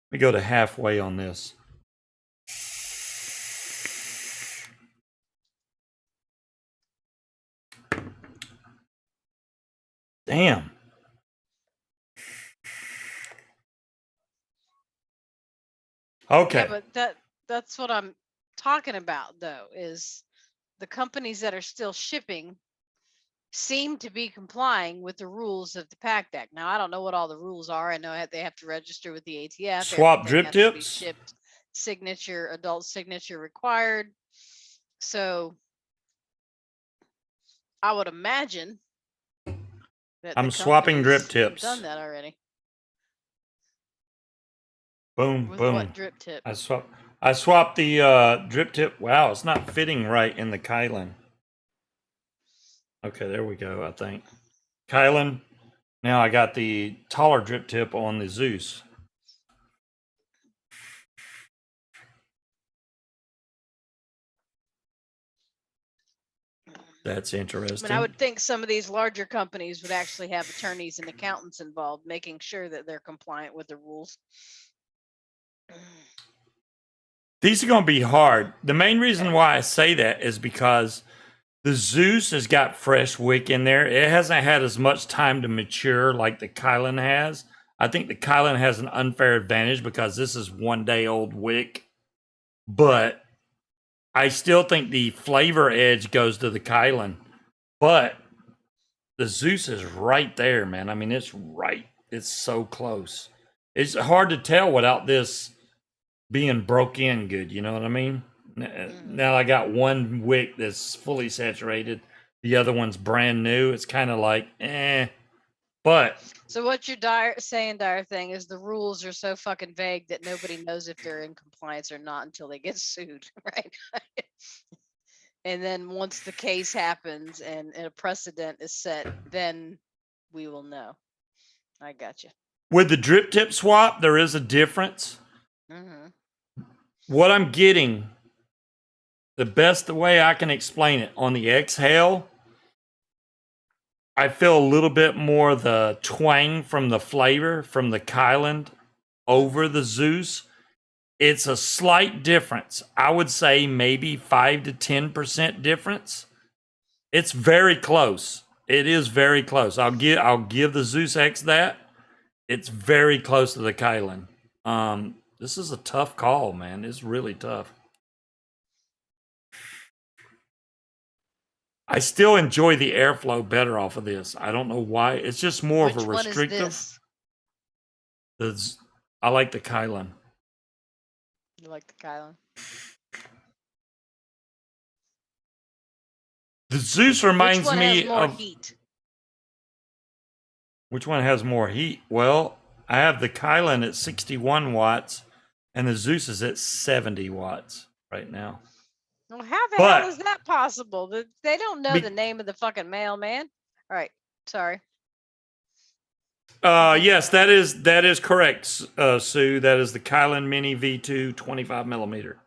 Let me go to halfway on this. Damn. Okay. Yeah, but that's what I'm talking about, though, is the companies that are still shipping seem to be complying with the rules of the PACT Act. Now, I don't know what all the rules are. I know they have to register with the ATF. Swap Everything drip has to be tips. shipped, signature, adult signature required. So I would imagine that I'm swapping drip tips. have done that already. Boom, With boom. what drip tip? I swapped the drip tip. Wow, it's not fitting right in the Kylan. Okay, there we go, I think. Kylan. Now I got the taller drip tip on the Zeus. That's I interesting. mean, I would think some of these larger companies would actually have attorneys and accountants involved, making sure that they're compliant with the rules. These are going to be hard. The main reason why I say that is because the Zeus has got fresh wick in there. It hasn't had as much time to mature like the Kylan has. I think the Kylan has an unfair advantage because this is 1 day old wick. But I still think the flavor edge goes to the Kylan. But the Zeus is right there, man. I mean, it's right. It's so close. It's hard to tell without this being broke in good. You know what I mean? Now I got one wick that's fully saturated. The other one's brand new. It's kind of like, But So what you're saying, Dire Thing, is the rules are so fucking vague that nobody knows if they're in compliance or not until they get sued, right? And then once the case happens and a precedent is set, then we will know. I got you. with the drip tip swap, there is a difference. Mm-hmm. What I'm getting, the best way I can explain it, on the exhale, I feel a little bit more the twang from the flavor from the Kylan over the Zeus. It's a slight difference. I would say maybe 5 to 10% difference. It's very close. It is very close. I'll give the Zeus X that. It's very close to the Kylan. This is a tough call, man. It's really tough. I still enjoy the airflow better off of this. I don't know why. It's just more of a restrictive. One is this? I like the Kylan. You like the Kylan? The Zeus reminds me of heat. Which one has more heat? Well, I have the Kylan at 61 watts, and the Zeus is at 70 watts right now. Well, how the hell is that possible? They don't know the name of the fucking mailman. All right, sorry. Yes, that is correct, Sue. That is the Kylan Mini V2 25 millimeter.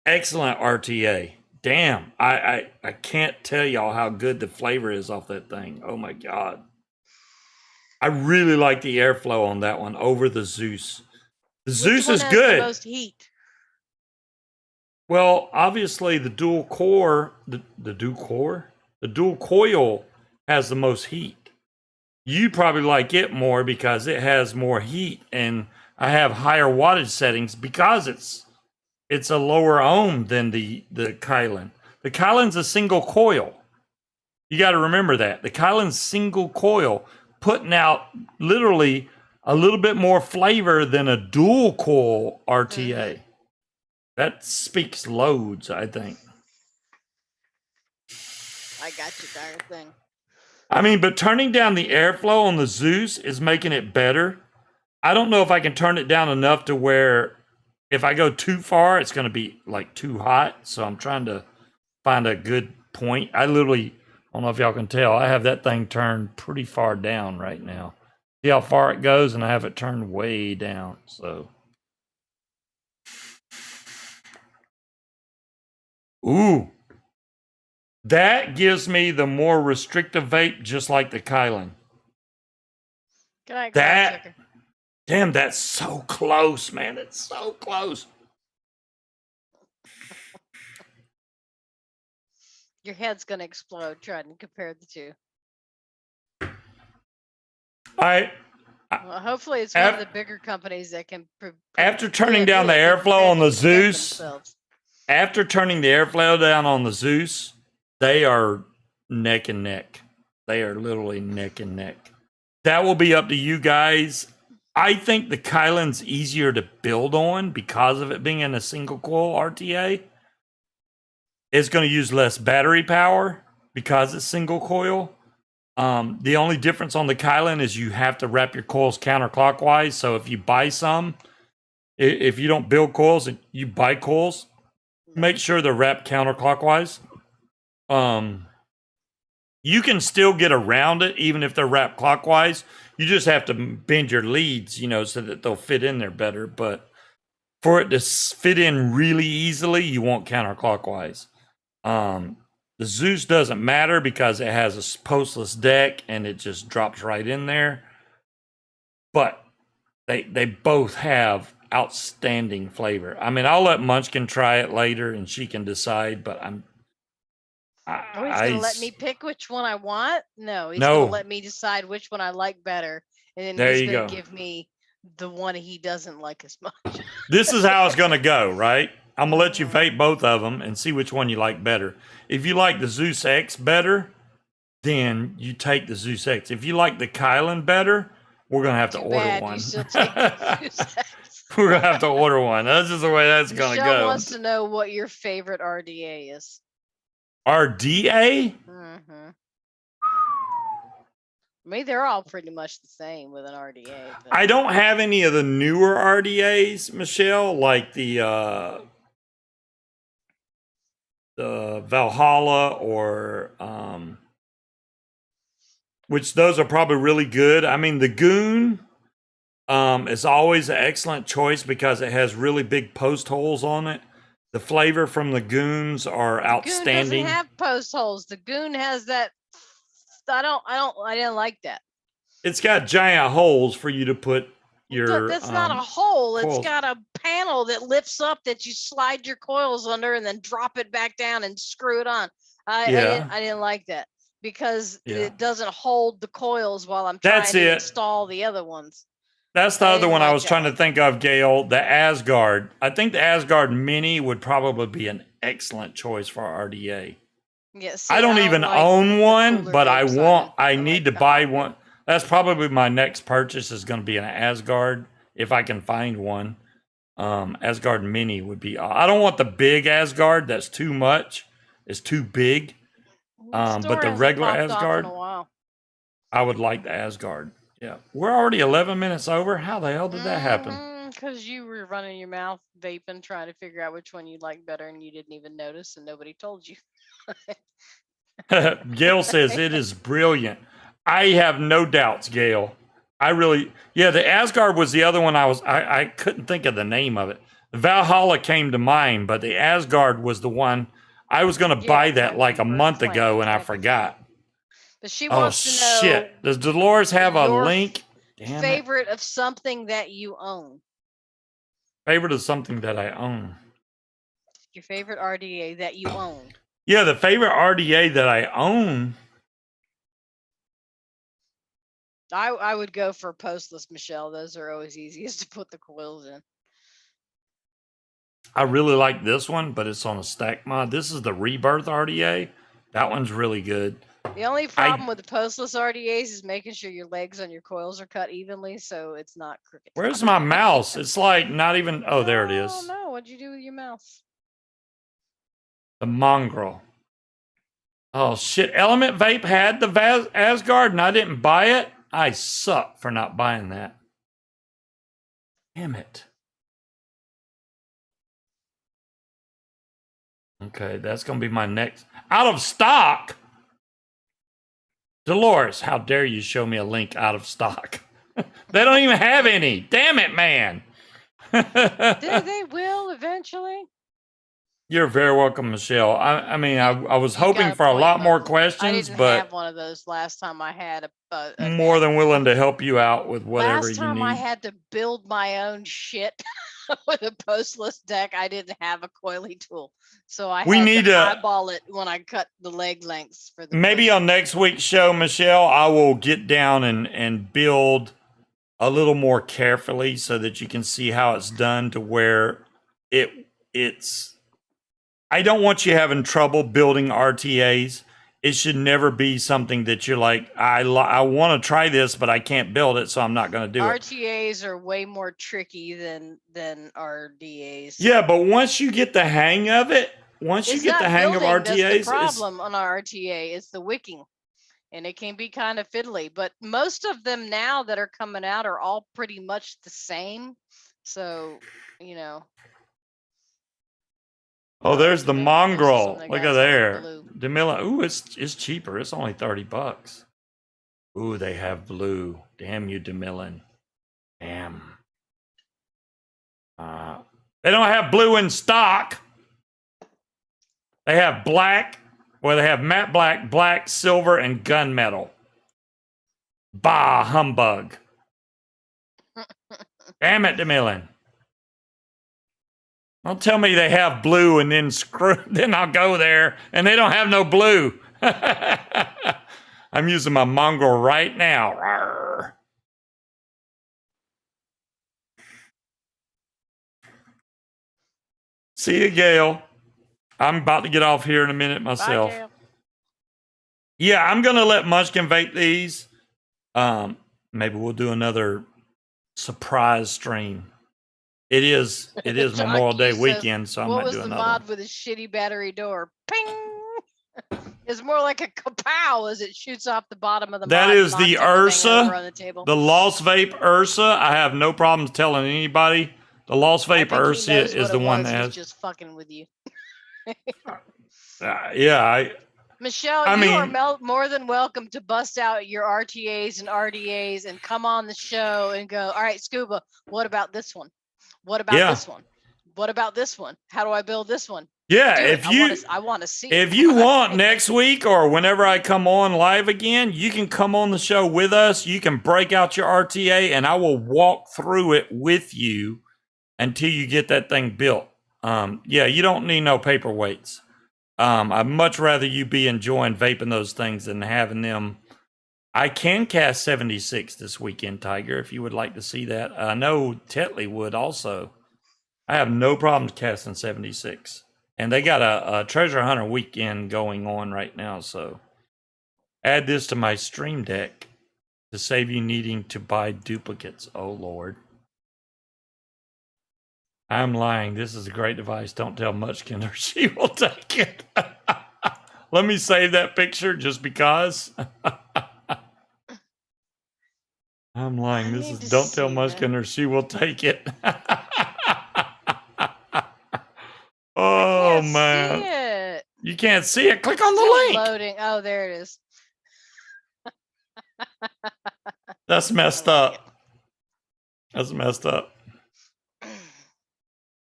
Excellent RTA. Damn, I can't tell y'all how good the flavor is off that thing. Oh my god. I really like the airflow on that one over the Zeus. The Zeus is good. The most heat? Well, obviously the dual core, the dual coil has the most heat. You probably like it more because it has more heat, and I have higher wattage settings because it's a lower ohm than the Kylan. The Kylan's a single coil. You got to remember that. The Kylan's single coil, putting out literally a little bit more flavor than a dual coil RTA. Mm-hmm. That speaks loads, I think. I got you, Dire Thing. I mean, but turning down the airflow on the Zeus is making it better. I don't know if I can turn it down enough to where if I go too far, it's going to be like too hot. So I'm trying to find a good point. I don't know if y'all can tell, I have that thing turned pretty far down right now. See how far it goes, and I have it turned way down. So, ooh, that gives me the more restrictive vape, just like the Kylan. Good night, that, damn, that's so close, man. It's so close. Your head's gonna explode trying to compare the two. Well, hopefully it's one of the bigger companies that can. After turning down the airflow on the Zeus, after turning the airflow down on the Zeus, they are neck and neck. They are literally neck and neck. That will be up to you guys. I think the Kylan's easier to build on because of it being in a single coil RTA. It's going to use less battery power because it's single coil. The only difference on the Kylan is you have to wrap your coils counterclockwise. So if you buy some, if you don't build coils and you buy coils, make sure they're wrapped counterclockwise. You can still get around it even if they're wrapped clockwise. You just have to bend your leads, so that they'll fit in there better. But for it to fit in really easily, you want counterclockwise. The Zeus doesn't matter because it has a postless deck and it just drops right in there. But they both have outstanding flavor. I mean, I'll let Munchkin try it later and she can decide, but Oh, he's gonna let me pick which one I want? No, he's gonna let me decide which one I like better, and then there he's you gonna go. give me the one he doesn't like as much. This is how it's gonna go, right? I'm gonna let you vape both of them and see which one you like better. If you like the Zeus X better, then you take the Zeus X. If you like the Kylan better, we're gonna have to order one. You still take the Zeus X. We're gonna have to order one. That's just the way that's gonna Michelle go. wants to know what your favorite RDA is. RDA? I mean, they're all pretty much the same with an RDA. But... I don't have any of the newer RDAs, Michelle, like the Valhalla or which those are probably really good. I mean, the Goon is always an excellent choice because it has really big post holes on it. The flavor from the Goons are outstanding. Goon doesn't have post holes. The Goon has that. I didn't like that. It's got giant holes for you to put your. That's not a hole. coils. It's got a panel that lifts up that you slide your coils under and then drop it back down and screw it on. I didn't like that because it doesn't hold the coils while I'm trying to install the other ones. That's the other one I was trying to think of, Gail. The Asgard. I think the Asgard Mini would probably be an excellent choice for RDA. Yes. I don't even own one, but I need to buy one. That's probably my next purchase is going to be an Asgard if I can find one. Asgard Mini would be. I don't want the big Asgard. That's too much. It's too big. But the regular Asgard, I would like the Asgard. Yeah, we're already 11 minutes over. How the hell did that happen? Because you were running your mouth, vaping, trying to figure out which one you like better, and you didn't even notice, and nobody told you. Gail says it is brilliant. I have no doubts, Gail. The Asgard was the other one I couldn't think of the name of it. The Valhalla came to mind, but the Asgard was the one I was going to buy that like a month ago, and I forgot. But she wants to know. Shit. Does Dolores have a link? Damn favorite of something that you own. Favorite of something that I own. Your favorite RDA that you own. Yeah, the favorite RDA that I own. I would go for postless, Michelle. Those are always easiest to put the coils in. I really like this one, but it's on a stack mod. This is the Rebirth RDA. That one's really good. The only problem with the postless RDAs is making sure your legs on your coils are cut evenly so it's not crooked. Where's my mouse? It's like not even. Oh, there it is. Oh, no. What'd you do with your mouse? The mongrel. Oh, shit. Element Vape had the Asgard and I didn't buy it. I suck for not buying that. Damn it. Okay, that's going to be my next. Out of stock? Dolores, how dare you show me a link out of stock? They don't even have any. Damn it, man. They will eventually. You're very welcome, Michelle. I mean, I was hoping for a lot more questions, I didn't but have one of those last time I had more than willing to help you out with whatever you need. Last time I had to build my own shit with a postless deck. I didn't have a coily tool, so I had to eyeball it when I cut the leg lengths for the. Maybe on next week's show, Michelle, I will get down and build a little more carefully so that you can see how it's done to where it's. I don't want you having trouble building RTAs. It should never be something that you're like, I want to try this, but I can't build it, so I'm not going to do it. RTAs are way more tricky than RDAs. Yeah, but once you get the hang of it, once you get the hang of RTAs, the problem on our RTA is the wicking, and it can be kind of fiddly. But most of them now that are coming out are all pretty much the same. So, you know. Oh, there's the mongrel. Look at there. Demilla. Ooh, it's cheaper. It's only $30. Ooh, they have blue. Damn you, Demillin. Damn. They don't have blue in stock. They have black Well, they have matte black, black, silver, and gunmetal. Bah, humbug. Damn it, DeMillan. Don't tell me they have blue and then then I'll go there and they don't have no blue. I'm using my mongrel right now. Rawr. See you, Gail. I'm about to get off here in a minute myself. Bye, Yeah, I'm gonna let Munchkin vape these. Maybe we'll do another surprise stream. It is Memorial Day weekend, so I might do another. What was the mod with his shitty battery door? Ping! It's more like a kapow as it shoots off the bottom of the mod. That is the Ursa, the Lost Vape Ursa. I have no problems telling anybody. The Lost Vape Ursa is the one that has. Just fucking with you. Yeah, Michelle, you are more than welcome to bust out your RTAs and RDAs and come on the show and go, all right, Scuba, what about this one? What about this one? What about this one? How do I build this one? Yeah, I want to see. If you want next week or whenever I come on live again, you can come on the show with us. You can break out your RTA and I will walk through it with you until you get that thing built. Yeah, you don't need no paperweights. I'd much rather you be enjoying vaping those things than having them. I can cast 76 this weekend, Tiger, if you would like to see that. I know Tetley would also. I have no problems casting 76. And they got a treasure hunter weekend going on right now, so add this to my stream deck to save you needing to buy duplicates. Oh, Lord. I'm lying. This is a great device. Don't tell Munchkin or she will take it. Let me save that picture just because. I'm lying. This is don't tell Munchkin or she will take it. Oh, man. You can't see it. Click on the link. Loading. Oh, there it is. That's messed up. That's messed up.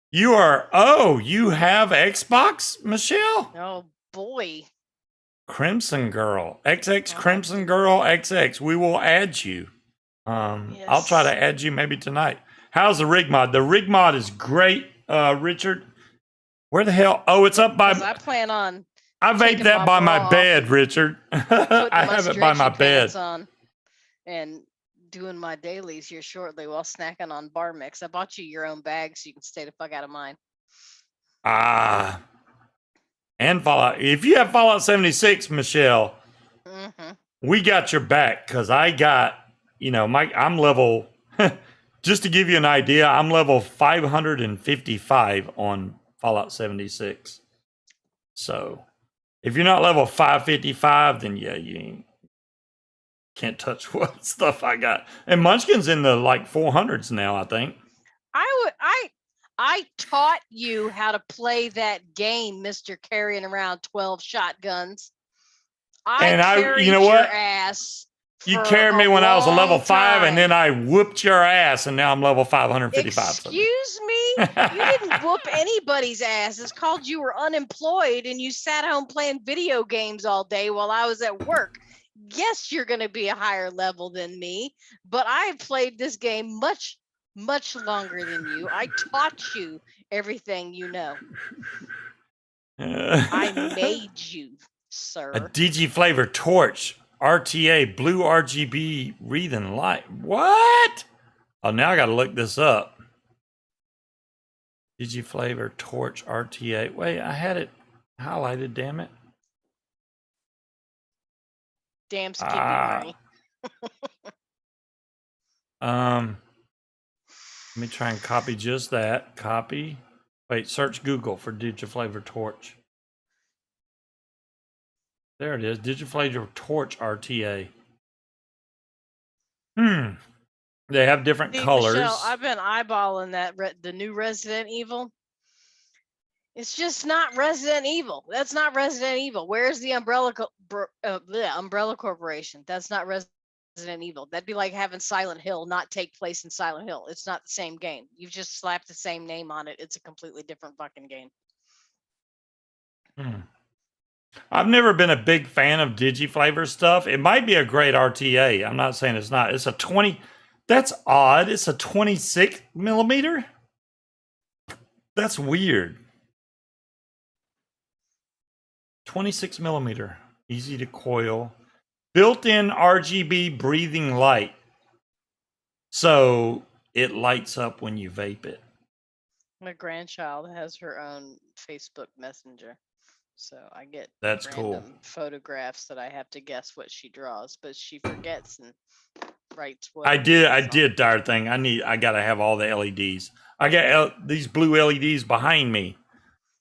You have Xbox, Michelle? Oh, boy. Crimson Girl. XX Crimson Girl XX. We will add you. Yes. I'll try to add you maybe tonight. How's the rig mod? The rig mod is great, Richard. Where the hell? Oh, it's up by... I plan on... I vape that by my bed, Richard. I have it by my bed. On and doing my dailies here shortly while snacking on bar mix. I bought you your own bag so you can stay the fuck out of mine. And Fallout. If you have Fallout 76, Michelle, we got your back because I got, I'm level, just to give you an idea, I'm level 555 on Fallout 76. So if you're not level 555, then yeah, you can't touch what stuff I got. And Munchkin's in the 400s now, I think. I taught you how to play that game, Mr. Carrying around 12 shotguns. You know what? You carried me when I was a level 5, and then I whooped your ass, and now I'm level 555. Excuse me? You didn't whoop anybody's ass. It's called you were unemployed, and you sat home playing video games all day while I was at work. Yes, you're going to be a higher level than me, but I've played this game much longer than you. I taught you everything you know. I made you, sir. A DG flavor torch. RTA, blue RGB wreathing light. What? Oh, now I got to look this up. Digiflavor torch RTA. Wait, I had it highlighted, damn it. Damn Skippy Marty. Let me try and copy just that. Copy. Wait, search Google for Digiflavor torch. There it is. Digiflavor torch RTA. They have different colors. Michelle, I've been eyeballing that the new Resident Evil. It's just not Resident Evil. That's not Resident Evil. Where's the Umbrella Corporation? That's not Resident Evil. That'd be like having Silent Hill not take place in Silent Hill. It's not the same game. You've just slapped the same name on it. It's a completely different fucking game. I've never been a big fan of digi-flavor stuff. It might be a great RTA. I'm not saying it's not. It's a 20. That's odd. It's a 26 millimeter. That's weird. 26 millimeter. Easy to coil. Built-in RGB breathing light. So it lights up when you vape it. My grandchild has her own Facebook Messenger. So I get That's random cool. photographs that I have to guess what she draws, but she forgets and writes what I did dire thing. I gotta have all the LEDs. I got these blue LEDs behind me.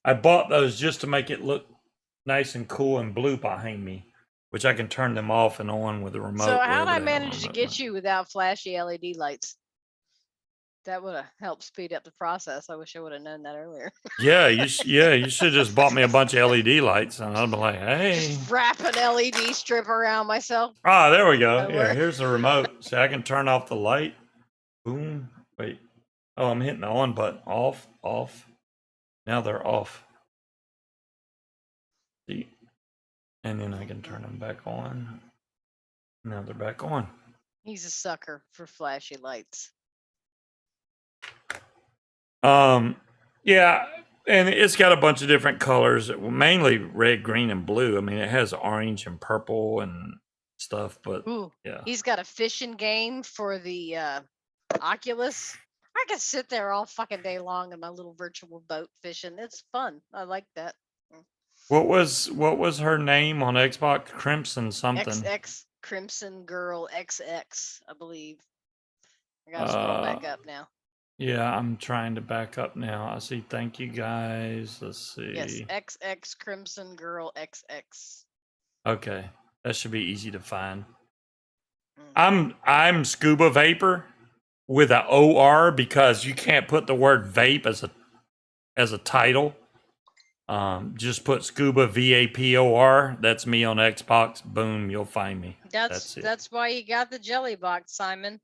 I bought those just to make it look nice and cool and blue behind me, which I can turn them off and on with the remote. So how'd I manage to get you without flashy LED lights? That would have helped speed up the process. I wish I would have known that earlier. Yeah, you should just bought me a bunch of LED lights, and I'd be like, hey. Just wrap an LED strip around myself. Ah, there we go. That'll Yeah, work. here's the remote. So I can turn off the light. Boom. Wait. Oh, I'm hitting the on button. Off, off. Now they're off. See? And then I can turn them back on. Now they're back on. He's a sucker for flashy lights. Yeah, and it's got a bunch of different colors, mainly red, green, and blue. I mean, it has orange and purple and stuff, but Ooh, yeah. he's got a fishing game for the Oculus. I could sit there all fucking day long in my little virtual boat fishing. It's fun. I like that. What was her name on Xbox? Crimson something. XX Crimson Girl XX, I believe. I gotta scroll back up now. Yeah, I'm trying to back up now. I see. Thank you guys. Let's see. Yes, XX Crimson Girl XX. Okay, that should be easy to find. Mm. I'm Scuba Vapor with a OR because you can't put the word vape as a title. Just put Scuba VAPOR. That's me on Xbox. Boom, you'll find me. That's why you got the jelly box, Simon.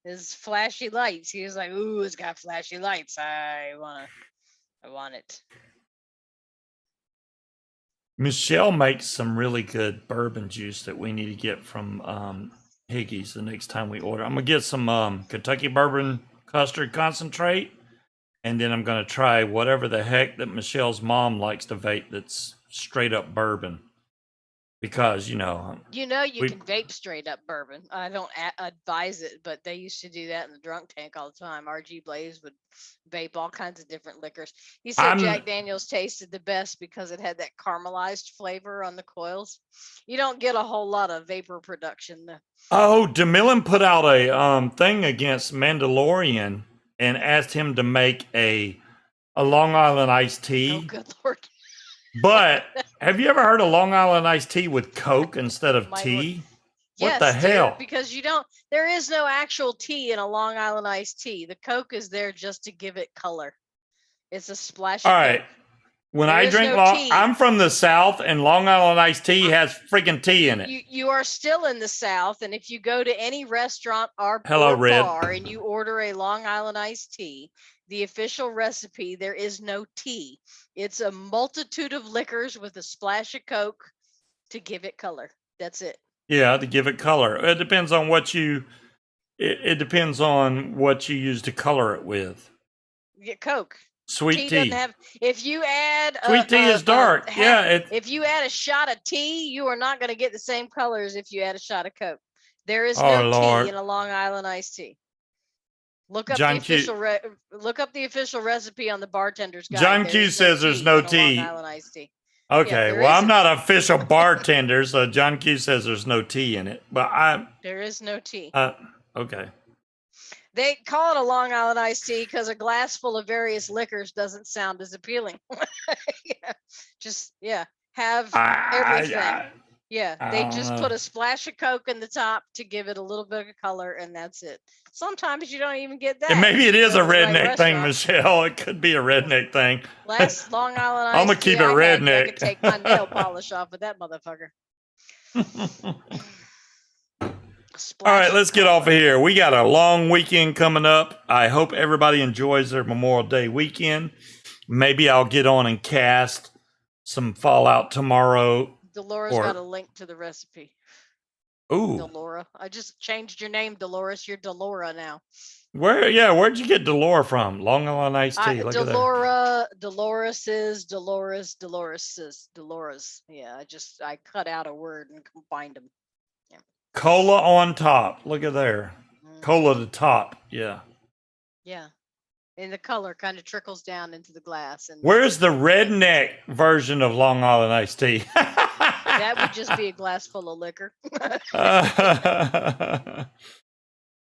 Is flashy lights. He was like, "Ooh, it's got flashy lights. I want it." Michelle makes some really good bourbon juice that we need to get from Higgy's the next time we order. I'm gonna get some Kentucky bourbon custard concentrate, and then I'm gonna try whatever the heck that Michelle's mom likes to vape that's straight up bourbon. Because you can vape straight up bourbon. I don't advise it, but they used to do that in the drunk tank all the time. RG Blaze would vape all kinds of different liquors. He said Jack Daniels tasted the best because it had that caramelized flavor on the coils. You don't get a whole lot of vapor production though. Oh, DeMillan put out a thing against Mandalorian and asked him to make a Long Island iced tea. Oh, good Lord. But have you ever heard of Long Island iced tea with Coke instead of tea? What the hell? Dude, because there is no actual tea in a Long Island iced tea. The Coke is there just to give it color. It's a splash. All right. When I drink I'm from the South, and Long Island iced tea has freaking tea in it. You are still in the South, and if you go to any restaurant or bar and you order a Long Island iced tea, the official recipe, there is no tea. It's a multitude of liquors with a splash of Coke to give it color. That's it. Yeah, to give it color. It depends on what you use to color it with. Get Coke. Sweet tea. If you add sweet tea is dark. If you add a shot of tea, you are not going to get the same colors if you add a shot of Coke. There is no tea in a Long Island iced tea. Look up the official recipe on the bartender's guide. John Q says there's no tea. Long Island iced tea. Okay, well, I'm not an official bartender, so John Q says there's no tea in it. But there is no tea. Okay. They call it a Long Island iced tea because a glass full of various liquors doesn't sound as appealing. Have everything. They just put a splash of Coke in the top to give it a little bit of color, and that's it. Sometimes you don't even get that. And maybe it is a redneck thing, Michelle. It could be a redneck thing. Last Long Island iced I'm gonna keep it redneck. I could take my nail polish off with that motherfucker. All right, let's get off of here. We got a long weekend coming up. I hope everybody enjoys their Memorial Day weekend. Maybe I'll get on and cast some Fallout tomorrow. Dolores got a link to the recipe. Ooh. Delora. I just changed your name, Dolores. You're Delora now. Where'd you get Delora from? Long Island iced tea. Look at that. Dolores. Yeah, I cut out a word and combined them. Yeah. Cola on top. Look at there. Cola to top. Yeah. Yeah. And the color kind of trickles down into the glass. And where's the redneck version of Long Island iced tea? That would just be a glass full of liquor.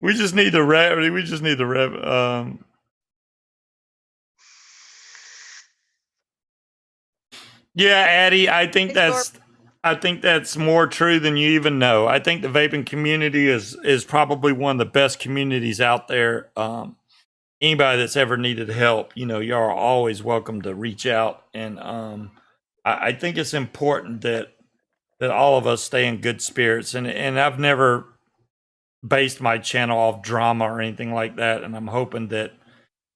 We just need the Yeah, Addie, I think that's more true than you even know. I think the vaping community is probably one of the best communities out there. Anybody that's ever needed help, y'all are always welcome to reach out. And I think it's important that all of us stay in good spirits. And I've never based my channel off drama or anything like that. And I'm hoping that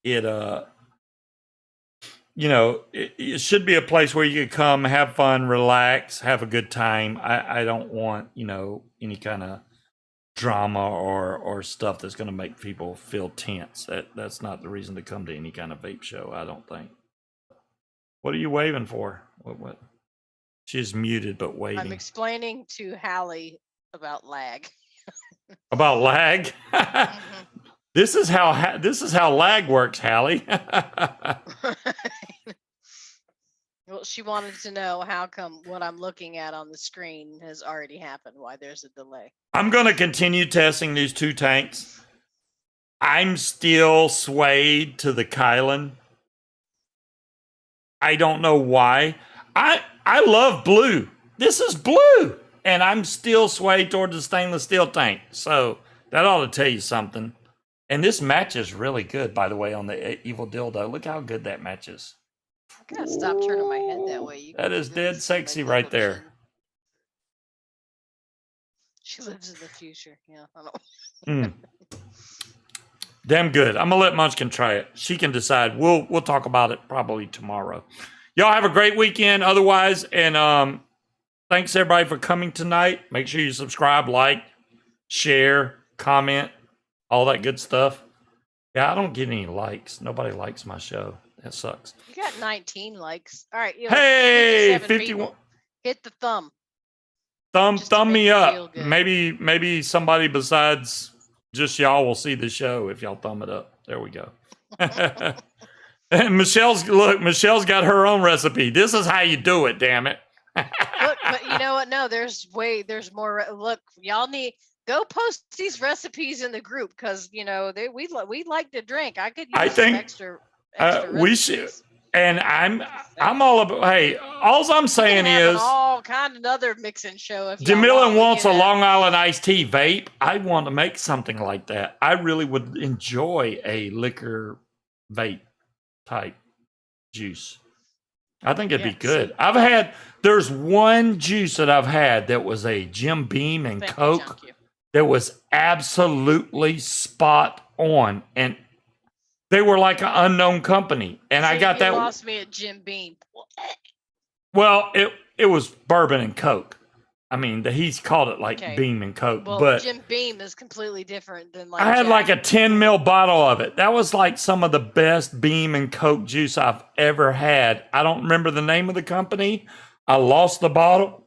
it should be a place where you can come, have fun, relax, have a good time. I don't want, any kind of drama or stuff that's going to make people feel tense. That's not the reason to come to any kind of vape show, I don't think. What are you waving for? What? She's muted but waving. I'm explaining to Hallie about lag. About lag? This is how lag works, Hallie. Well, she wanted to know how come what I'm looking at on the screen has already happened, why there's a delay. I'm going to continue testing these 2 tanks. I'm still swayed to the Kylan. I don't know why. I love blue. This is blue. And I'm still swayed toward the stainless steel tank. So that ought to tell you something. And this matches really good, by the way, on the Evil Dildo. Look how good that matches. I gotta stop turning my head that way. That is dead sexy right there. She lives in the future. Yeah, I don't. Damn good. I'm gonna let Munchkin try it. She can decide. We'll talk about it probably tomorrow. Y'all have a great weekend. Otherwise, and thanks everybody for coming tonight. Make sure you subscribe, like, share, comment, all that good stuff. Yeah, I don't get any likes. Nobody likes my show. That sucks. You got 19 likes. All right. Hey, 51. Hit the thumb. Thumb me up. Maybe somebody besides just y'all will see the show if y'all thumb it up. There we go. And Michelle's got her own recipe. This is how you do it, damn it. Look, but you know what? No, there's more. Look, y'all need go post these recipes in the group because we like to drink. I could use some extra we should. And I'm all about. Hey, all I'm saying is all kind of other mixing show. If Jamila wants a Long Island iced tea vape, I want to make something like that. I really would enjoy a liquor vape type juice. I think it'd be good. There's one juice that I've had that was a Jim Beam and Coke that was absolutely spot on, and they were like an unknown company, and I got that. You lost me at Jim Beam. Well, it was bourbon and Coke. I mean, he's called it like Beam and Coke, but Jim Beam is completely different than like. I had like a 10 ml bottle of it. That was like some of the best Beam and Coke juice I've ever had. I don't remember the name of the company. I lost the bottle.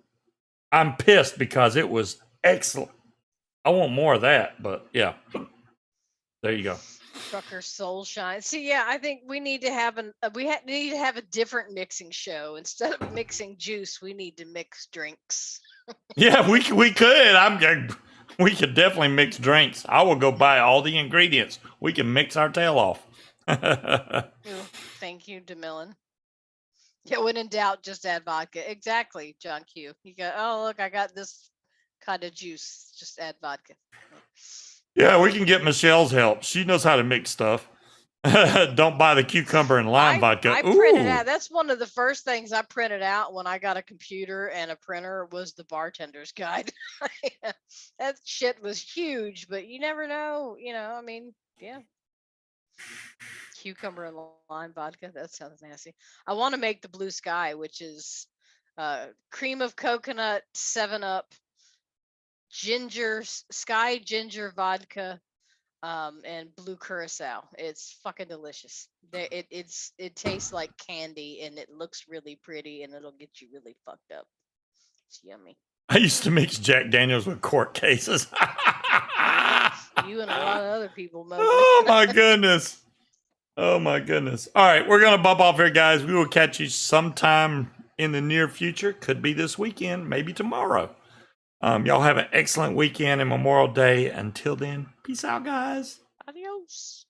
I'm pissed because it was excellent. I want more of that, but yeah. There you go. Trucker Soul Shine. See, yeah, I think we need to have need to have a different mixing show. Instead of mixing juice, we need to mix drinks. Yeah, we could. We could definitely mix drinks. I will go buy all the ingredients. We can mix our tail off. Thank you, DeMillan. Yeah, when in doubt, just add vodka. Exactly, John Q. You go, oh, look, I got this kind of juice. Just add vodka. Yeah, we can get Michelle's help. She knows how to mix stuff. Don't buy the cucumber and lime vodka. I printed out. That's one of the first things I printed out when I got a computer and a printer was the bartender's guide. That shit was huge, but you never know. I mean, yeah. Cucumber and lime vodka. That sounds nasty. I want to make the blue sky, which is cream of coconut 7-Up, sky ginger vodka, and blue curacao. It's fucking delicious. It tastes like candy and it looks really pretty and it'll get you really fucked up. It's yummy. I used to mix Jack Daniels with court cases. You and a lot of other people, Mowgli. Oh my goodness. Oh my goodness. All right, we're gonna bump off here, guys. We will catch you sometime in the near future. Could be this weekend, maybe tomorrow. Y'all have an excellent weekend and Memorial Day. Until then, peace out, guys. Adios.